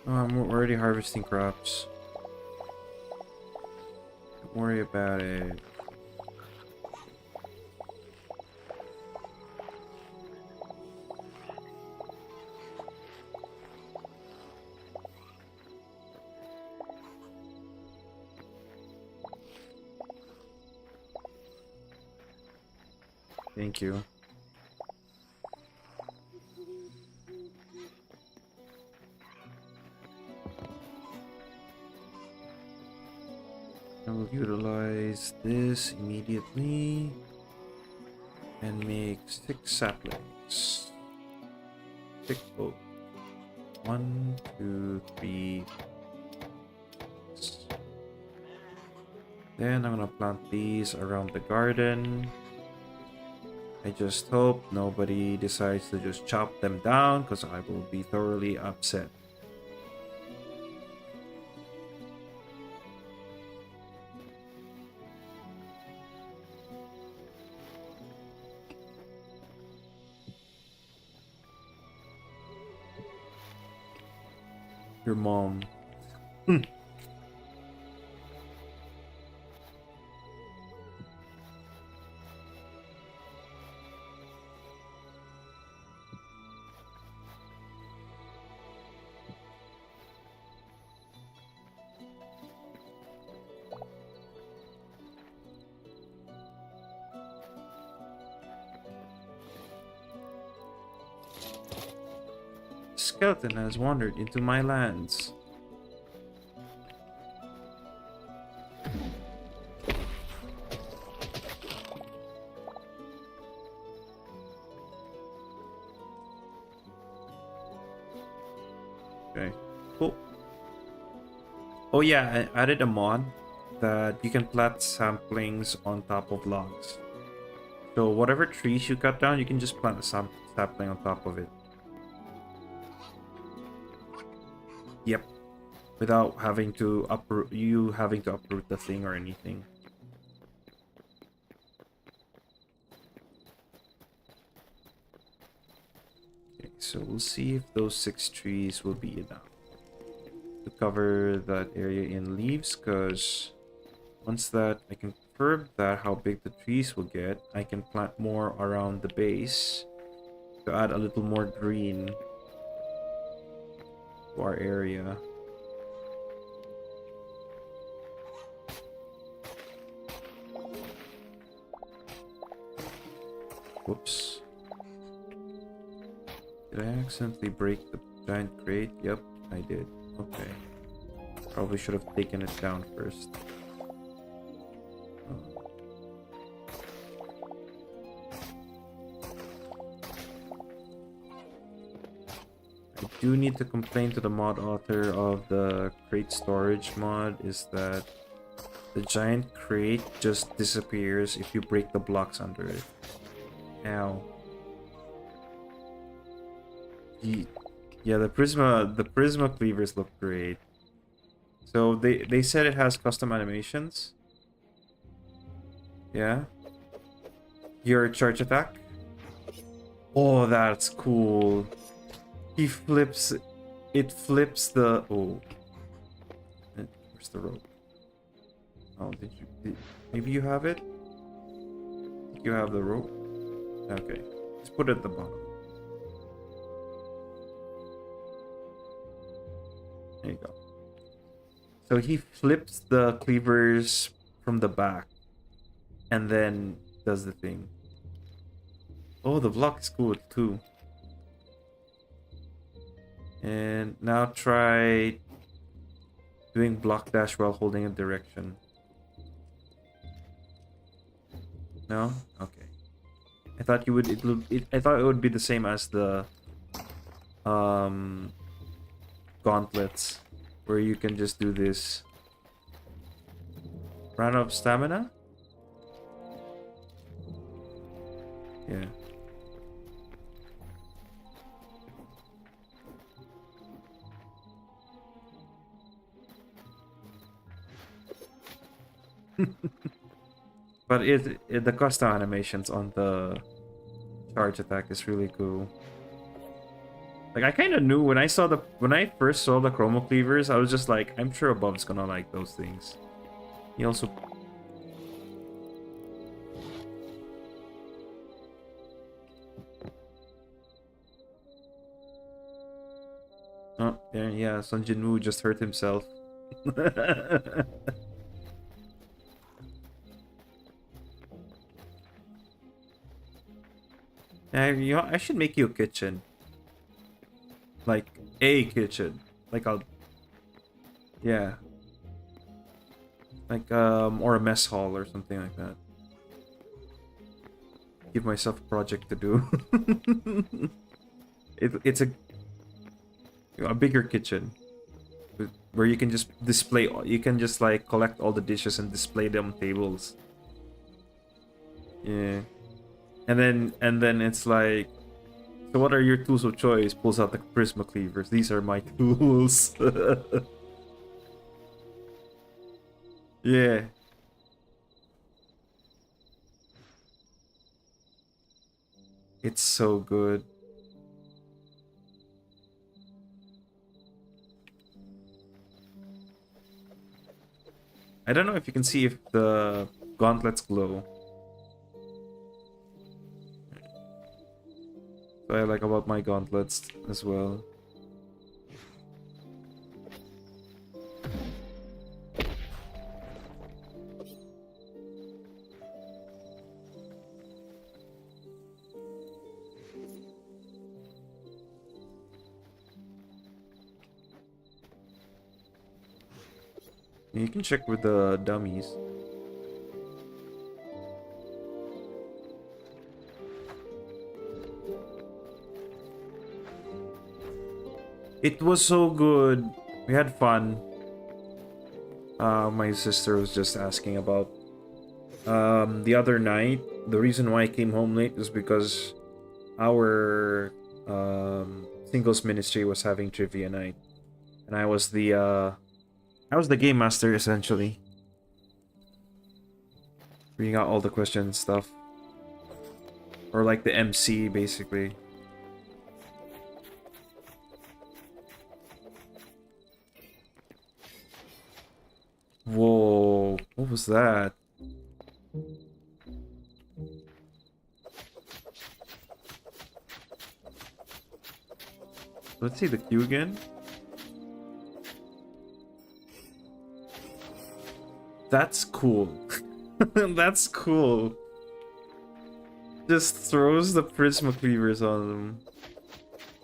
Oh, I'm already harvesting crops. Don't worry about it. Thank you. I will utilize this immediately and make 6 saplings. 6 oak. 1, 2, 3. 6. Then I'm gonna plant these around the garden. I just hope nobody decides to just chop them down because I will be thoroughly upset. Your mom. Skeleton has wandered into my lands. Okay, cool. Oh yeah, I added a mod that you can plant saplings on top of logs. So whatever trees you cut down, you can just plant a sapling on top of it. Yep. Without having to uproot the thing or anything. so we'll see if those 6 trees will be enough to cover that area in leaves, because once that I can confirm that how big the trees will get, I can plant more around the base to add a little more green to our area. Whoops. Did I accidentally break the giant crate? Yep, I did. Okay. Probably should have taken it down first. I do need to complain to the mod author of the crate storage mod, is that the giant crate just disappears if you break the blocks under it. Ow. Yeah, the Prisma cleavers look great. So they said it has custom animations. Yeah. Your charge attack. Oh, that's cool. He flips. It flips the. Oh. Where's the rope? Oh, maybe you have it? You have the rope? Okay. Just put it at the bottom. There you go. So he flips the cleavers from the back and then does the thing. Oh, the block is cool too. And now try doing block dash while holding a direction. No? Okay. I thought you would I thought it would be the same as the gauntlets, where you can just do this. Run up stamina? Yeah. But the custom animations on the charge attack is really cool. Like, I kind of knew when I first saw the chromo cleavers, I was just like, I'm sure Bob's gonna like those things. He also. Oh, yeah, Sun Jinwoo just hurt himself. I should make you a kitchen. Like, a kitchen. Like a... Yeah. Like, or a mess hall or something like that. Give myself a project to do. It's a bigger kitchen. Where you can just display... You can just, like, collect all the dishes and display them on tables. Yeah. And then it's like, so what are your tools of choice? Pulls out the Prisma cleavers. These are my tools. Yeah. It's so good. I don't know if you can see if the gauntlets glow. So I like about my gauntlets as well. You can check with the dummies. It was so good. We had fun. My sister was just asking about the other night. The reason why I came home late is because our singles ministry was having trivia night, and I was the game master essentially, reading out all the questions and stuff, or like the MC basically. What was that? Let's see the queue again. That's cool. That's cool. Just throws the prisma cleavers on them.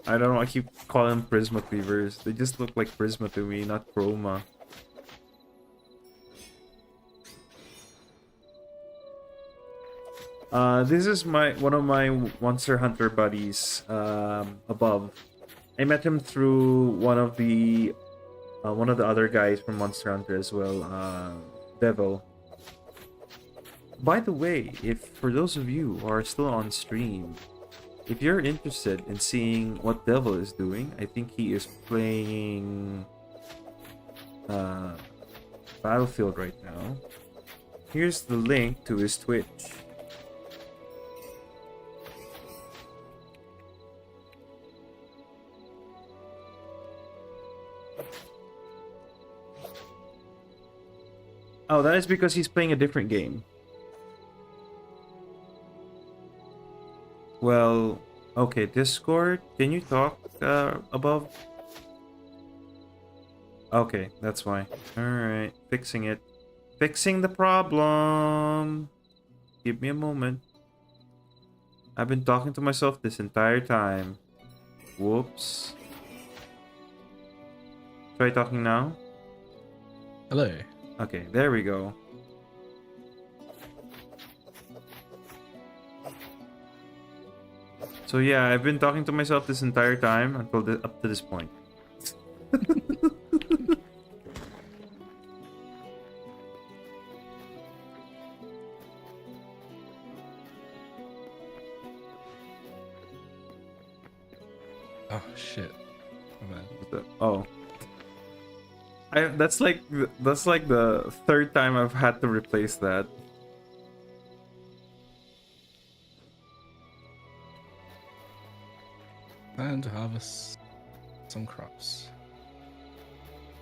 I don't know, I keep calling them prisma cleavers. They just look like prisma to me, not chroma. This is one of my Monster Hunter buddies above. I met him through one of the other guys from Monster Hunter as well, Devil. By the way, if for those of you who are still on stream, if you're interested in seeing what Devil is doing, I think he is playing Battlefield right now. Here's the link to his Twitch. Oh, that is because he's playing a different game. Well, okay, Discord, can you talk above? Okay, that's why. Alright, fixing it. Fixing the problem! Give me a moment. I've been talking to myself this entire time. Whoops. Try talking now? Hello. Okay, there we go. So yeah, I've been talking to myself this entire time until up to this point. Oh shit. My bad. Oh. That's like the third time I've had to replace that. Time to harvest some crops.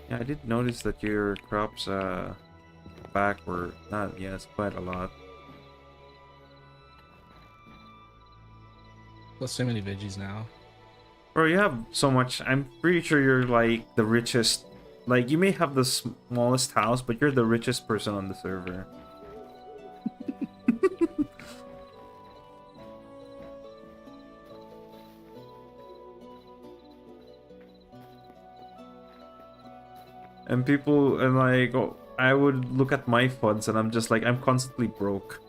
Yeah, I did notice that your crops back were not, yes, quite a lot. Got so many veggies now. Bro, you have so much. I'm pretty sure you're like the richest. Like, you may have the smallest house, but you're the richest person on the server. And people, and like, oh, I would look at my funds and I'm just like, I'm constantly broke.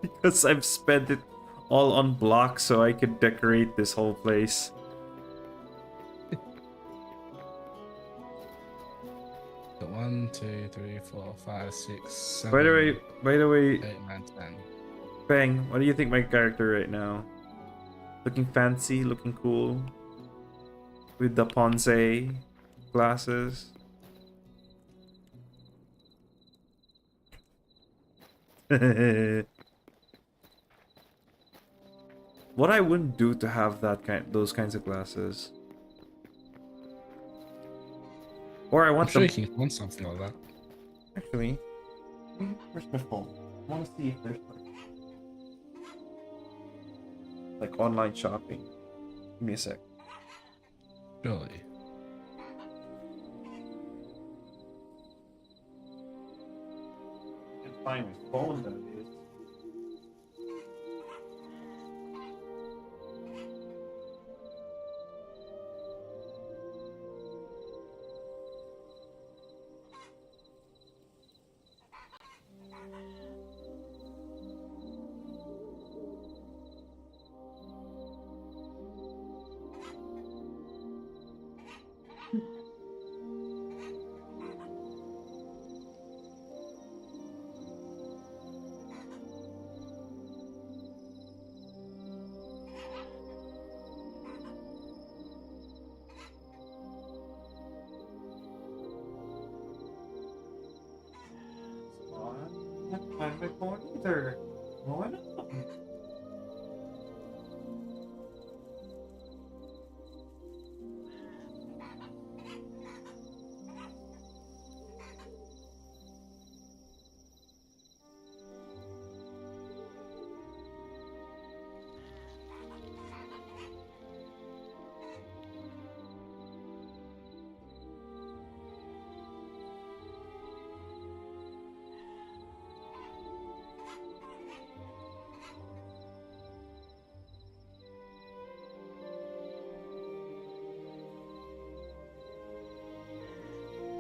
Because I've spent it all on blocks so I could decorate this whole place. Got 1, 2, 3, 4, 5, 6, 7. By the way, 8, 9, 10. Bang, what do you think my character right now? Looking fancy, looking cool. With the Ponce glasses. What I wouldn't do to have those kinds of glasses. Or I want I'm sure them. you can find something like that. Actually, where's my phone? I want to see if there's like online shopping. Give me a sec. Surely. I can find my phone, that is. I can't find my phone either. Why not?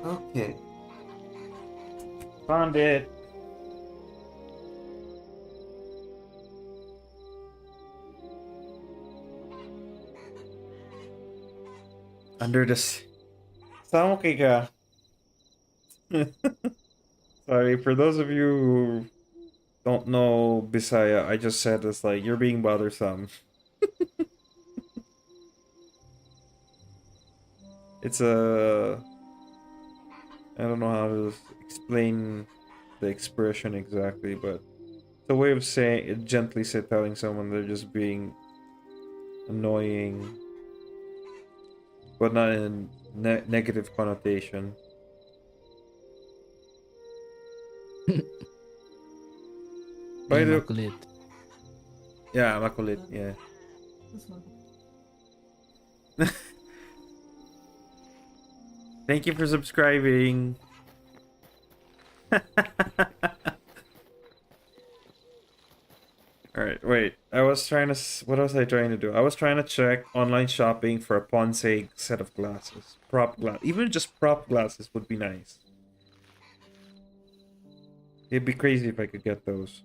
Okay. Found it. Under the sea. Saan okay ka? Sorry, for those of you who don't know Bisaya, I just said it's like you're being bothersome. It's a I don't know how to explain the expression exactly, but it's a way of saying gently say telling someone they're just being annoying, but not in negative connotation. By the Immaculate. yeah, makulit, yeah. Thank you for subscribing. All right, wait. I was trying to. What was I trying to do? I was trying to check online shopping for a Ponce set of glasses. Prop glass. Even just prop glasses would be nice. It'd be crazy if I could get those.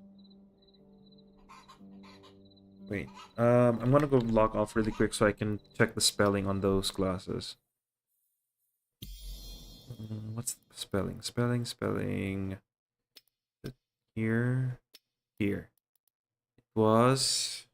Wait. I'm gonna go log off really quick so I can check the spelling on those glasses. What's the spelling? Spelling. Here. Here. It was.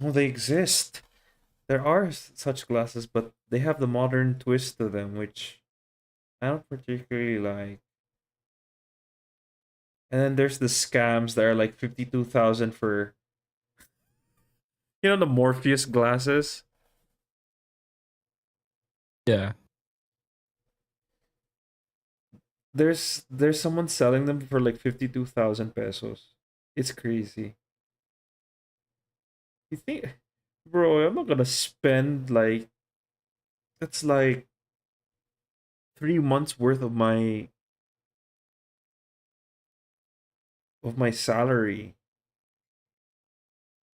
Oh, they exist. There are such glasses, but they have the modern twist to them, which I don't particularly like. And then there's the scams that are like 52,000 for the Morpheus glasses. Yeah. There's someone selling them for like 52,000 pesos. It's crazy. You think, bro, I'm not gonna spend like that's like 3 months worth of my salary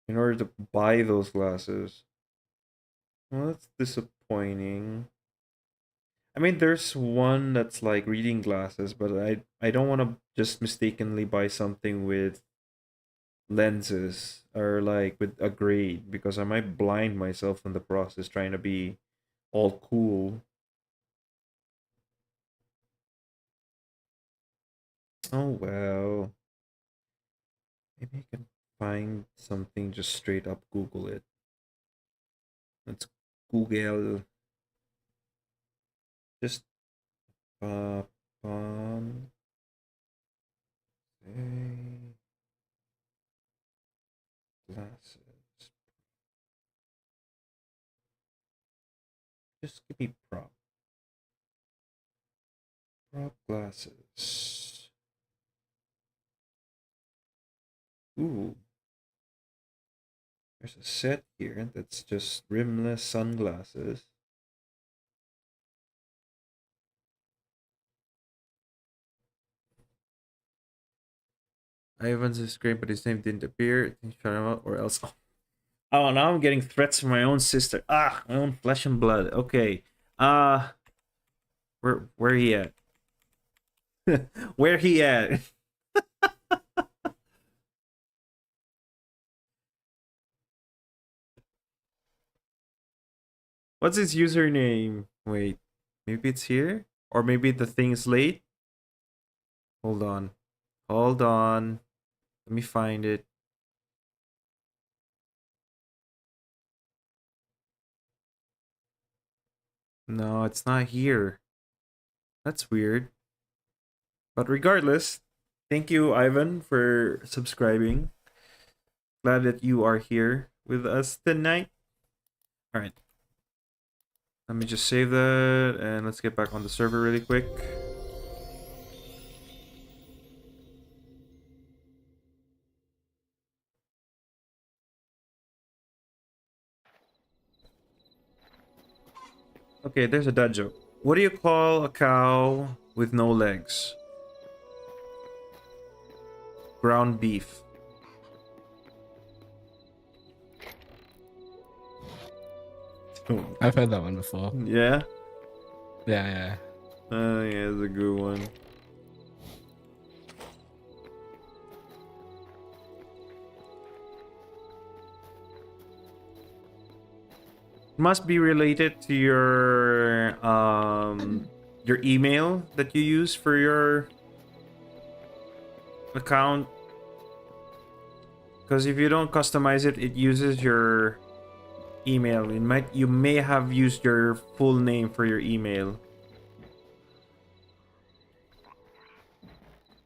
in order to buy those glasses. Well, that's disappointing. I mean, there's one that's like reading glasses, but I don't want to just mistakenly buy something with lenses or like with a grade because I might blind myself in the process trying to be all cool. Oh well, maybe I can find something just straight up Google it. Let's Google just uh um eh, glasses. Just give me prop glasses. Ooh, there's a set here that's just rimless sunglasses. Ivan's is great, but his name didn't appear. Shout him out or else. Oh, now I'm getting threats from my own sister. Ah, my own flesh and blood. Okay. Uh where he at? Where he at? What's his username? Wait, maybe it's here? Or maybe the thing is late? Hold on. Hold on. Let me find it. No, it's not here. That's weird. But regardless, thank you, Ivan, for subscribing. Glad that you are here with us tonight. All right. Let me just save that and let's get back on the server really quick. Okay, there's a dad joke. What do you call a cow with no legs? Ground beef. Oh. I've heard that one before. Yeah? Yeah, yeah. Oh, yeah, it's a good one. Must be related to your email that you use for your account. Because if you don't customize it, it uses your email. You may have used your full name for your email.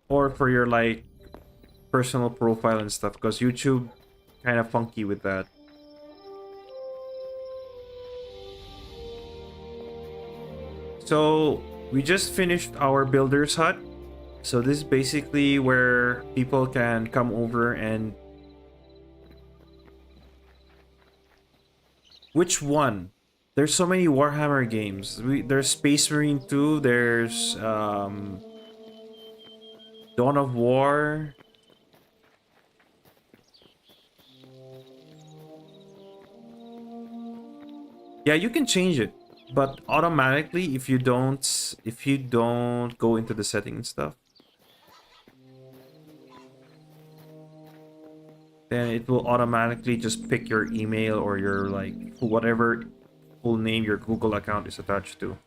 Or for your like personal profile and stuff, because YouTube kind of funky with that. So we just finished our builder's hut. So this is basically where people can come over and... Which one? There's so many Warhammer games. There's Space Marine 2, there's Dawn of War. Yeah, you can change it, but automatically if you don't go into the settings and stuff, then it will automatically just pick your email or your like whatever full name your Google account is attached to.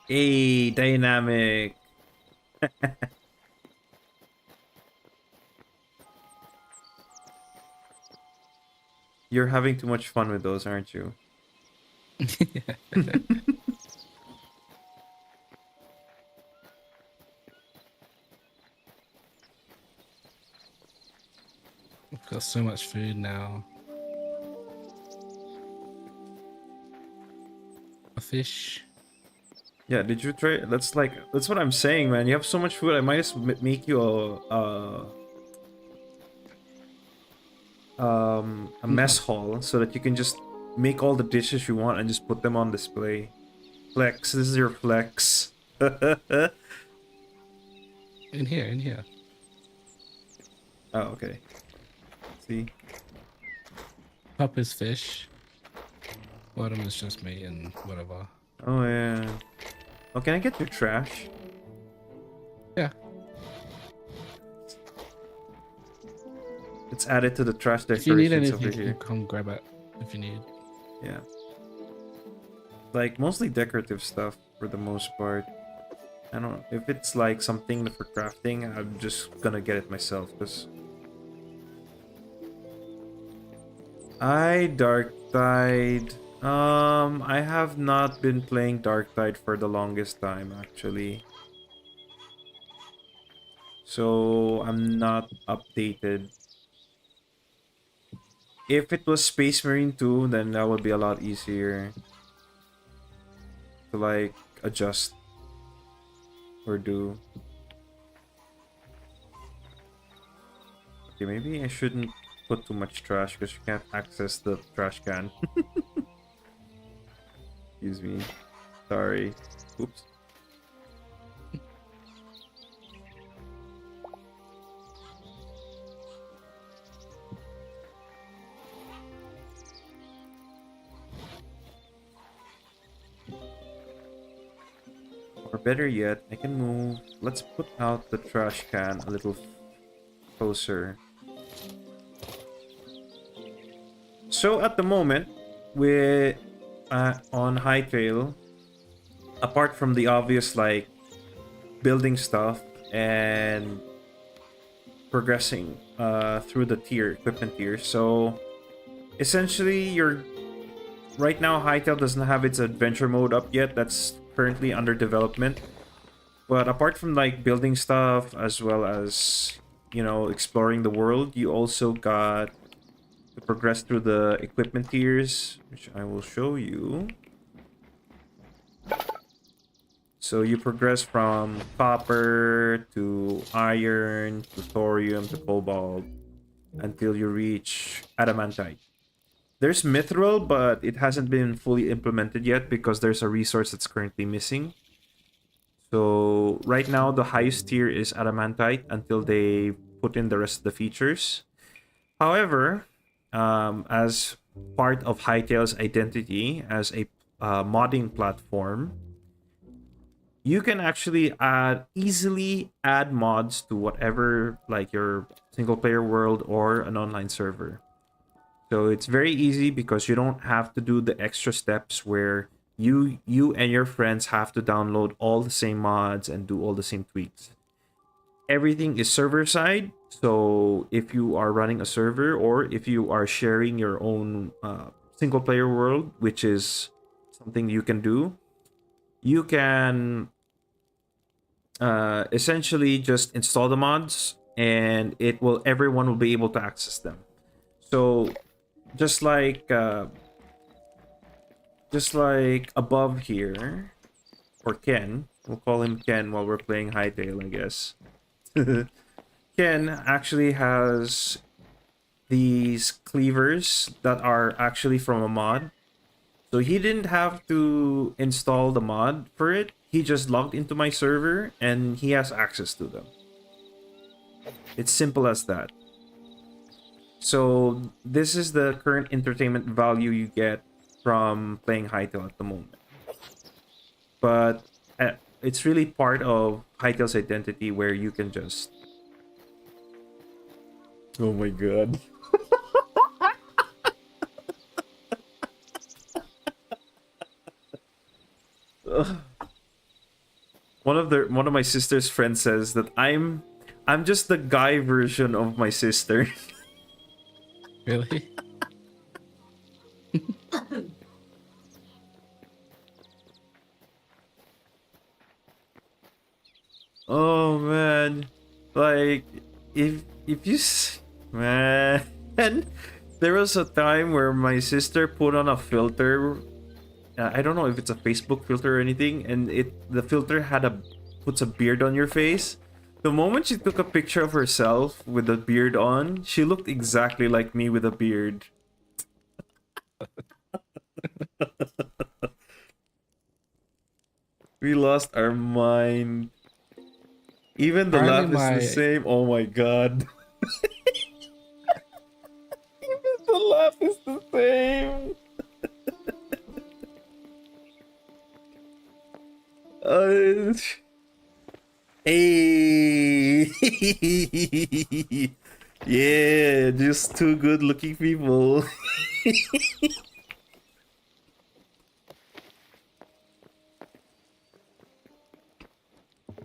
Hey, dynamic. You're having too much fun with those, aren't you? I've got so much food now. A fish. Yeah, did you try? That's what I'm saying, man. You have so much food. I might just make you a mess hall so that you can just make all the dishes you want and just put them on display. Flex. This is your flex. In here, in here. Oh, okay. See? Top is fish. Bottom is just me and whatever. Oh, yeah. Oh, can I get your trash? Yeah. It's added to the trash If you need decorations over anything, you here. can come grab it if you need. Yeah. Like, mostly decorative stuff for the most part. I don't know. If it's like something for crafting, I'm just gonna get it myself, because... Darktide. I have not been playing Darktide for the longest time, actually. So, I'm not updated. If it was Space Marine 2, then that would be a lot easier to, like, adjust or do. Okay, maybe I shouldn't put too much trash because you can't access the trash can. Excuse me. Sorry. Oops. Or better yet, I can move. Let's put out the trash can a little closer. So at the moment, we're on Hightail. Apart from the obvious like building stuff and progressing through the equipment tiers. So essentially, you're right now Hightail doesn't have its adventure mode up yet. That's currently under development. But apart from like building stuff as well as, you know, exploring the world, you also got to progress through the equipment tiers, which I will show you. So you progress from copper to iron to thorium to cobalt until you reach adamantite. There's mithril, but it hasn't been fully implemented yet because there's a resource that's currently missing. So right now the highest tier is adamantite until they put in the rest of the features. However, as part of Hytale's identity as a modding platform, you can actually easily add mods to whatever, like your single player world or an online server. So it's very easy because you don't have to do the extra steps where you and your friends have to download all the same mods and do all the same tweaks. Everything is server side. So if you are running a server or if you are sharing your own single player world, which is something you can do, you can essentially just install the mods and everyone will be able to access them. So just like above here, or Ken, we'll call him Ken while we're playing Hytale, I guess. Ken actually has these cleavers that are actually from a mod. So he didn't have to install the mod for it. He just logged into my server and he has access to them. It's simple as that. So this is the current entertainment value you get from playing Hytale at the moment. But it's really part of Hytale's identity where you can just... Oh my god. One of my sister's friends says that I'm just the guy version of my sister. Really? Oh man, like if you man, there was a time where my sister put on a filter. I don't know if it's a Facebook filter or anything, and the filter puts a beard on your face. The moment she took a picture of herself with the beard on, she looked exactly like me with a beard. We lost our mind. Even the Apparently laugh is the my same. Oh my god. Even the laugh is the same. Uh, hey. Yeah, just two good looking people.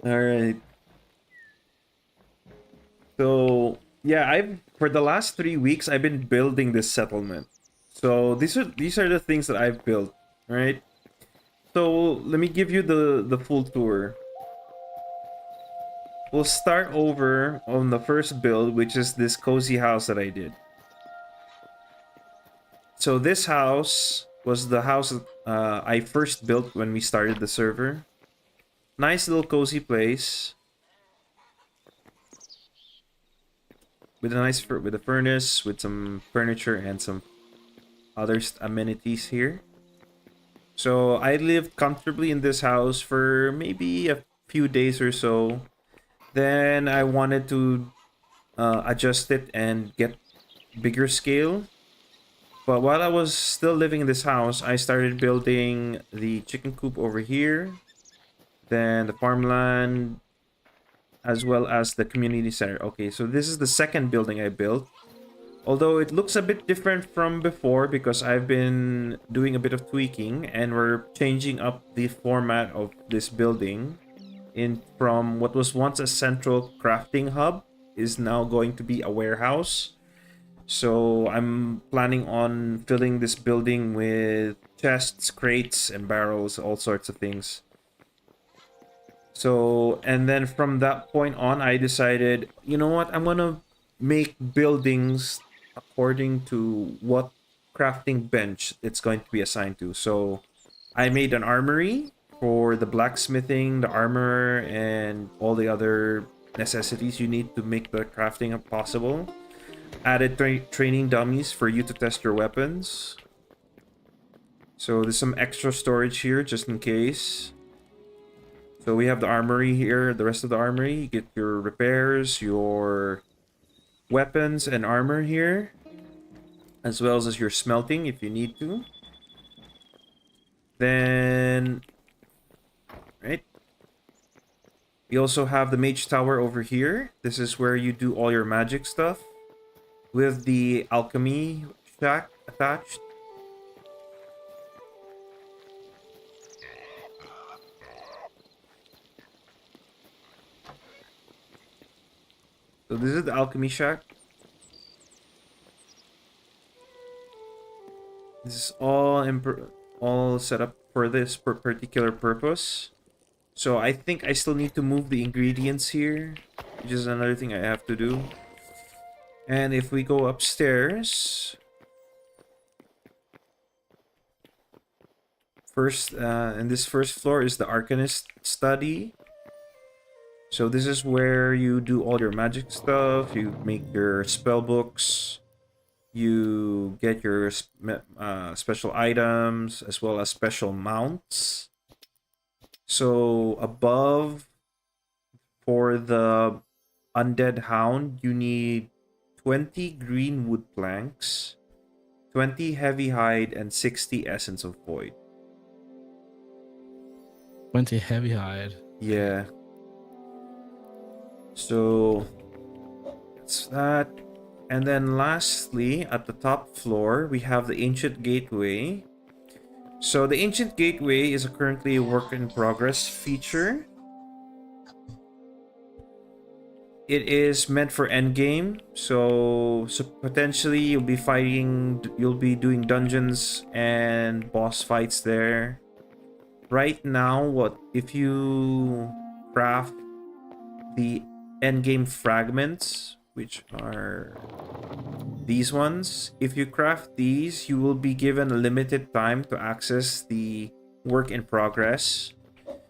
All right. So, yeah, I've for the last 3 weeks I've been building this settlement. So, these are the things that I've built, right? So, let me give you the full tour. We'll start over on the first build, which is this cozy house that I did. So this house was the house I first built when we started the server. Nice little cozy place with a furnace, with some furniture and some other amenities here. So I lived comfortably in this house for maybe a few days or so. Then I wanted to adjust it and get bigger scale. But while I was still living in this house, I started building the chicken coop over here, then the farmland, as well as the community center. Okay, so this is the second building I built. Although it looks a bit different from before because I've been doing a bit of tweaking and we're changing up the format of this building from what was once a central crafting hub is now going to be a warehouse. So I'm planning on filling this building with chests, crates, and barrels, all sorts of things. So, and then from that point on, I decided, you know what, I'm gonna make buildings according to what crafting bench it's going to be assigned to. So I made an armory for the blacksmithing, the armor, and all the other necessities you need to make the crafting possible. Added training dummies for you to test your weapons. So there's some extra storage here just in case. So we have the armory here, the rest of the armory. You get your repairs, your weapons and armor here, as well as your smelting if you need to. Then, right, we also have the mage tower over here. This is where you do all your magic stuff with the alchemy shack attached. So this is the alchemy shack. This is all set up for this particular purpose. So I think I still need to move the ingredients here, which is another thing I have to do. And if we go upstairs, first, in this first floor is the Arcanist study. So this is where you do all your magic stuff, you make your spell books, you get your special items, as well as special mounts. So above, for the Undead Hound, you need 20 green wood planks, 20 heavy hide, and 60 Essence of Void. 20 heavy hide. Yeah. So that's that. And then lastly, at the top floor, we have the Ancient Gateway. So the Ancient Gateway is currently a work in progress feature. It is meant for endgame, so potentially you'll be doing dungeons and boss fights there. Right now, if you craft the endgame fragments, which are these ones, if you craft these, you will be given a limited time to access the work in progress.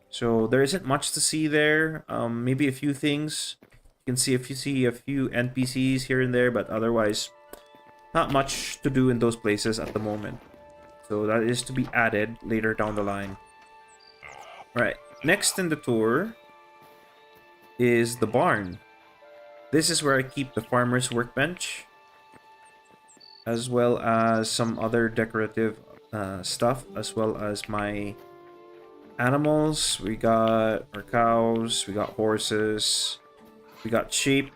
So there isn't much to see there. Maybe a few things. You can see if you see a few NPCs here and there, but otherwise not much to do in those places at the moment. So that is to be added later down the line. Right, next in the tour is the barn. This is where I keep the farmer's workbench, as well as some other decorative stuff, as well as my animals. We got our cows, we got horses, we got sheep.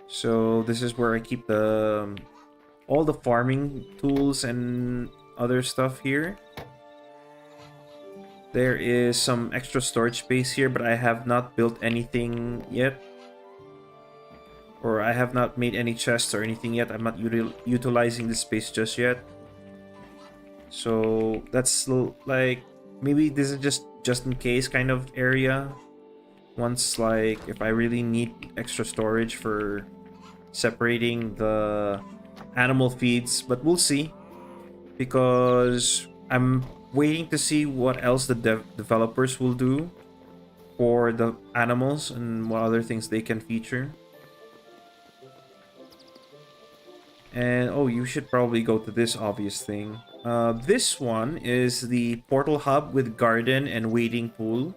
So this is where I keep all the farming tools and other stuff here. There is some extra storage space here, but I have not built anything yet. Or I have not made any chests or anything yet. I'm not utilizing this space just yet. So that's like, maybe this is just in case kind of area. Once, like, if I really need extra storage for separating the animal feeds. But we'll see. Because I'm waiting to see what else the developers will do for the animals and what other things they can feature. And oh, you should probably go to this obvious thing. This one is the portal hub with garden and wading pool.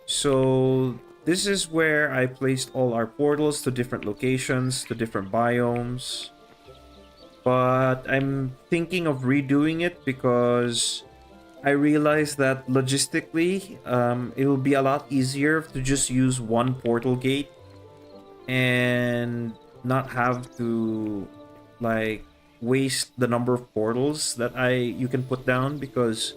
So this is where I placed all our portals to different locations, to different biomes. But I'm thinking of redoing it because I realized that logistically, it will be a lot easier to just use one portal gate and not have to like waste the number of portals that you can put down, because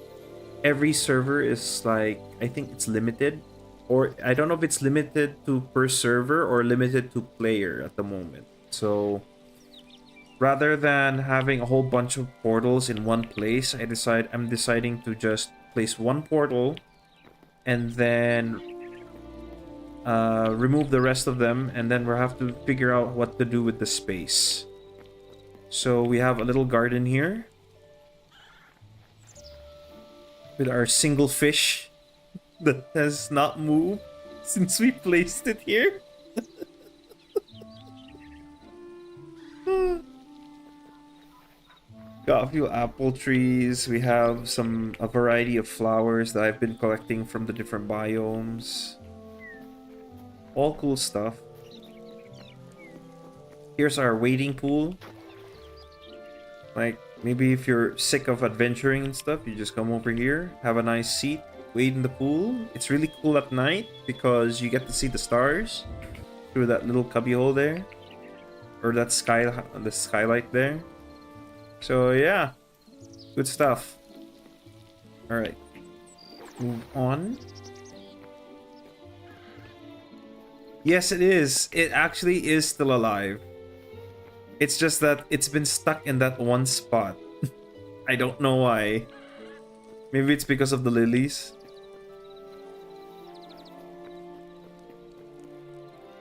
every server is like, I think it's limited, or I don't know if it's limited to per server or limited to player at the moment. So rather than having a whole bunch of portals in one place, I'm deciding to just place one portal and then remove the rest of them, and then we'll have to figure out what to do with the space. So we have a little garden here. with our single fish that has not moved since we placed it here. Got a few apple trees. We have a variety of flowers that I've been collecting from the different biomes. All cool stuff. Here's our wading pool. Like, maybe if you're sick of adventuring and stuff, you just come over here, have a nice seat, wade in the pool. It's really cool at night because you get to see the stars through that little cubbyhole there. Or that the skylight there. So yeah, good stuff. All right, move on. Yes, it is. It actually is still alive. It's just that it's been stuck in that one spot. I don't know why. Maybe it's because of the lilies.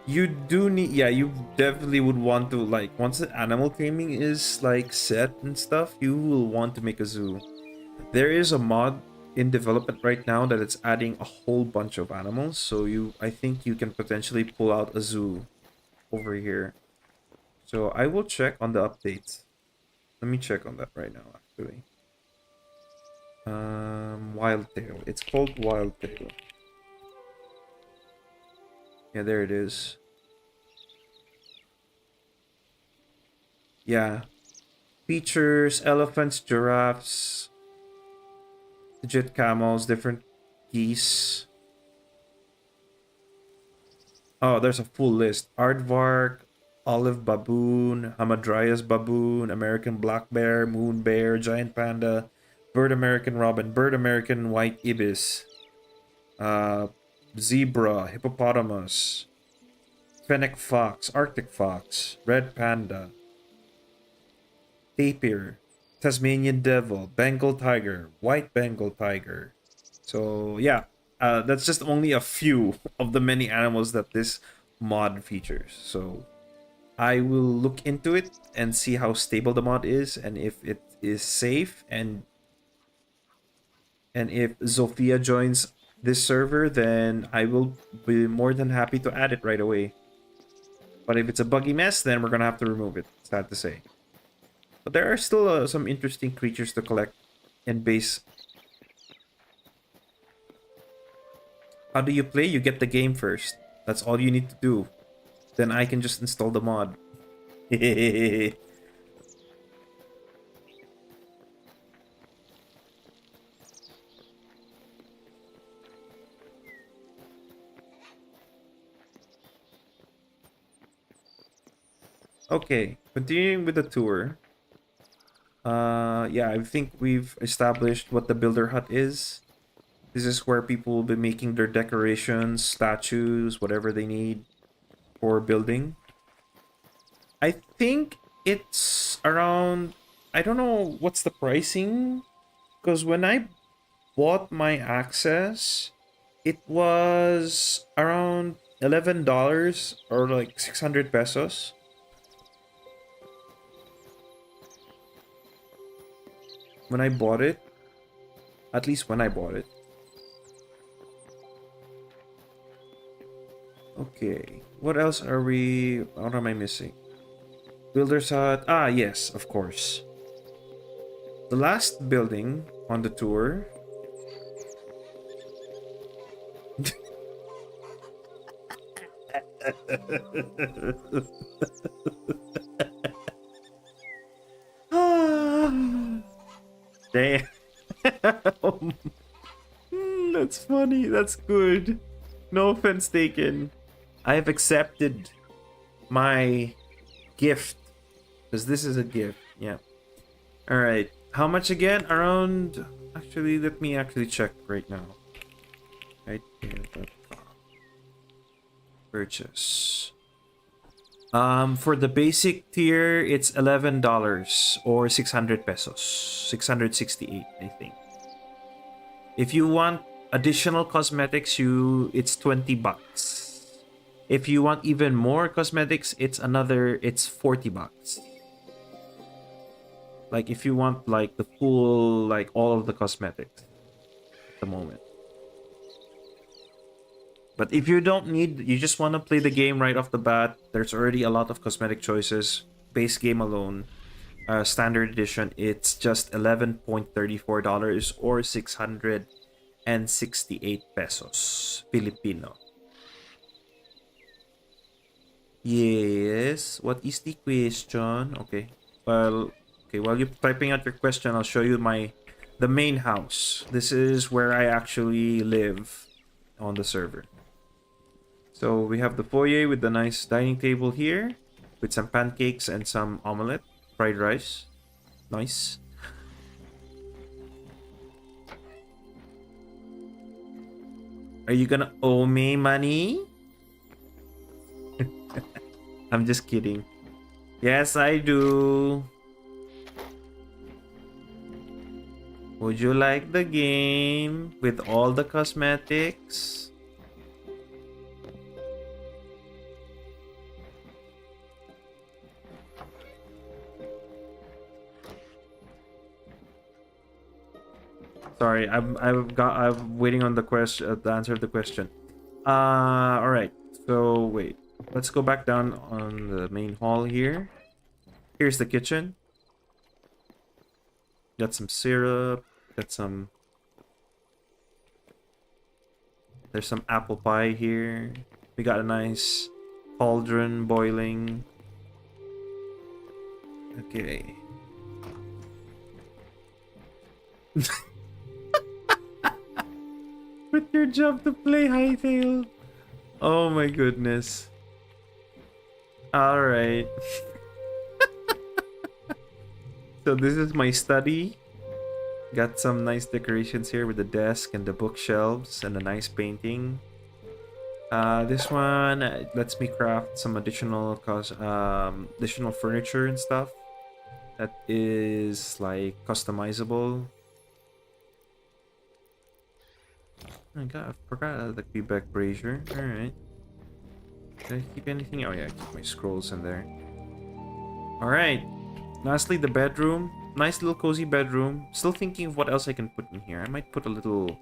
You do need, yeah, you definitely would want to, like, once the animal taming is like set and stuff, you will want to make a zoo. There is a mod in development right now that it's adding a whole bunch of animals, so I think you can potentially pull out a zoo over here. So I will check on the updates. Let me check on that right now, actually. Wildtail. It's called Wildtail. Yeah, there it is. Yeah. Features, elephants, giraffes, legit camels, different geese. Oh, there's a full list. Aardvark, olive baboon, Hamadryas baboon, American black bear, moon bear, giant panda, bird American robin, bird American white ibis, zebra, hippopotamus, fennec fox, arctic fox, red panda, tapir, Tasmanian devil, Bengal tiger, white Bengal tiger. So yeah, that's just only a few of the many animals that this mod features. So I will look into it and see how stable the mod is and if it is safe, and if Zofia joins this server, then I will be more than happy to add it right away. But if it's a buggy mess, then we're gonna have to remove it. Sad to say. But there are still some interesting creatures to collect and base. How do you play? You get the game first. That's all you need to do. Then I can just install the mod. Okay, continuing with the tour. Yeah, I think we've established what the builder hut is. This is where people will be making their decorations, statues, whatever they need for building. I think it's around, I don't know what's the pricing, because when I bought my access, it was around $11 or like 600 pesos. When I bought it, at least when I bought it. Okay, what else are we, what am I missing? Builder's hut, ah yes, of course. The last building on the tour. Damn. That's funny. That's good. No offense taken. I have accepted my gift. Because this is a gift. Yeah. Alright. How much again? Around... Actually, let me actually check right now. Right here. Purchase. For the basic tier, it's $11 or 600 pesos. 668, I think. If you want additional cosmetics, it's 20 bucks. If you want even more cosmetics, it's 40 bucks. Like if you want like the full, like all of the cosmetics. at the moment. But if you don't need, you just want to play the game right off the bat, there's already a lot of cosmetic choices. Base game alone, standard edition, it's just $11.34 or 668 pesos Filipino. Yes, what is the question? Okay. Well, okay, while you're typing out your question, I'll show you the main house. This is where I actually live on the server. So we have the foyer with the nice dining table here with some pancakes and some omelette, fried rice. Nice. Are you gonna owe me money? I'm just kidding. Yes, I do. Would you like the game with all the cosmetics? Sorry, I'm waiting on the answer of the question. All right. So wait, let's go back down on the main hall here. Here's the kitchen. Got some syrup. Got some. There's some apple pie here. We got a nice cauldron boiling. Okay. Quit your job to play Hightail. Oh my goodness. Alright. So this is my study. Got some nice decorations here with the desk and the bookshelves and a nice painting. This one lets me craft some additional additional furniture and stuff that is like customizable. I forgot the Quebec brazier. Alright. Did I keep anything? Oh yeah, I keep my scrolls in there. Alright. Lastly, the bedroom. Nice little cozy bedroom. Still thinking of what else I can put in here. I might put a little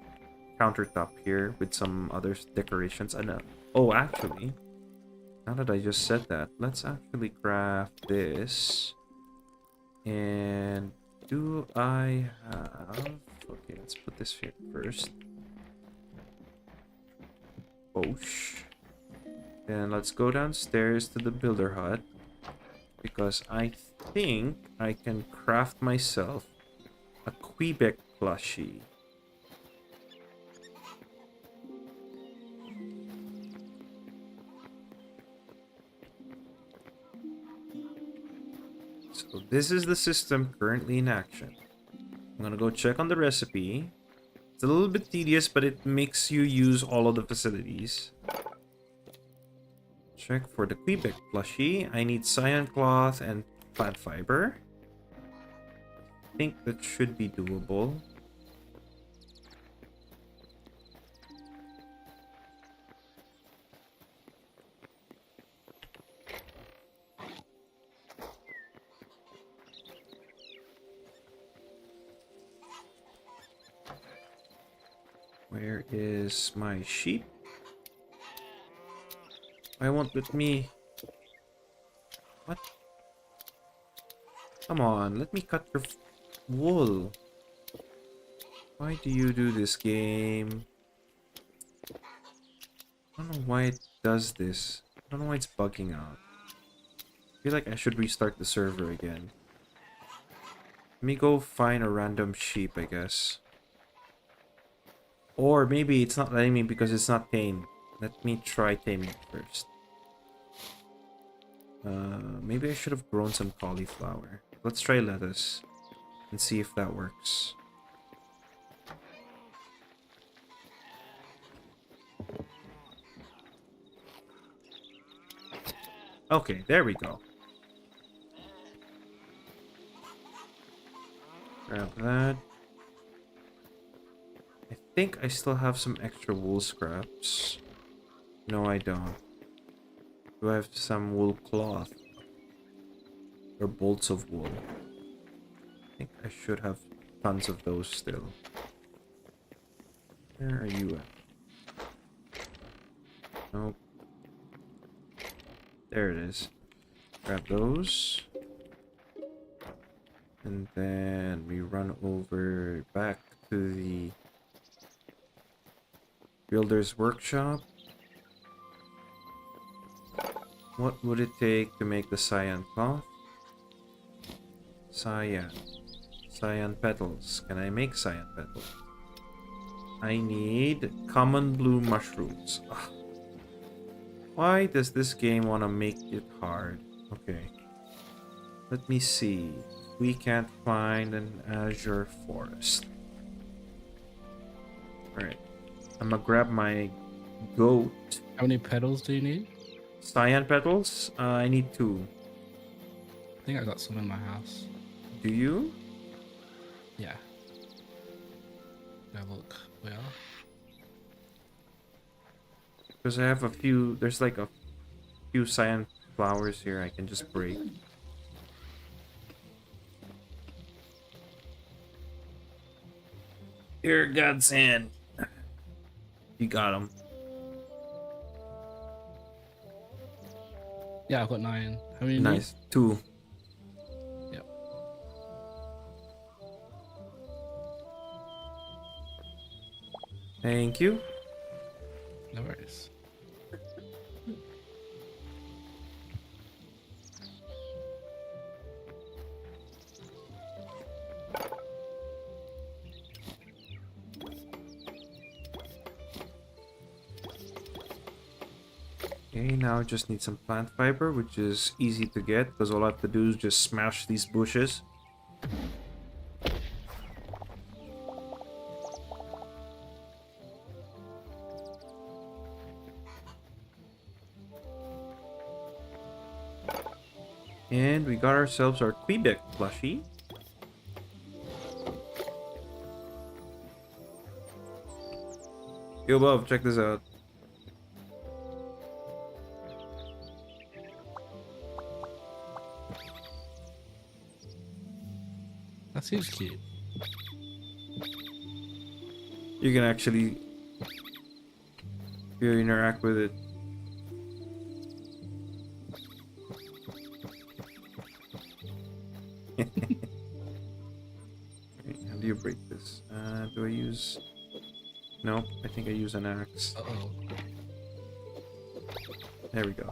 countertop here with some other decorations. I know. Oh, actually, now that I just said that, let's actually craft this. And do I have... Okay, let's put this here first. Boosh. Then let's go downstairs to the builder hut, because I think I can craft myself a Quebec plushie. So this is the system currently in action. I'm gonna go check on the recipe. It's a little bit tedious, but it makes you use all of the facilities. Check for the Quebec plushie. I need cyan cloth and plant fiber. I think that should be doable. Where is my sheep? Why won't let me... What? Come on, let me cut your wool. Why do you do this, game? I don't know why it does this. I don't know why it's bugging out. I feel like I should restart the server again. Let me go find a random sheep, I guess. Or maybe it's not letting me because it's not tamed. Let me try taming it first. Maybe I should have grown some cauliflower. Let's try lettuce and see if that works. Okay, there we go. Grab that. I think I still have some extra wool scraps. No, I don't. Do I have some wool cloth? Or bolts of wool? I think I should have tons of those still. Where are you at? Nope. There it is. Grab those. And then we run over back to the builder's workshop. What would it take to make the cyan cloth? Cyan. Cyan petals. Can I make cyan petals? I need common blue mushrooms. Ugh. Why does this game want to make it hard? Okay. Let me see. We can't find an azure forest. Alright. I'm gonna grab my goat. How many petals do you need? Cyan petals? I need 2. I think I got some in my house. Do you? Yeah. Have a look. Where? Because I have a few. There's like a few cyan flowers here I can just break. Here, God's hand. You got him. Yeah, I've got 9. How many? Nice. 2. Yep. Thank you. No worries. Okay, now I just need some plant fiber, which is easy to get because all I have to do is just smash these bushes. And we got ourselves our Quebec plushie. Yo, Bob, check this out. That seems cute. You can actually interact with it. How do you break this? Do I use... No, I think I use an axe. Uh-oh. There we go.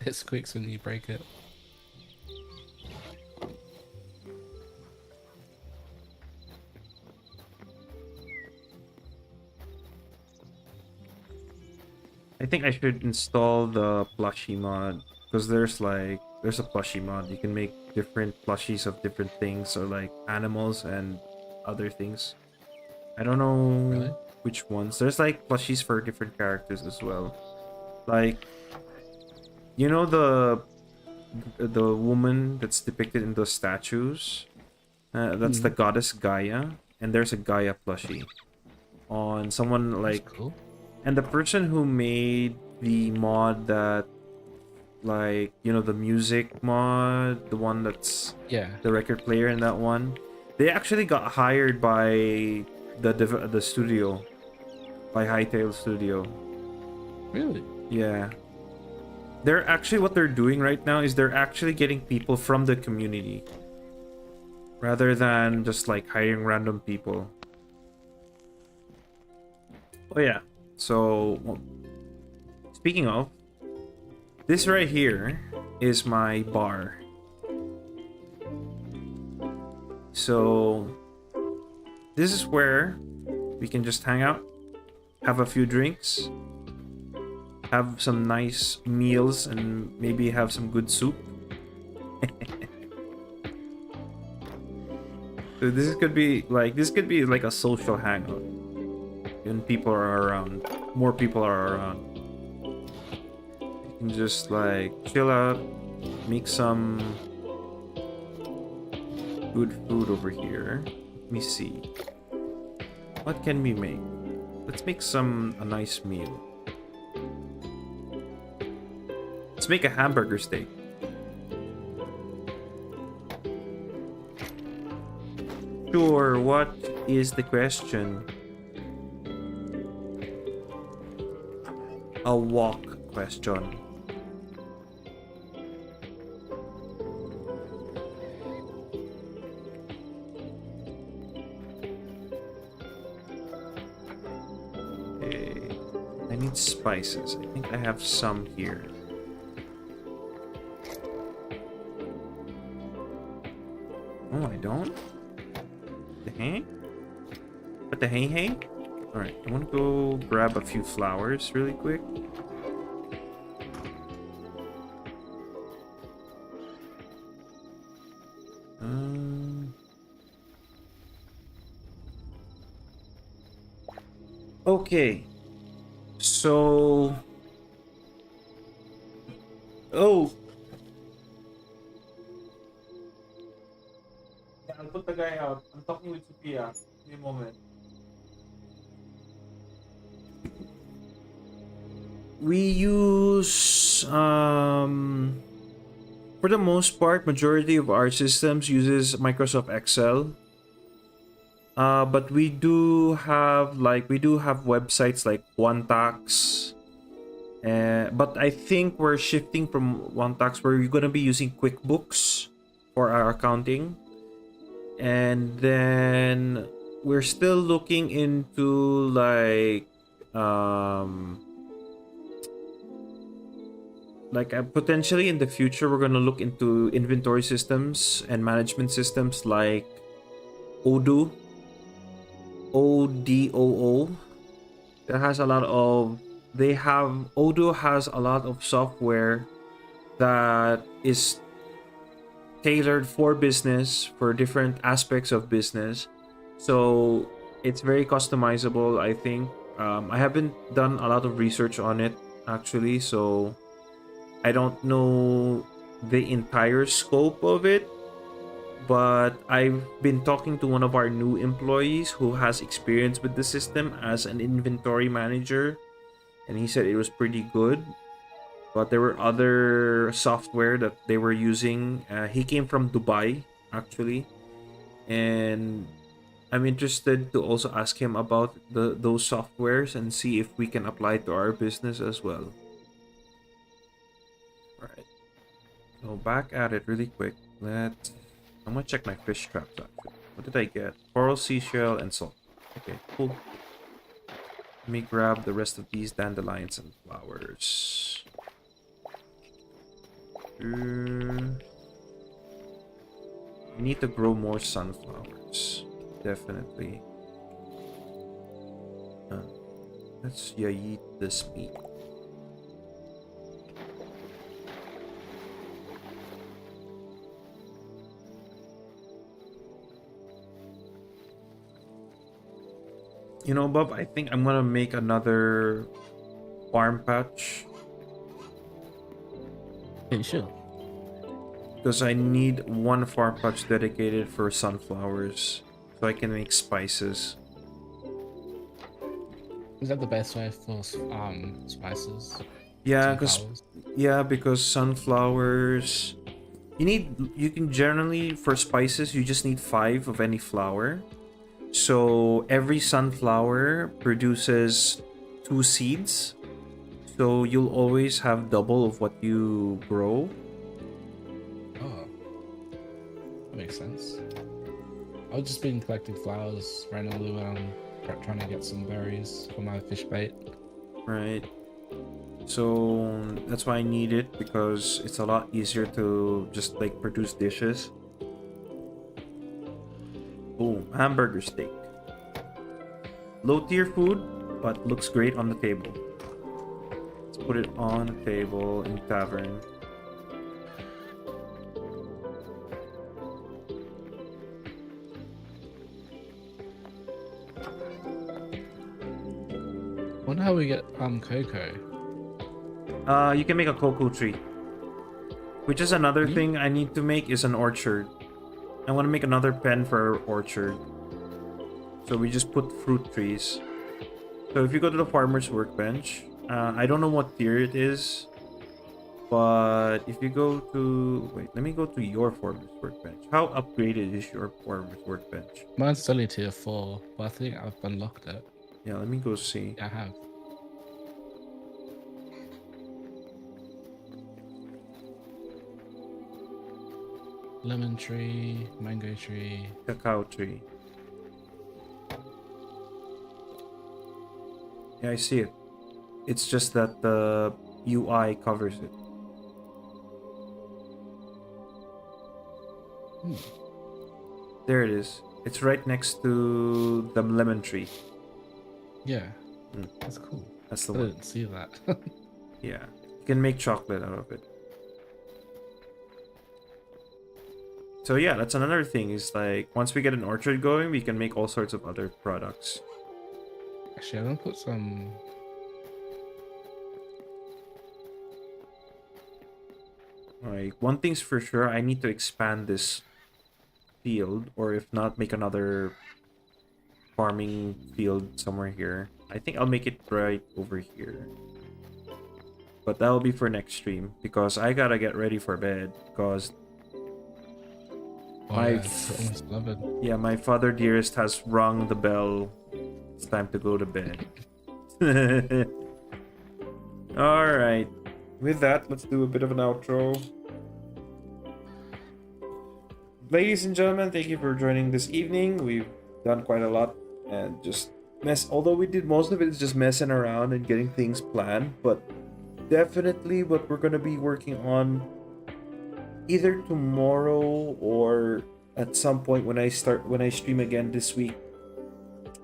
It squeaks when you break it. I think I should install the plushie mod because there's a plushie mod. You can make different plushies of different things, or like animals and other things. I don't know Really? which ones. There's like plushies for different characters as well. Like, you know the woman that's depicted in those statues? That's the goddess Gaia, and there's a Gaia plushie on someone like. That's cool. And the person who made the mod that, like, you know, the music mod, the one that's Yeah. the record player in that one, they actually got hired by the studio, by Hightail Studio. Really? Yeah. They're actually, what they're doing right now is they're actually getting people from the community rather than just like hiring random people. Oh yeah. So, well, speaking of, this right here is my bar. So, this is where we can just hang out, have a few drinks, have some nice meals, and maybe have some good soup. So this could be like a social hangout. When people are around, more people are around. You can just like chill out, make some good food over here. Let me see. What can we make? Let's make a nice meal. Let's make a hamburger steak. Sure, what is the question? a walk question. Okay. I need spices. I think I have some here. Oh, I don't? The hay? What the hay? Alright, I want to go grab a few flowers really quick. Okay. So... Oh! Yeah, I'll put the guy out. I'm talking with Sophia. Give me a moment. We use for the most part, majority of our systems uses Microsoft Excel. But we do have websites like OneTax. But I think we're shifting from OneTax where we're gonna be using QuickBooks for our accounting. And then we're still looking into potentially in the future we're gonna look into inventory systems and management systems like Odoo, ODOO. That has a lot of they have Odoo has a lot of software that is tailored for business for different aspects of business. So it's very customizable, I think. I haven't done a lot of research on it actually, so I don't know the entire scope of it, but I've been talking to one of our new employees who has experience with the system as an inventory manager, and he said it was pretty good. But there were other software that they were using. He came from Dubai, actually, and I'm interested to also ask him about those softwares and see if we can apply it to our business as well. All right. So back at it really quick. I'm gonna check my fish traps actually. What did I get? Coral, seashell, and salt. Okay, cool. Let me grab the rest of these dandelions and flowers. We need to grow more sunflowers. Definitely. Let's eat this meat. You know, Bob, I think I'm gonna make another farm patch. Yeah, you should. Because I need one farm patch dedicated for sunflowers. So I can make spices. Is that the best way for spices? Because sunflowers you can generally for spices you just need 5 of any flower. So every sunflower produces 2 seeds. So you'll always have double of what you grow. Oh, that makes sense. I've just been collecting flowers randomly when I'm trying to get some berries for my fish bait. Right. So that's why I need it, because it's a lot easier to just like produce dishes. Boom, hamburger steak. Low tier food, but looks great on the table. Let's put it on the table in tavern. Wonder how we get cocoa. You can make a cocoa tree. Which is another thing I need to make is an orchard. I want to make another pen for our orchard. So we just put fruit trees. So if you go to the farmer's workbench, I don't know what tier it is. But if you go to... Wait, let me go to your farmer's workbench. How upgraded is your farmer's workbench? Mine's only tier 4, but I think I've unlocked it. Yeah, let me go see. I have. lemon tree, mango tree. Cacao tree. Yeah, I see it. It's just that the UI covers it. Hmm. There it is. It's right next to the lemon tree. Yeah, Mm, that's cool. that's the I one. didn't see that. Yeah. You can make chocolate out of it. So yeah, that's another thing is like once we get an orchard going, we can make all sorts of other products. Actually, I'm gonna put some. Like one thing's for sure, I need to expand this field, or if not, make another farming field somewhere here. I think I'll make it right over here. But that'll be for next stream because I gotta get ready for bed because Oh my yeah, it's almost 11. yeah, my father dearest has rung the bell. It's time to go to bed. All right. With that, let's do a bit of an outro. Ladies and gentlemen, thank you for joining this evening. We've done quite a lot and just although we did most of it is just messing around and getting things planned, but definitely what we're going to be working on either tomorrow or at some point when I stream again this week,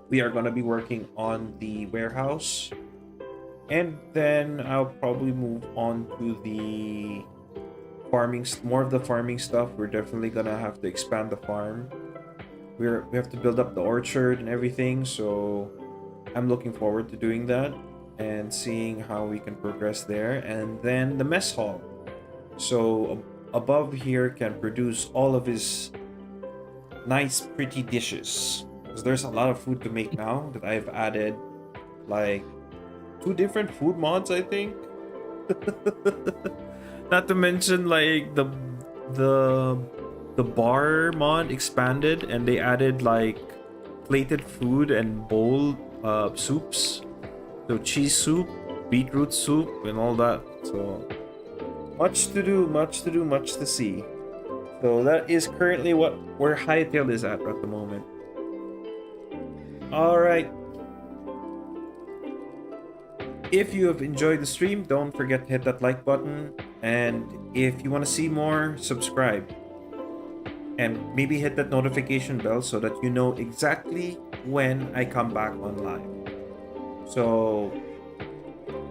we are going to be working on the warehouse, and then I'll probably move on to the farming, more of the farming stuff. We're definitely gonna have to expand the farm. We have to build up the orchard and everything, so I'm looking forward to doing that and seeing how we can progress there. And then the mess hall, so above here can produce all of his nice pretty dishes, because there's a lot of food to make now that I've added like 2 different food mods, I think. Not to mention like the the bar mod expanded and they added like plated food and bowl soups. So cheese soup, beetroot soup, and all that. So much to do, much to do, much to see. So that is currently where Hytale is at the moment. All right. If you have enjoyed the stream, don't forget to hit that like button. And if you want to see more, subscribe. And maybe hit that notification bell so that you know exactly when I come back on live. So,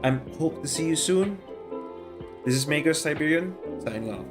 I hope to see you soon. This is Mega Siberian, signing off.